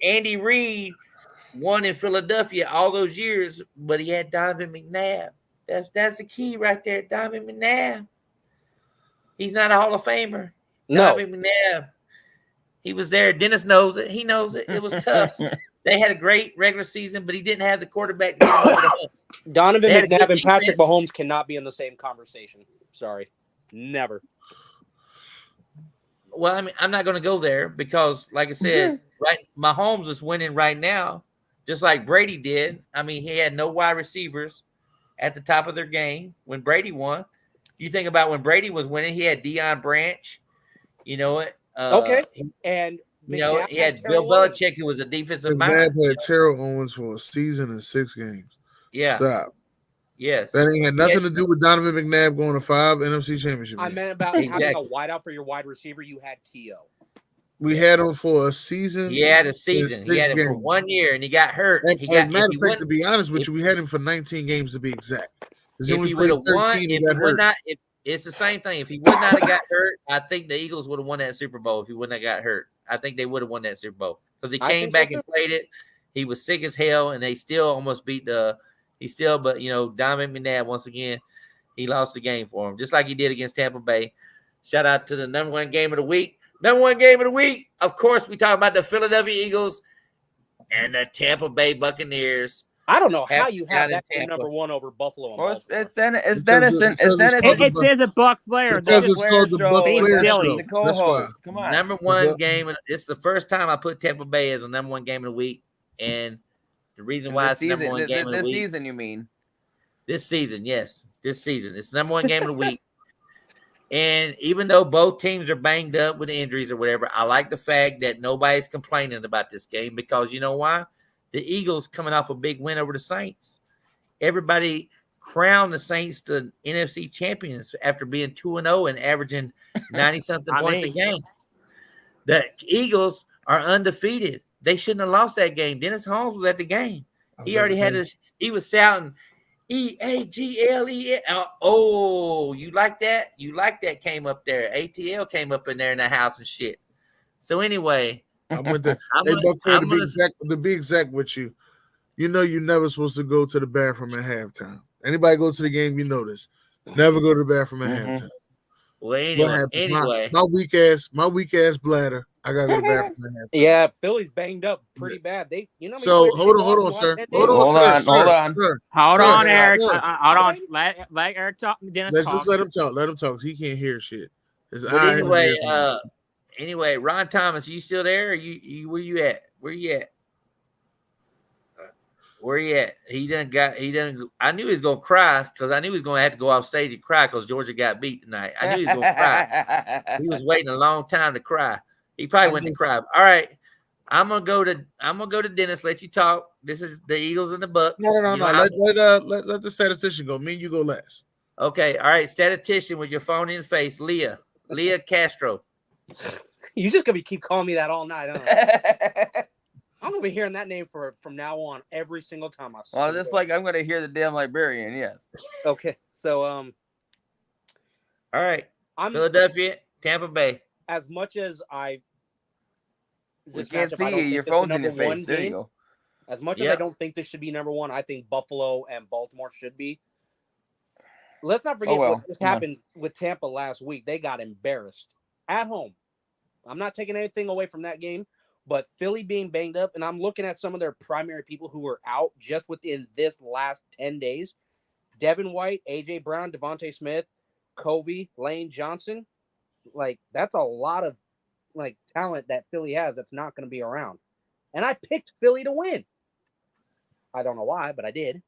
Andy Reid won in Philadelphia all those years, but he had Donovan McNabb. That's the key right there. Donovan McNabb. He's not a Hall of Famer. No. Donovan McNabb. He was there. Dennis knows it. He knows it. It was tough. They had a great regular season, but he didn't have the quarterback to get him over the hump. Donovan They had a McNabb good and Patrick defense. Mahomes cannot be in the same conversation. Sorry. Never. Well, I mean, I'm not going to go there because, like I said, right, Mahomes is winning right now, just like Brady did. I mean, he had no wide receivers at the top of their game when Brady won. You think about when Brady was winning, he had Deion Branch. You know it. Okay. And You know, McNabb he had Terrell Bill Owens. Belichick, who was a defensive mind. McNabb had Terrell Owens for a season and 6 games. Yeah. Stop. Yes. That ain't had nothing to do with Donovan McNabb going to 5 NFC championship I games. meant about having Exactly. a wideout for your wide receiver. You had T.O. We had him for a season. He had a and season. He 6 had him for games. 1 year, and he got hurt. And, He got. matter If he of fact, to wouldn't- be honest with if- you, we had him for 19 games to be exact. Because he if only he played would have won, 13 if and he got would hurt. not, if it's the same thing. If he would not have got hurt, I think the Eagles would have won that Super Bowl. If he wouldn't have got hurt, I think they would have won that Super Bowl because he I came think back so and played it. He was sick as hell, and they still almost beat the. He still, but you know, Donovan McNabb once again, he lost the game for him, just like he did against Tampa Bay. Shout out to the number 1 game of the week. Number 1 game of the week. Of course, we talk about the Philadelphia Eagles and the Tampa Bay Buccaneers. I don't know how Happy you down have in that for Tampa. number 1 over Buffalo and Well, Baltimore. it's Dennis. It's Because Dennis. it's It's Dennis. called It says a Buck Flair. Because though. it's called the Buck Being Flair Philly. show. The That's why. co-host. Come on. Number 1 game. It's the first time I put Tampa Bay as a number 1 game of the week, and the reason why it's the number 1 game of the this week season, you mean? this season, yes, this season, it's the number 1 game of the week. And even though both teams are banged up with injuries or whatever, I like the fact that nobody's complaining about this game because you know why? The Eagles coming off a big win over the Saints. Everybody crowned the Saints the NFC champions after being 2-0 and averaging 90-something points a game. The Eagles are undefeated. They shouldn't have lost that game. Dennis Holmes was at the game. He already had his. He was shouting EAGLE. Oh, you like that? You like that? Came up there. ATL came up in there in the house and shit. So anyway, I went to I'm hey, gonna- Buck Flair, I'm to be exact with you. You know you're never supposed to go to the bathroom at halftime. Anybody go to the game, you know this. Never go to the bathroom at halftime. well, What happens? anyway, My weak ass bladder. I gotta go to the bathroom at halftime. Yeah, Philly's banged up pretty bad. They, you know. So hold on, sir. Hold Hold on, on, sir. hold on. Sir. Hold Sir, on, Eric. sir. Hold on. Let Eric talk. Dennis Let's talk. just let him talk. Let him talk. He can't hear shit. His but eye and his anyway, ears. anyway, Ron Thomas, you still there? Or you where you at? Where you at? Where you at? He didn't. I knew he was gonna cry because I knew he was gonna have to go off stage and cry because Georgia got beat tonight. I knew he was gonna cry. He was waiting a long time to cry. He probably went to cry. All right, I'm gonna go to Dennis. Let you talk. This is the Eagles and the Bucks. No. You know how- Let the statistician go. Me and you go last. Okay, all right. Statistician with your phone in the face, Leah Castro. You just gonna keep calling me that all night, huh? I'm gonna be hearing that name from now on every single time I. Well, just like I'm gonna hear the damn librarian. Yes. Okay, so All right, I'm Philadelphia, Tampa Bay. as much as I. We this can't matchup, I don't see you. think Your it's the phone's in your number one face. There you game. go. As much as I Yep. don't think this should be number 1, I think Buffalo and Baltimore should be. Let's not forget what just happened with Tampa last week. They got embarrassed at home. I'm not taking anything away from that game, but Philly being banged up, and I'm looking at some of their primary people who were out just within this last 10 days. Devin White, A.J. Brown, Devontae Smith, Kobe, Lane Johnson. Like, that's a lot of talent that Philly has that's not going to be around. And I picked Philly to win. I don't know why, but I did.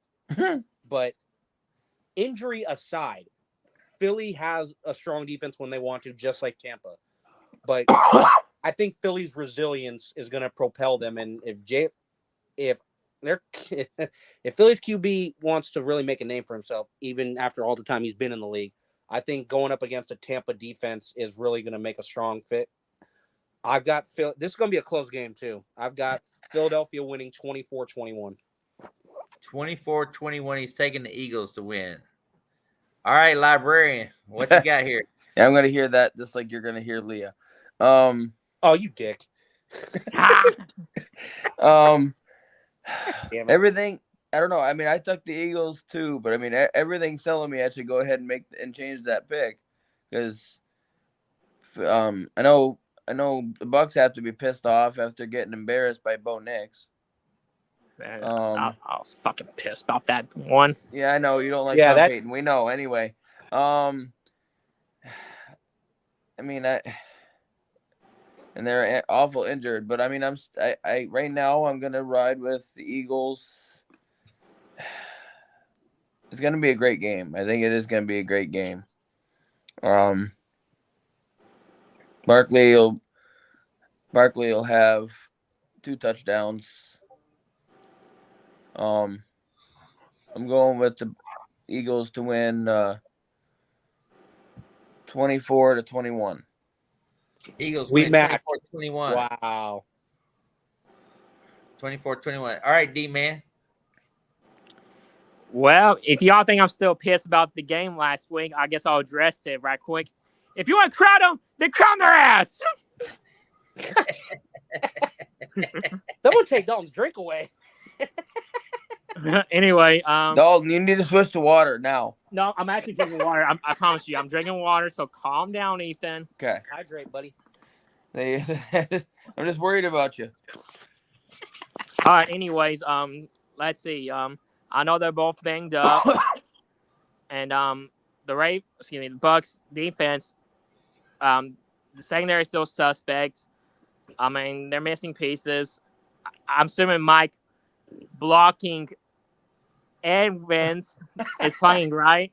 But injury aside, Philly has a strong defense when they want to, just like Tampa. But I think Philly's resilience is going to propel them. And if Philly's QB wants to really make a name for himself, even after all the time he's been in the league, I think going up against a Tampa defense is really going to make a strong fit. I've got Phil. This is going to be a close game too. I've got Philadelphia winning 24-21. 24-21. He's taking the Eagles to win. All right, librarian, what you got here? Yeah, I'm gonna hear that just like you're gonna hear Leah. Oh, you dick. Everything. I don't know. I mean, I took the Eagles too, but I mean, everything's telling me I should go ahead and change that pick because I know the Bucks have to be pissed off after getting embarrassed by Bo Nix. I was fucking pissed about that one. Yeah, I know you don't like Sean Payton. We know anyway. I mean, and they're awful injured, but I mean, I right now I'm gonna ride with the Eagles. It's gonna be a great game. I think it is gonna be a great game. Barkley will have 2 touchdowns. I'm going with the Eagles to win 24-21. Eagles win 24-21. Wow. 24-21. All right, D-Man. Well, if y'all think I'm still pissed about the game last week, I guess I'll address it right quick. If you want to crowd them, then crown their ass. Someone take Dalton's drink away. Anyway, Dalton, you need to switch to water now. No, I'm actually drinking water. I promise you, I'm drinking water. So calm down, Ethan. Okay. Hydrate, buddy. I'm just worried about you. All right. Anyways, let's see. I know they're both banged up, and the Bucks defense, the secondary is still suspect. I mean, they're missing pieces. I'm assuming Mike blocking Edmonds is playing right,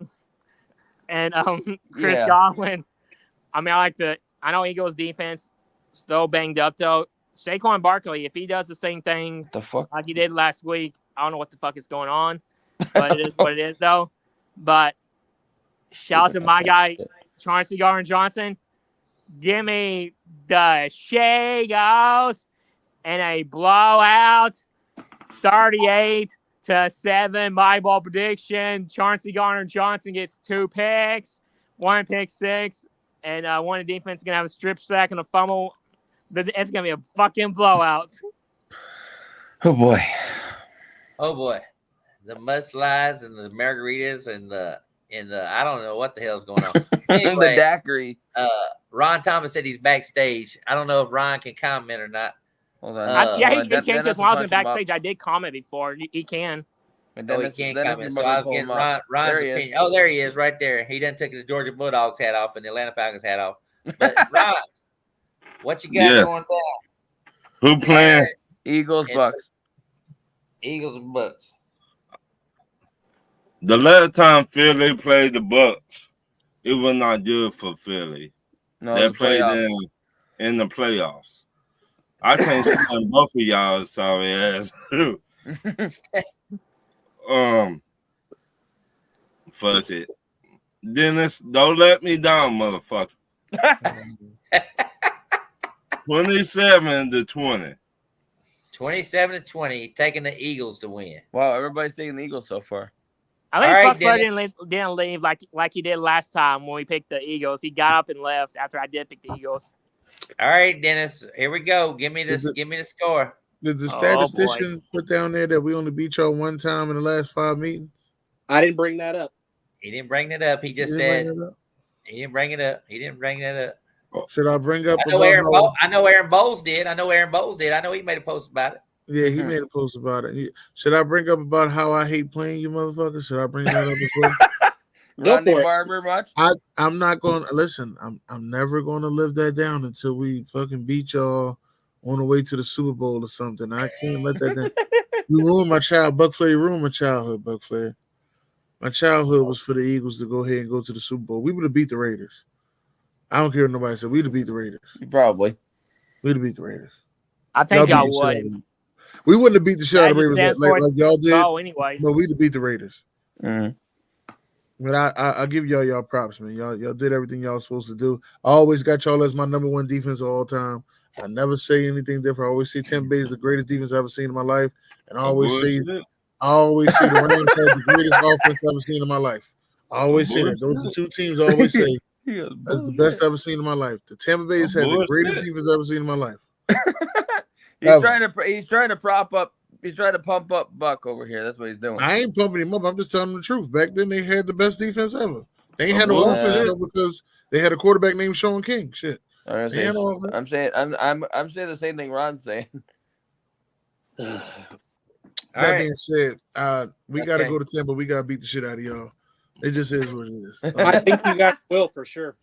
and Chris Godwin. I mean, I know Eagles defense still banged up though. Saquon Barkley, if he does the same thing like he did last week, I don't know what the fuck is going on, but it is what it is though. But shout out to my guy, Chauncey Gardner-Johnson. Give me the Shagos and a blowout, 38-7. My ball prediction: Chauncey Gardner-Johnson gets 2 picks, 1 pick six, and one of the defense is gonna have a strip sack and a fumble. It's gonna be a fucking blowout. Oh boy. Oh boy. The mudslides and the margaritas and the I don't know what the hell's going on. Anyway, the daiquiri. Ron Thomas said he's backstage. I don't know if Ron can comment or not. Hold on. He can because when I was in backstage, I did comment before. He can. He can't comment. So I was getting Ron's opinion. Oh, there he is, right there. He done took the Georgia Bulldogs hat off and the Atlanta Falcons hat off. But Ron, what you got going down? Who playing? Eagles, Bucks. Eagles and Bucks. The last time Philly played the Bucks, it was not good for Philly. No, they played in the playoffs. I can't stand both of y'all sorry ass. Fuck it. Dennis, don't let me down, motherfucker. 27-20. 27-20, taking the Eagles to win. Wow, everybody's taking the Eagles so far. I think Flair didn't leave like he did last time when we picked the Eagles. He got up and left after I did pick the Eagles. All right, Dennis, here we go. Give me this. Give me the score. Did the statistician put down there that we only beat y'all one time in the last 5 meetings? I didn't bring that up. He didn't bring it up. He just said he didn't bring it up. He didn't bring that up. Should I bring up? I know Aaron Bowles did. I know he made a post about it. Yeah, he made a post about it. Should I bring up about how I hate playing you motherfuckers? Should I bring that up as well? Ronnie Barber much? I'm not going to listen. I'm never going to live that down until we fucking beat y'all on the way to the Super Bowl or something. I can't let that down. You ruined my child. Buck Flair ruined my childhood, Buck Flair. My childhood was for the Eagles to go ahead and go to the Super Bowl. We would have beat the Raiders. I don't care what nobody said. We'd have beat the Raiders. Probably. We'd have beat the Raiders. I think y'all would. We wouldn't have beat the shit out of the Raiders like y'all did. Oh, anyway. But we'd have beat the Raiders. Mm-hmm. But I give y'all props, man. Y'all did everything y'all supposed to do. I always got y'all as my number one defense of all time. I never say anything different. I always say Tampa Bay is the greatest defense I've ever seen in my life. And I always say the Rams have the greatest offense I've ever seen in my life. I always say that. Those are 2 teams I always say. That's the best I've ever seen in my life. The Tampa Bay has had the greatest defense I've ever seen in my life. He's trying to prop up to pump up Buck over here. That's what he's doing. I ain't pumping him up. I'm just telling him the truth. Back then, they had the best defense ever. They ain't had no offense though because they had a quarterback named Sean King. Shit. I'm saying the same thing Ron's saying. That being said, we got to go to Tampa. We got to beat the shit out of y'all. It just is what it is. I think you got Will for sure.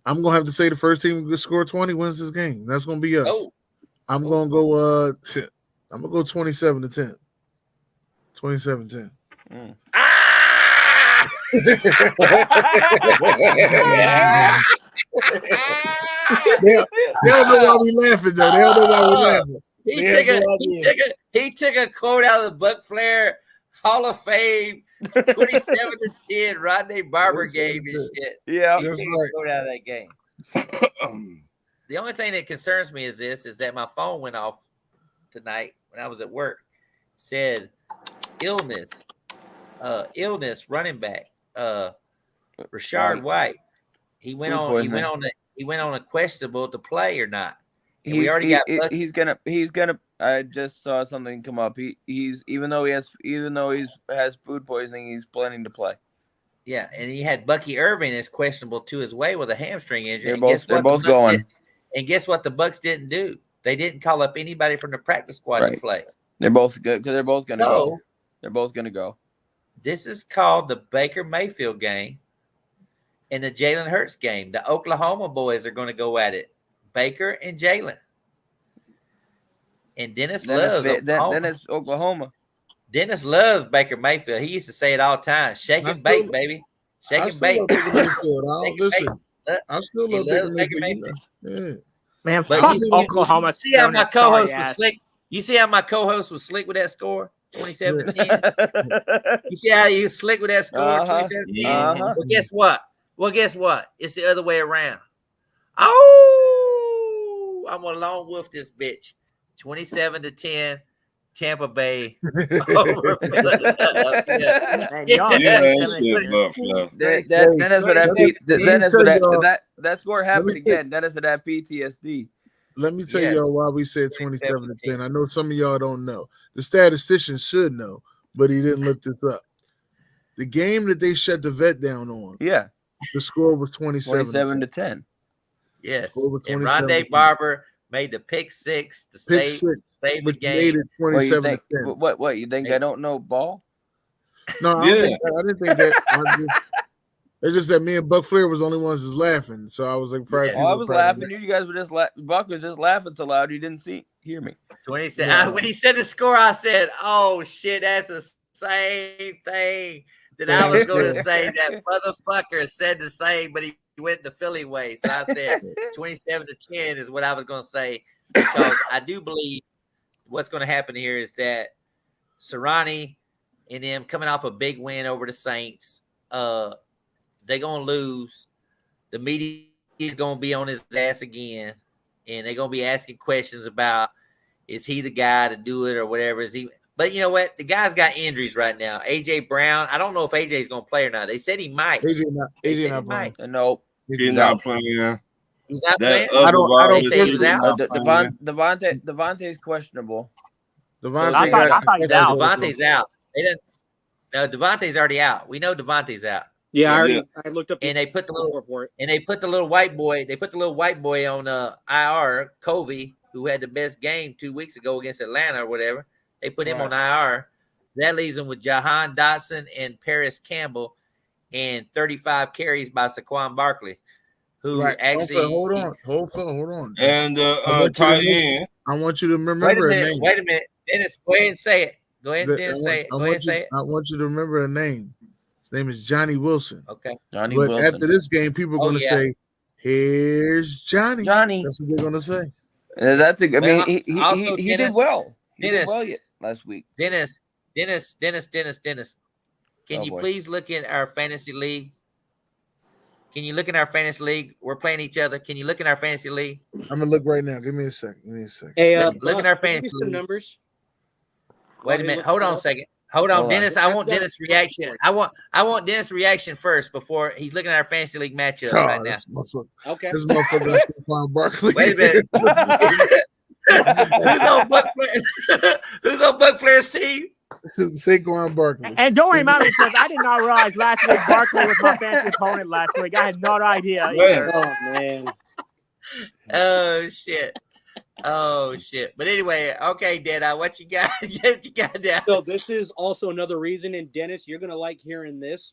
I'm gonna have to say the first team to score 20 wins this game. That's gonna be us. Oh. I'm gonna go. I'm gonna go 27-10. 27-10. Ah! They don't know why we laughing though. They don't know why we laughing. He took a quote out of the Buck Flair Hall of Fame 27-10 Rodney Barber game and shit. Yeah, he took a quote out of that game. The only thing that concerns me is that my phone went off tonight when I was at work. It said illness running back. Rashard White. He went on a questionable to play or not. He's gonna. I just saw something come up. He's even though he has food poisoning, he's planning to play. Yeah, and he had Bucky Irving is questionable to his way with a hamstring injury. They're both going. And guess what? The Bucks didn't do. They didn't call up anybody from the practice squad to play. They're both good because they're both going to go. They're both going to go. This is called the Baker Mayfield game and the Jalen Hurts game. The Oklahoma boys are going to go at it. Baker and Jalen. And Dennis loves Oklahoma. Dennis loves Baker Mayfield. He used to say it all the time. Shake and bake, baby. Shake and bake. I still love Baker Mayfield. Yeah. Man, but Oklahoma. See how my co-host was slick? You see how my co-host was slick with that score? 27-10. You see how he was slick with that score? 27-10. Well, guess what? It's the other way around. Oh, I'm gonna lone wolf this bitch. 27-10. Tampa Bay over that score happened again. Dennis would have PTSD. Let me tell y'all why we said 27-10. I know some of y'all don't know. The statistician should know, but he didn't look this up. The game that they shut the vet down on, the score was 27-10. Yes, and Rodney Barber made the pick six to save the game. 27-10. What you think? I don't know ball. No, I didn't think that. It's just that me and Buck Flair was the only ones that's laughing. So I was like, I was laughing. You guys were just Buck was just laughing so loud you didn't hear me. When he said the score, I said, "Oh shit, that's the same thing that I was going to say." That motherfucker said the same, but he went the Philly way. So I said 27-10 is what I was going to say, because I do believe what's going to happen here is that Sirianni and them coming off a big win over the Saints, they're going to lose. The media is going to be on his ass again, and they're going to be asking questions about, is he the guy to do it or whatever? Is he? But you know what? The guy's got injuries right now. A.J. Brown, I don't know if A.J. is going to play or not. They said he might. A.J. not playing. No. He's not playing. He's not playing? I don't say he was out. Devontae's questionable. Devontae's out. Devontae's already out. We know Devontae's out. Yeah, I looked up, and they put the little white boy. They put the little white boy on IR. Covey, who had the best game 2 weeks ago against Atlanta or whatever. They put him on IR. That leaves him with Jahan Dotson and Paris Campbell, and 35 carries by Saquon Barkley, who actually hold on. And tight end. I want you to remember a name. Wait a minute, Dennis. Go ahead and say it. Go ahead and say it. I want you to remember a name. His name is Johnny Wilson. Okay. But after this game, people are going to say, "Here's Johnny." That's what they're going to say. That's a. I mean, he did well. He did well last week. Dennis. Can you please look at our fantasy league? Can you look in our fantasy league? We're playing each other. Can you look in our fantasy league? I'm gonna look right now. Give me a second. Hey, look at our fantasy league. Numbers. Wait a minute. Hold on a second. Hold on, Dennis. I want Dennis' reaction. I want Dennis' reaction first before he's looking at our fantasy league matchup right now. Okay. This motherfucker Saquon Barkley. Wait a minute. Who's on Buck Flair's team? Saquon Barkley. And don't remind me because I did not realize last week Barkley was my fantasy opponent last week. I had no idea either. Oh man. Oh shit. But anyway, okay, Deadeye, what you got? What you got down? So this is also another reason, and Dennis, you're gonna like hearing this.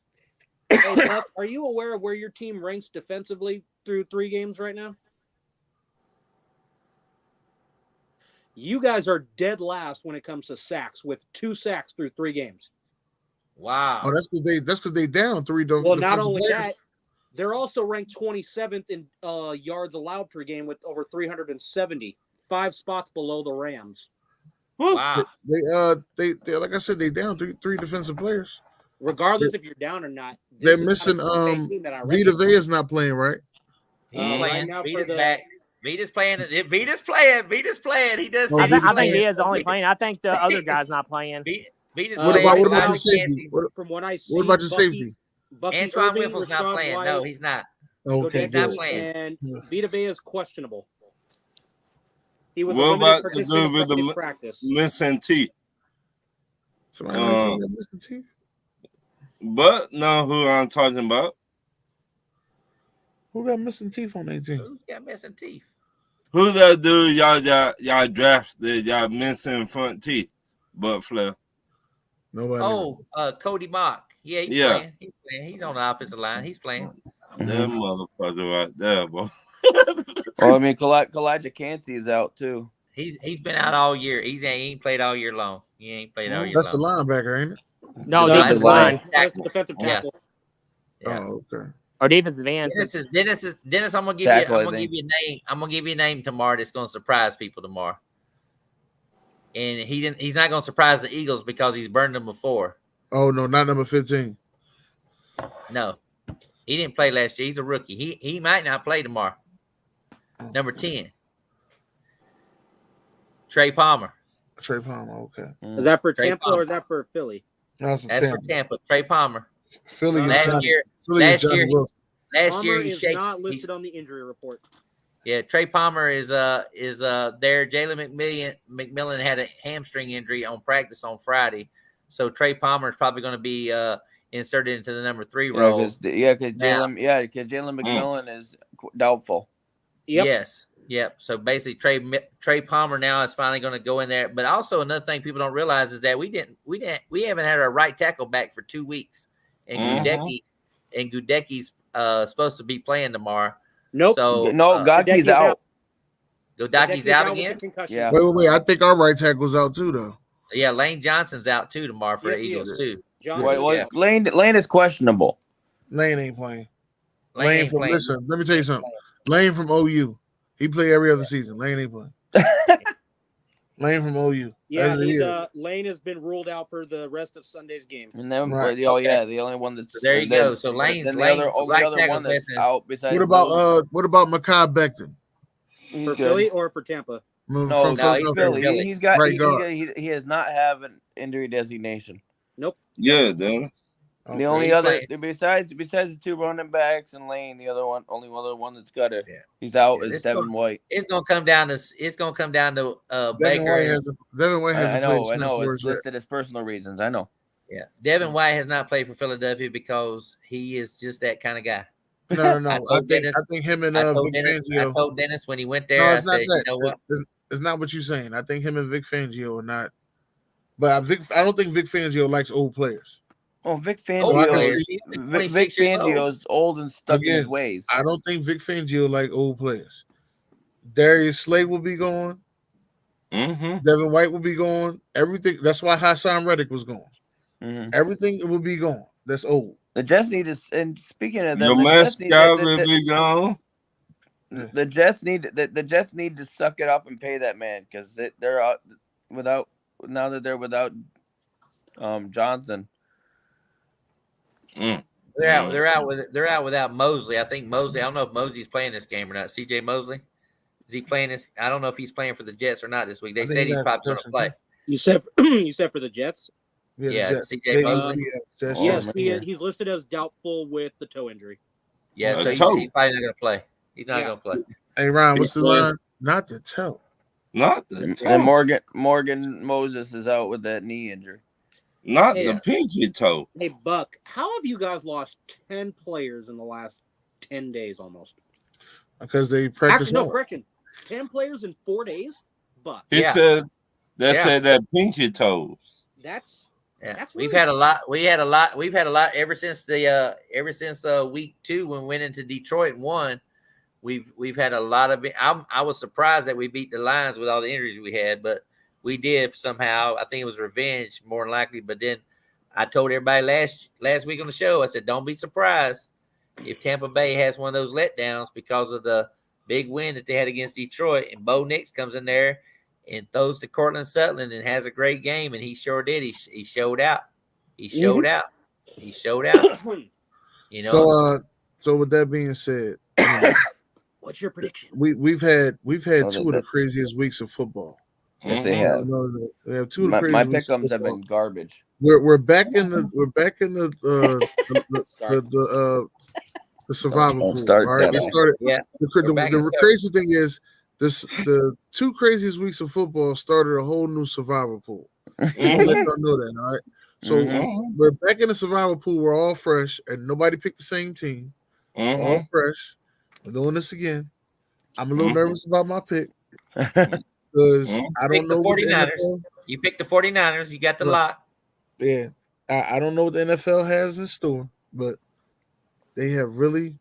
Hey, Beth, are you aware of where your team ranks defensively through 3 games right now? You guys are dead last when it comes to sacks, with 2 sacks through 3 games. Wow. Oh, that's because they down 3. Well, not only that, they're also ranked 27th in yards allowed per game with over 370, 5 spots below the Rams. Wow. They like I said, they down three defensive players. Regardless if you're down or not, They're missing Vita Vea is not playing, right? He's right playing. now Vita's for the- back. Vita's playing. Vita's playing. He does. Oh, I Vita's think he is only playing. I think the other guy's not playing. Vita's What playing. about your safety? From what I see, What about your safety? Bucky Antoine Irving, Whipple's not Rashad playing. White, No, he's not. Okay, He's not good. playing. and Yeah. Vita Vea is questionable. He was What a limited about the participant dude with in the practice. missing teeth? Somebody mentioned that missing teeth? But know who I'm talking about? Who got missing teeth on 18? Who's got missing teeth? Who that dude y'all drafted? Y'all missing front teeth? But Flair. Nobody. Oh, Cody Mock. Yeah, he's Yeah. playing. He's playing. He's on the offensive line. He's playing. That motherfucker right there, boy. Well, I mean, Kalijah Cansey is out too. He's been out all year. He ain't played all year long. He ain't played all year That's the long. linebacker, ain't it? No, No, defensive that's line That's defensive tackle. Yeah. Oh, okay. or defensive end. Dennis. I'm gonna give Tackle, you. I I'm gonna think. give you a name. I'm gonna give you a name tomorrow that's gonna surprise people tomorrow. And he's not gonna surprise the Eagles because he's burned them before. Oh no, not number 15. No, he didn't play last year. He's a rookie. He might not play tomorrow. Number 10, Trey Palmer. Trey Palmer. Okay, Is that for Trey Tampa Palmer. or is that for Philly? that's for That's Tampa. for Tampa. Trey Palmer. Philly is Last Johnny, year, Philly is last Johnny year, Wilson. last Palmer year he is shaped. not listed on the injury report. Yeah, Trey Palmer is there. Jalen McMillan had a hamstring injury on practice on Friday, so Trey Palmer is probably going to be inserted into the number 3 role. Because Jalen McMillan is doubtful. Yep. Yes, yep. So basically, Trey Palmer now is finally going to go in there. But also another thing people don't realize is that we haven't had our right tackle back for 2 weeks, and Gudecki's supposed to be playing tomorrow. Nope. So Gotki's out. Godacky's out with a again. concussion. Yeah. Wait. I think our right tackle's out too, though. Yeah, Lane Johnson's out too tomorrow for Yes, the he Eagles is. too. Johnson, Wait, Lane is questionable. Lane ain't playing. Lane Lane ain't from playing. listen. Let me tell you something. Lane from OU. He play every other season. Lane ain't playing. Lane from OU. Yeah, That's he's, it. Lane has been ruled out for the rest of Sunday's game. And then, Right. the only one that's So there you go. So Lane's then the Lane, other right one tackle's that's missing. out besides What about Mekhi Becton? he's For good. Philly or for Tampa? No, From no, he's he's Philly. Philly. He's got Right guard. he does not have an injury designation. Yeah, then. Okay. The only he's other playing. besides the 2 running backs and Lane, the only other one that's got it. Yeah. He's out Yeah, is it's Devin White. It's gonna come down to Devin Baker. White hasn't I played know. snap for It's us yet. listed as personal reasons. I know. Yeah, Devin White has not played for Philadelphia because he is just that kind of guy. No. I told Dennis- I think him and I told Vic Dennis. Fangio. I told Dennis when he went there. No, I it's not said, that. you know what? It's not what you're saying. I think him and Vic Fangio are not. But I don't think Vic Fangio likes old players. Oh, Vic Old Fangio players. is He's Vic 26 years old. Fangio is old and stuck in his Again, ways. I don't think Vic Fangio like old players. Darius Slay will be gone. Mm-hmm. Devin White will be gone. Everything. That's why Hassan Reddick was gone. Mhm. Everything will be gone. That's old. The Jets need to. And speaking of that, Your the Jets mascot will be gone. the Jets need the Jets need to suck it up and pay that man because they're out without now that they're without Johnson. They're out without Mosley. I think Mosley. I don't know if Mosley's playing this game or not. CJ Mosley, is he playing this? I don't know if he's playing for the Jets or not this week. They I think said he he's got probably going to concussion, play. too. You said for the Jets? the Yeah, Jets. CJ Mosley. Jets. Oh, Yes, man. he's listed as doubtful with the toe injury. Yeah, so toe. he's probably not going to play. He's not Yeah. going to play. Hey Ryan, what's the He's playing. line? Not the toe. Not the And toe. Morgan Moses is out with that knee injury. Not Hey, the pinky toe. Hey, Buck, how have you guys lost 10 players in the last 10 days almost? Because they practice. Actually, no, correction. 10 players in 4 days? Buck. He Yeah. said Yeah. said that pinky toes. That's We've really had a lot. We've had a lot ever since week 2 when we went into Detroit and won. We've had a lot of it. I was surprised that we beat the Lions with all the injuries we had, but we did somehow. I think it was revenge more than likely. But then I told everybody last week on the show, I said, don't be surprised if Tampa Bay has one of those letdowns because of the big win that they had against Detroit, and Bo Nix comes in there and throws to Cortland Sutton and has a great game, and he sure did. He showed out. He showed out. He showed out. You know. So with that being said, what's your prediction? We've had two of the craziest weeks of football. Yes, they have. We have two of the craziest My weeks of pick'ems have football. been garbage. We're back in the the survival Don't pool. start All right, that they way. started. Yeah. The crazy thing is the two craziest weeks of football started a whole new survival pool. Just wanna let y'all know that. All right. So we're back in the survival pool. We're all fresh, and nobody picked the same team. It's all fresh. We're doing this again. I'm a little nervous about my pick because I don't know what the 49ers. NFL. You picked the 49ers. You got the Right. lot. Yeah, I don't know what the NFL has in store, but they have really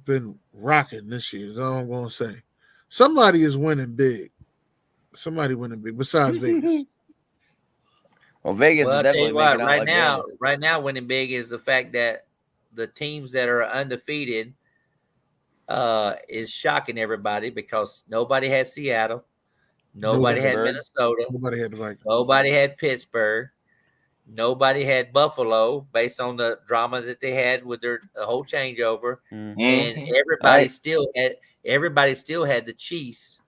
been rocking this year. Is all I'm going to say. Somebody is winning big. Somebody winning big besides Vegas. Well, Vegas Well, is I'll tell definitely you what, making out right now, winning big is the fact that the teams that are undefeated is shocking everybody because nobody had Seattle, nobody had Minnesota, Nobody had the Vikings. Nobody had Pittsburgh, nobody had Buffalo based on the drama that they had with their whole changeover, and everybody still had the Chiefs.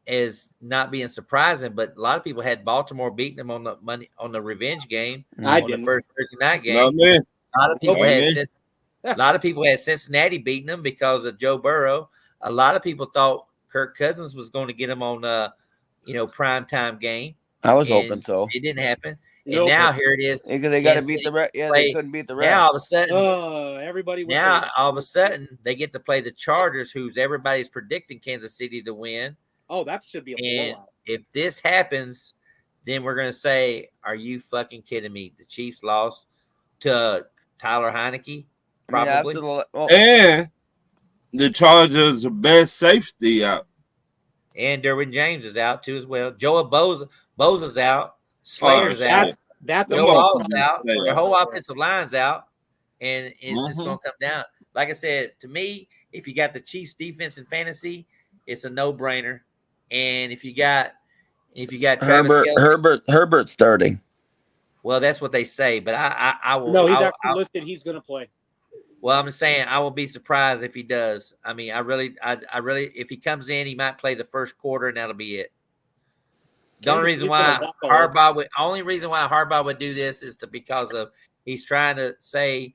As not being surprising, but a lot of people had Baltimore beating them on the revenge game on the first Thursday night game. A lot of people had Cincinnati beating them because of Joe Burrow. A lot of people thought Kirk Cousins was going to get them on prime time game. I was hoping so. It didn't happen. And now here it is. Because they got to beat the Reds. Yeah, they couldn't beat the Reds. Now all of a sudden, they get to play the Chargers, who's everybody's predicting Kansas City to win. Oh, that should be a blowout. If this happens, then we're going to say, are you fucking kidding me? The Chiefs lost to Tyler Heineke, probably. And the Chargers' best safety out. And Derwin James is out, too, as well. Joe Bosa's out. Slater's out. Joe Hall's out. Their whole offensive line's out. And it's just going to come down. Like I said, to me, if you got the Chiefs defense in fantasy, it's a no-brainer. And if you got Travis Kelce, Herbert starting. Well, that's what they say, but I will. No, he's actually listed. He's going to play. Well, I'm saying I will be surprised if he does. I mean, I really, if he comes in, he might play the first quarter, and that'll be it. The only reason why Harbaugh would do this is because of he's trying to say,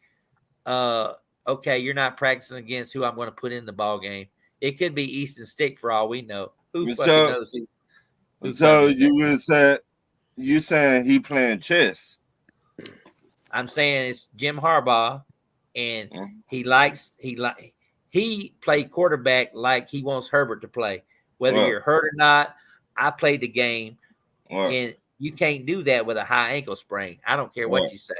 okay, you're not practicing against who I'm going to put in the ball game. It could be Easton Stick for all we know. Who fucking knows? So you saying he playing chess? I'm saying it's Jim Harbaugh, and he played quarterback like he wants Herbert to play. Whether you're hurt or not, I played the game, and you can't do that with a high ankle sprain. I don't care what you say.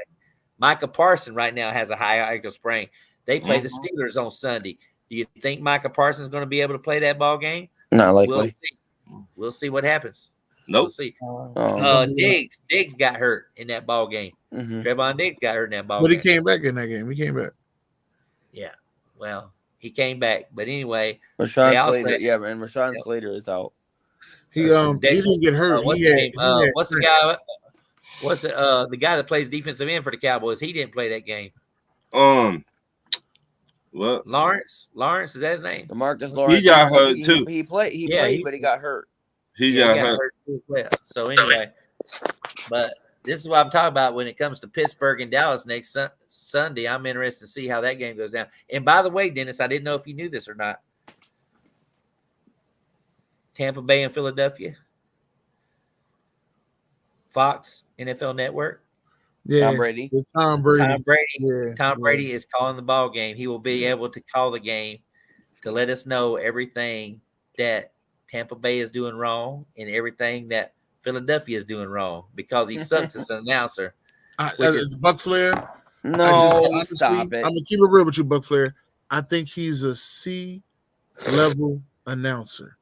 Micah Parsons right now has a high ankle sprain. They play the Steelers on Sunday. Do you think Micah Parsons is going to be able to play that ball game? Not likely. We'll see what happens. Nope. We'll see. Diggs got hurt in that ball game. Trevon Diggs got hurt in that ball game. But he came back in that game. He came back. Yeah. Well, he came back. But anyway. Rashawn Slater is out. He didn't get hurt. What's the guy? What's the guy that plays defensive end for the Cowboys? He didn't play that game. What? Lawrence is that his name? DeMarcus Lawrence. He got hurt too. He played, but he got hurt. He got hurt too. Well. So anyway, but this is what I'm talking about when it comes to Pittsburgh and Dallas next Sunday. I'm interested to see how that game goes down. And by the way, Dennis, I didn't know if you knew this or not. Tampa Bay and Philadelphia. Fox, NFL Network. Yeah, Tom Brady. with Tom Brady. Tom Brady. Yeah, Tom yeah. Brady is calling the ball game. He will be able to call the game to let us know everything that Tampa Bay is doing wrong and everything that Philadelphia is doing wrong because he sucks as an announcer. Which is Buck Flair. No, honestly, stop it. I'm gonna keep it real with you, Buck Flair. I think he's a C level announcer.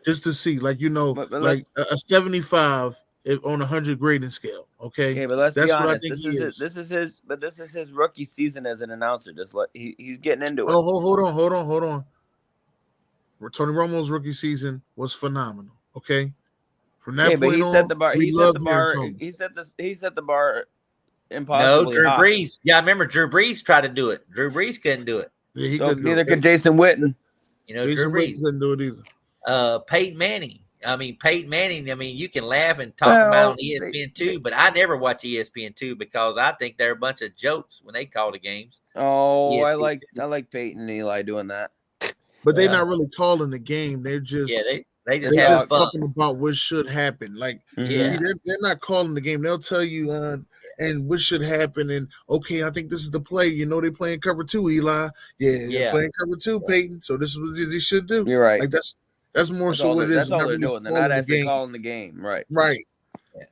Just to see, like But like a 75 on a 100 grading scale. Okay, but let's be honest. What I think This is his rookie season as an announcer. He's getting into it. Oh, hold on. Tony Romo's rookie season was phenomenal. Okay, from that point on, set the bar. He set the bar impossibly no, Drew high. Brees. Yeah, I remember Drew Brees tried to do it. Drew Brees couldn't do it. Yeah, he So couldn't. neither could Jason Witten. You know, Jason Drew Witten Brees. couldn't do it either. Peyton Manning. Peyton Manning. You can laugh and talk about on ESPN2, but I never watch ESPN2 because I think they're a bunch of jokes when they call the games. Oh, ESPN2. I like Peyton and Eli doing that. But they're not really calling the game. They're just they just they're have just fun. talking about what should happen. Like, see, they're not calling the game. They'll tell you and what should happen. And okay, I think this is the play. They're playing cover 2, Eli. Yeah, playing cover 2, Peyton. So this is what they should do. You're right. Like that's more so what it is. That's all they're doing. They're not actually calling the game. Right. Right.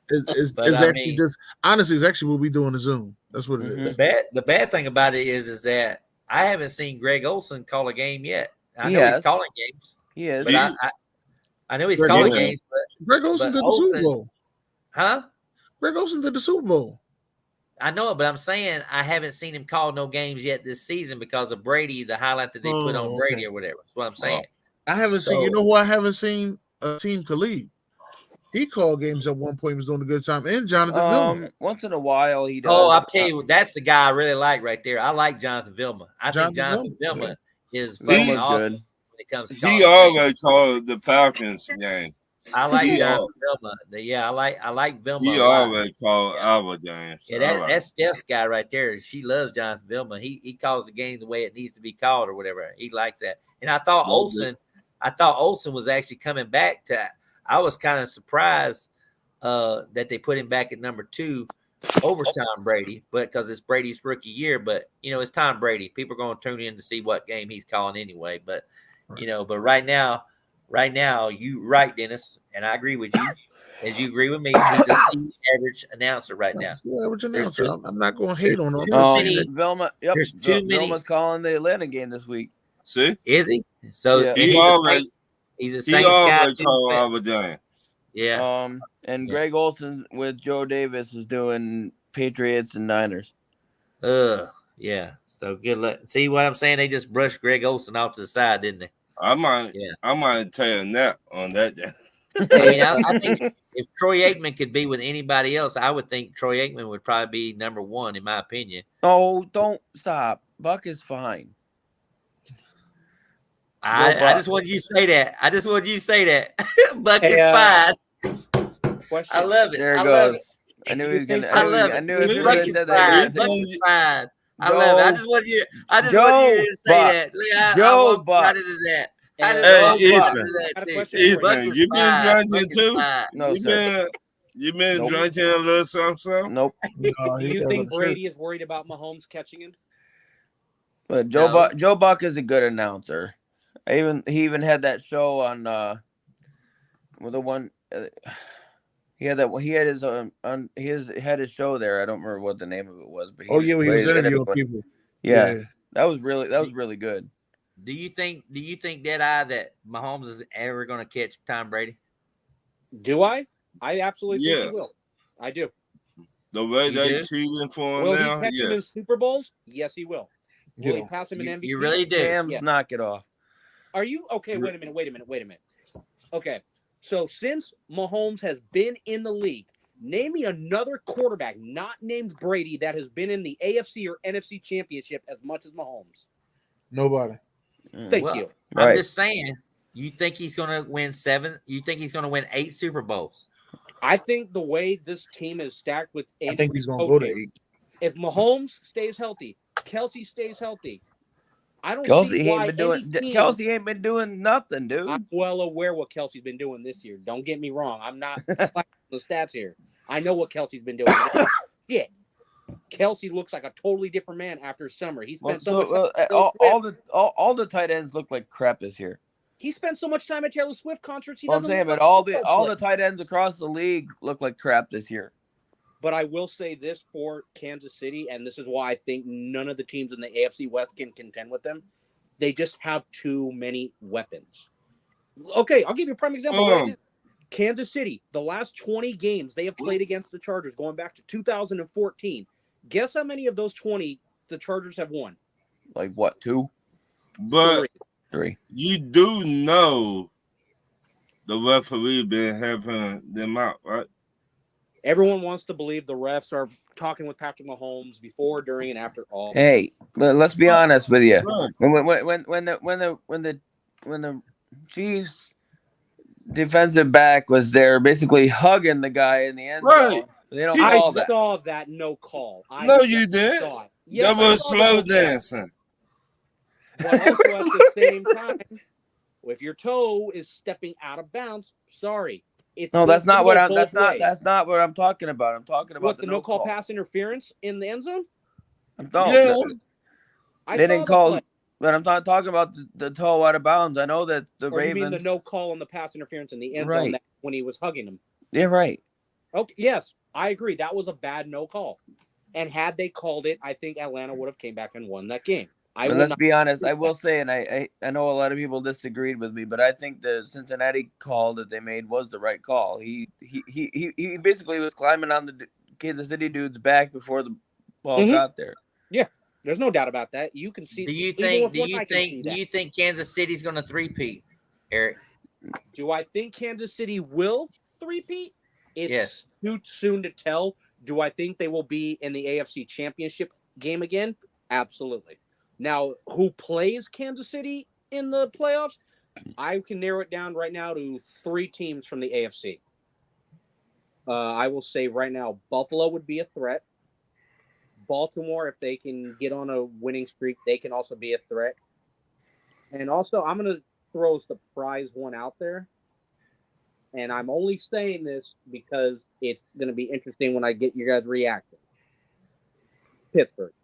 It's actually just honestly, it's actually what we do on the Zoom. That's what it is. The bad thing about it is that I haven't seen Greg Olson call a game yet. I know he's calling games. He is. But I know he's Greg calling Olson? games. But Greg Olson did the Super Bowl. Huh? Greg Olson did the Super Bowl. I know it, but I'm saying I haven't seen him call no games yet this season because of Brady, the highlight that they put on Brady or whatever. That's what I'm saying. I haven't seen. You know who I haven't seen? Team Khalid. He called games at one point. He was doing a good time. And Jonathan Vilma. Once in a while he does. Oh, I'll tell you, that's the guy I really like right there. I like Jonathan Vilma. I think Jonathan Vilma is fucking awesome when it comes to he always called the Falcons game. I like Jonathan Vilma. I like Vilma. He always called our games. Yeah, that's Steph's guy right there. She loves Jonathan Vilma. He calls the game the way it needs to be called or whatever. He likes that. And I thought Olsen was actually coming back to. I was kind of surprised that they put him back at number 2 over Tom Brady, but because it's Brady's rookie year. But it's Tom Brady. People are going to tune in to see what game he's calling anyway. But but right now, you right, Dennis, and I agree with you. As you agree with me, he's a average announcer right now. Average announcer. I'm not going to hate on him. Velma. Yep. There's too many. Velma's calling the Atlanta game this week. See? Is he? So he's a Saints guy too. Yeah. And Greg Olson with Joe Davis is doing Patriots and Niners. Yeah. So good luck. See what I'm saying? They just brushed Greg Olson off to the side, didn't they? I might tell a nap on that day. I think if Troy Aikman could be with anybody else, I would think Troy Aikman would probably be number 1 in my opinion. Oh, don't stop. Buck is fine. I just wanted you to say that. Buck is fine. Question. I love it. There it I goes. love it. I knew he was gonna. I love it. I knew he was Buck gonna is say fine. that. Buck is fine. I love it. I just want you to say that. Joe Buck. Right into that. Ethan, you been drinking too? No, sir. You been drinking a little something? Nope. Do you think Brady is worried about Mahomes catching him? But Joe Buck is a good announcer. He even had that show on with the one he had his show there. I don't remember what the name of it was, but he was interviewing people. Yeah. That was really good. Do you think Deadeye that Mahomes is ever going to catch Tom Brady? Do I? I absolutely think he will. I do. The way they cheating for him now, will he catch him in Super Bowls? Yes, he will. Will he pass him in MVP? You really do. Sam's knock it off. Are you okay? Wait a minute. Okay, so since Mahomes has been in the league, name me another quarterback not named Brady that has been in the AFC or NFC Championship as much as Mahomes. Nobody. Thank you. I'm just saying. You think he's going to win 7? You think he's going to win 8 Super Bowls? I think the way this team is stacked with Andy, I think he's going to go to 8. If Mahomes stays healthy, Kelsey stays healthy, I don't Kelsey see why ain't been doing. any team, Kelsey ain't been doing nothing, dude. I'm well aware what Kelsey's been doing this year. Don't get me wrong. I'm not slacking the stats here. I know what Kelsey's been doing. Shit. Kelsey looks like a totally different man after summer. He spent much time all the tight ends look like crap this year. He spent so much time at Taylor Swift concerts. I'm saying, but all the tight ends across the league look like crap this year. But I will say this for Kansas City, and this is why I think none of the teams in the AFC West can contend with them. They just have too many weapons. Okay, I'll give you a prime example. Right now. Kansas City, the last 20 games they have played against the Chargers going back to 2014. Guess how many of those 20 the Chargers have won? Like what, 2? But 3. You do know the referee been helping them out, right? Everyone wants to believe the refs are talking with Patrick Mahomes before, during, and after all. Hey, but let's be honest with you. When the Chiefs defensive back was there, basically hugging the guy in the end zone, they don't call that. I saw that no call. No, you didn't. That was slow dancing. But also at the same time, if your toe is stepping out of bounds, sorry. That's not what I'm talking about. I'm talking about the no call pass interference in the end zone. They didn't call, but I'm not talking about the toe out of bounds. I know that the Ravens. You mean the no call on the pass interference in the end zone when he was hugging him? Yeah, right. Okay, yes, I agree. That was a bad no call, and had they called it, I think Atlanta would have came back and won that game. Let's be honest. I will say, and I know a lot of people disagreed with me, but I think the Cincinnati call that they made was the right call. He basically was climbing on the Kansas City dude's back before the ball got there. Yeah, there's no doubt about that. You can see. Do you think Kansas City's going to three-peat, Eric? Do I think Kansas City will three-peat? It's too soon to tell. Do I think they will be in the AFC Championship game again? Absolutely. Now, who plays Kansas City in the playoffs? I can narrow it down right now to 3 teams from the AFC. I will say right now, Buffalo would be a threat. Baltimore, if they can get on a winning streak, they can also be a threat. And also, I'm going to throw a surprise one out there. And I'm only saying this because it's going to be interesting when I get your guys' reaction. Pittsburgh.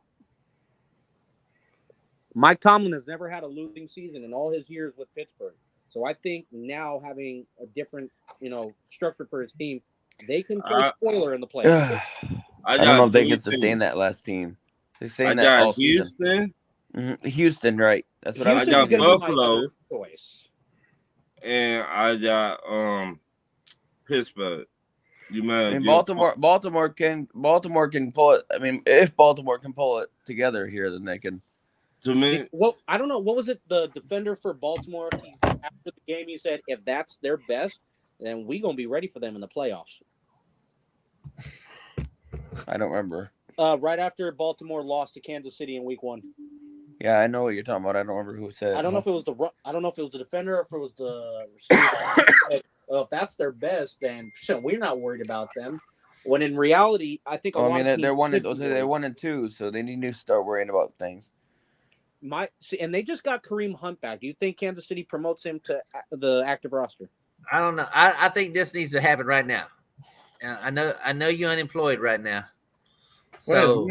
Mike Tomlin has never had a losing season in all his years with Pittsburgh. So I think now having a different, structure for his team, they can play spoiler in the playoffs. I don't know if they can sustain that last team. They sustain that all Houston. Season. Houston, right? That's what I got Buffalo. And I got Pittsburgh. Baltimore can pull it. I mean, if Baltimore can pull it together here, then they can. To me, well, I don't know. What was it? The defender for Baltimore after the game, he said, "If that's their best, then we gonna be ready for them in the playoffs." I don't remember. Right after Baltimore lost to Kansas City in Week 1. Yeah, I know what you're talking about. I don't remember who said. I don't know if it was the defender or if it was the receiver. If that's their best, then we're not worried about them. When in reality, I think they're 1-2, so they need to start worrying about things. And they just got Kareem Hunt back. Do you think Kansas City promotes him to the active roster? I don't know. I think this needs to happen right now. I know you're unemployed right now. So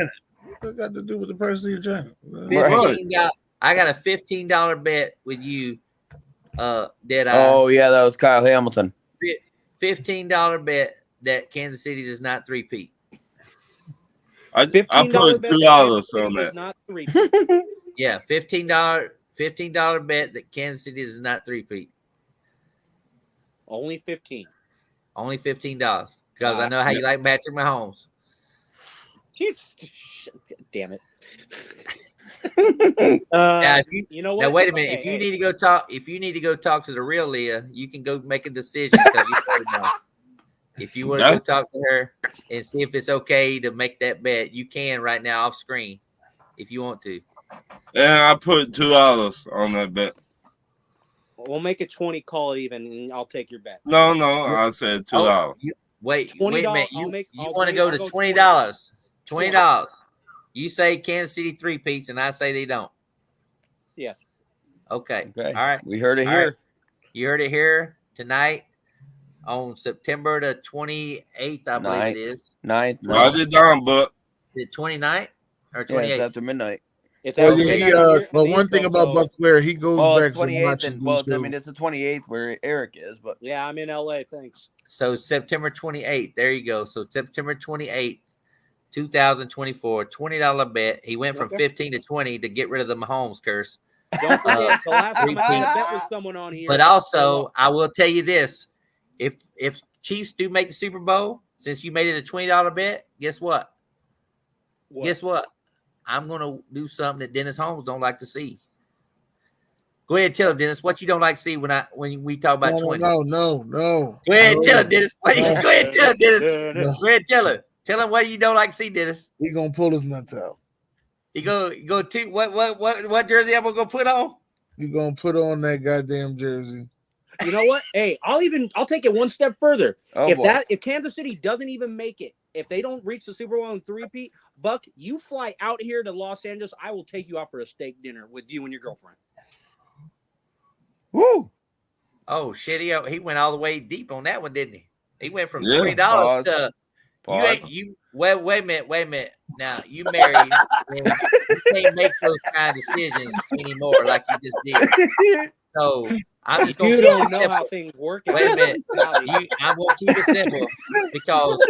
what got to do with the person you're trying? I got a $15 bet with you. Oh yeah, that was Kyle Hamilton. $15 bet that Kansas City does not three-peat. I put $2 on that. Not three-peat. Yeah, $15 bet that Kansas City does not three-peat. Only 15. Only $15 because I know how you like Patrick Mahomes. Damn it. Now, you know what? Now wait a minute. If you need to go talk to the real Leah, you can go make a decision. If you want to go talk to her and see if it's okay to make that bet, you can right now off screen if you want to. Yeah, I put $2 on that bet. We'll make it 20, call it even, and I'll take your bet. No, I said $2. Wait a minute. You want to go to $20? $20. You say Kansas City three-peats, and I say they don't. Yes. Okay. Okay. All right. We heard it All here. right. You heard it here tonight on September the 28th, I believe it is. 9th. Write it down, but The 29th or Yeah, 28th? it's after midnight. It's Well, after yeah, midnight in the but one East thing Coast, about so- Buck Flair, he goes Well, back it's and 28th, watches and these well, shows. I mean, it's the 28th where Eric is, but Yeah, I'm in LA. Thanks. So September 28th. There you go. So September 28th, 2024, $20 bet. He went from Okay. 15 to 20 to get rid of the Mahomes curse. Don't forget, the last time I repeat. bet with someone on here. But also, I will tell you this: if Chiefs do make the Super Bowl, since you made it a $20 bet, guess what? Guess what? I'm gonna do something that Dennis Holmes don't like to see. Go ahead and tell him, Dennis, what you don't like to see when we talk about 20. No. Go ahead and tell him, Dennis. Go ahead and tell him, Dennis. No. Go ahead and tell him. Tell him what you don't like to see, Dennis. He gonna pull his nuts out. You go to what jersey I'm gonna go put on? You gonna put on that goddamn jersey. You know what? Hey, I'll take it one step further. Oh, If Kansas City doesn't even make it, if they don't reach the Super Bowl in three-peat, Buck, you fly out here to Los Angeles. I will take you out for a steak dinner with you and your girlfriend. woo. Oh shit, he went all the way deep on that one, didn't he? He went from Yeah. $20 to Pause. wait a minute. Now you married, and you can't make those kind of decisions anymore like you just did. So I'm just gonna You keep don't it know simple. how things work. Wait a minute. I'm gonna keep it simple because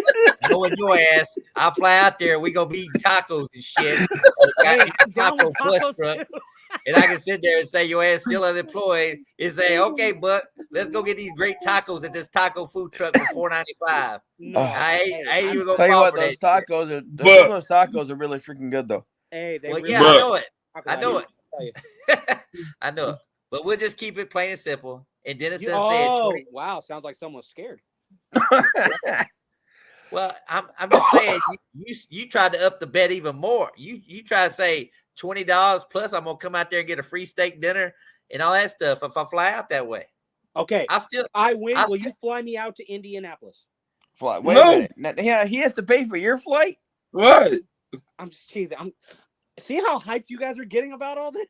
knowing your ass, I'll fly out there. We gonna be eating tacos and shit. Hey, I'm down Taco with plus tacos, truck. too. And I can sit there and say your ass still unemployed and say, okay, but let's go get these great tacos at this taco food truck for $4.95. No, I ain't even gonna Tell you fall what, for those that. tacos are But- those tacos are really freaking good though. Hey, they Well, really yeah, I But- know it. I know it. tell you. I know it. But we'll just keep it plain and simple. And Dennis done said Oh, 20. wow. Sounds like someone's scared. Well, I'm just saying you tried to up the bet even more. You try to say $20 plus I'm gonna come out there and get a free steak dinner and all that stuff if I fly out that way. Okay. I win. I Will still- you fly me out to Indianapolis? Fly. Wait No. a minute. Now, yeah, he has to pay for your flight. Right. I'm just cheesing. See how hyped you guys are getting about all this?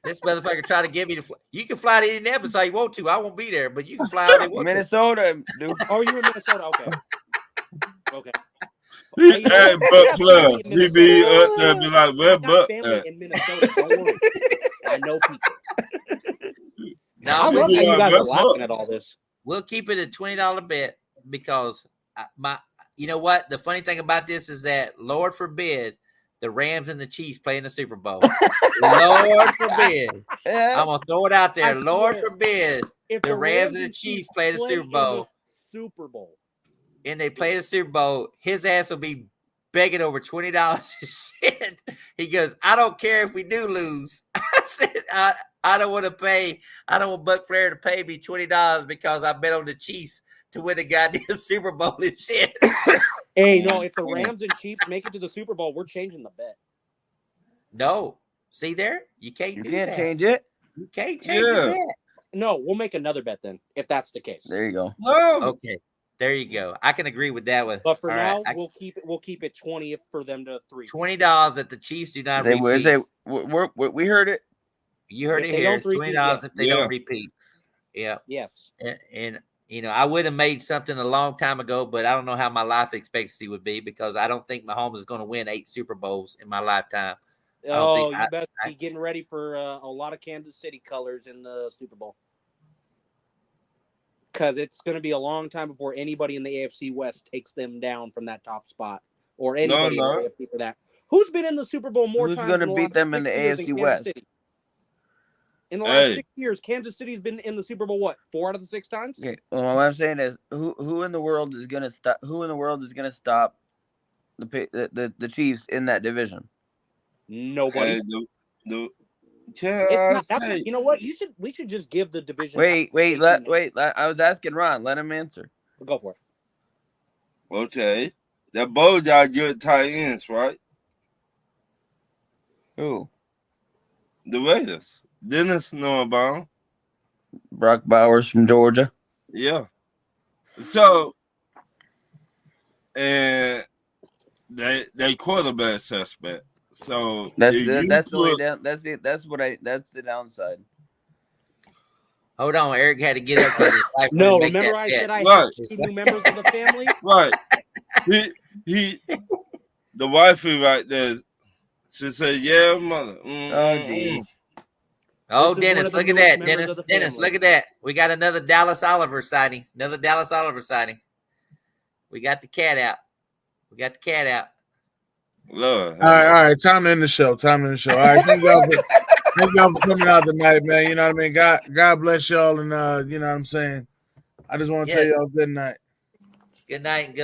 This motherfucker try to get me to fly. You can fly to Indianapolis all you want to. I won't be there, but you can fly out there. Minnesota, dude. Oh, you in Minnesota? Okay. Okay. Hey, Buck Flair, in he be up there be like, I where got Buck family at? in Minnesota. Don't worry. I know people. Now I we love be how you like, guys "Where are laughing Buck?" at all this. We'll keep it a $20 bet because you know what? The funny thing about this is that Lord forbid the Rams and the Chiefs play in the Super Bowl. Lord forbid. Yeah. I'm gonna throw it out there. I Lord swear. forbid If the Rams and the Chiefs play the Super Bowl Super Bowl. and they play the Super Bowl, his ass will be begging over $20 and shit. He goes, I don't care if we do lose. I said, I don't want to pay. I don't want Buck Flair to pay me $20 because I bet on the Chiefs to win the goddamn Super Bowl and shit. Hey, no, if the Rams and Chiefs make it to the Super Bowl, we're changing the bet. No. See there? You can't You do can't that. change it. You can't change Yeah. the bet. No, we'll make another bet then, if that's the case. There you go. No. Okay. There you go. I can agree with that one. But for All now, right. we'll keep it 20 for them to 3. $20 that the Chiefs do not repeat. We heard it. You heard If it they here. don't repeat, $20 if they yeah. don't repeat. Yeah. Yes. And you know, I would have made something a long time ago, but I don't know how my life expectancy would be because I don't think Mahomes is going to win 8 Super Bowls in my lifetime. Oh, you better be getting ready for a lot of Kansas City colors in the Super Bowl. Because it's going to be a long time before anybody in the AFC West takes them down from that top spot. Or anybody in the AFC for that. Who's been in the Super Bowl more Who's times? gonna in the beat last them in 6 the years AFC than Kansas West? City? In the last 6 years, Kansas City's been in the Super Bowl, what, 4 out of the 6 times? Okay. Well, what I'm saying is, who in the world is gonna stop? Who in the world is gonna stop the Chiefs in that division? Nobody. You know what? We should just give the division. Wait. I was asking Ron. Let him answer. Go for it. Okay. That both got good tight ends, right? Who? The Raiders. Dennis know about them. Brock Bowers from Georgia. Yeah. So, and they quarterback suspect. So That's if the, you that's the way put- down. That's it. That's the downside. Hold on, Eric had to get up because his wife No, wanted to make remember that I bet. said I Right. have 2 new members of the family? Right. He the wifey right there. She said, "Yeah, mother." Oh, geez. Oh, This is one Dennis, of the look at newest that. members Dennis, of the Dennis, family. look at that. We got another Dallas Oliver sighting. Another Dallas Oliver sighting. We got the cat out. We got the cat out. Lord. All right. Time to end the show. All right, thank y'all for coming out tonight, man. You know what I mean? God bless y'all, and you know what I'm saying. I just want to tell Yes. y'all good night. Good night and good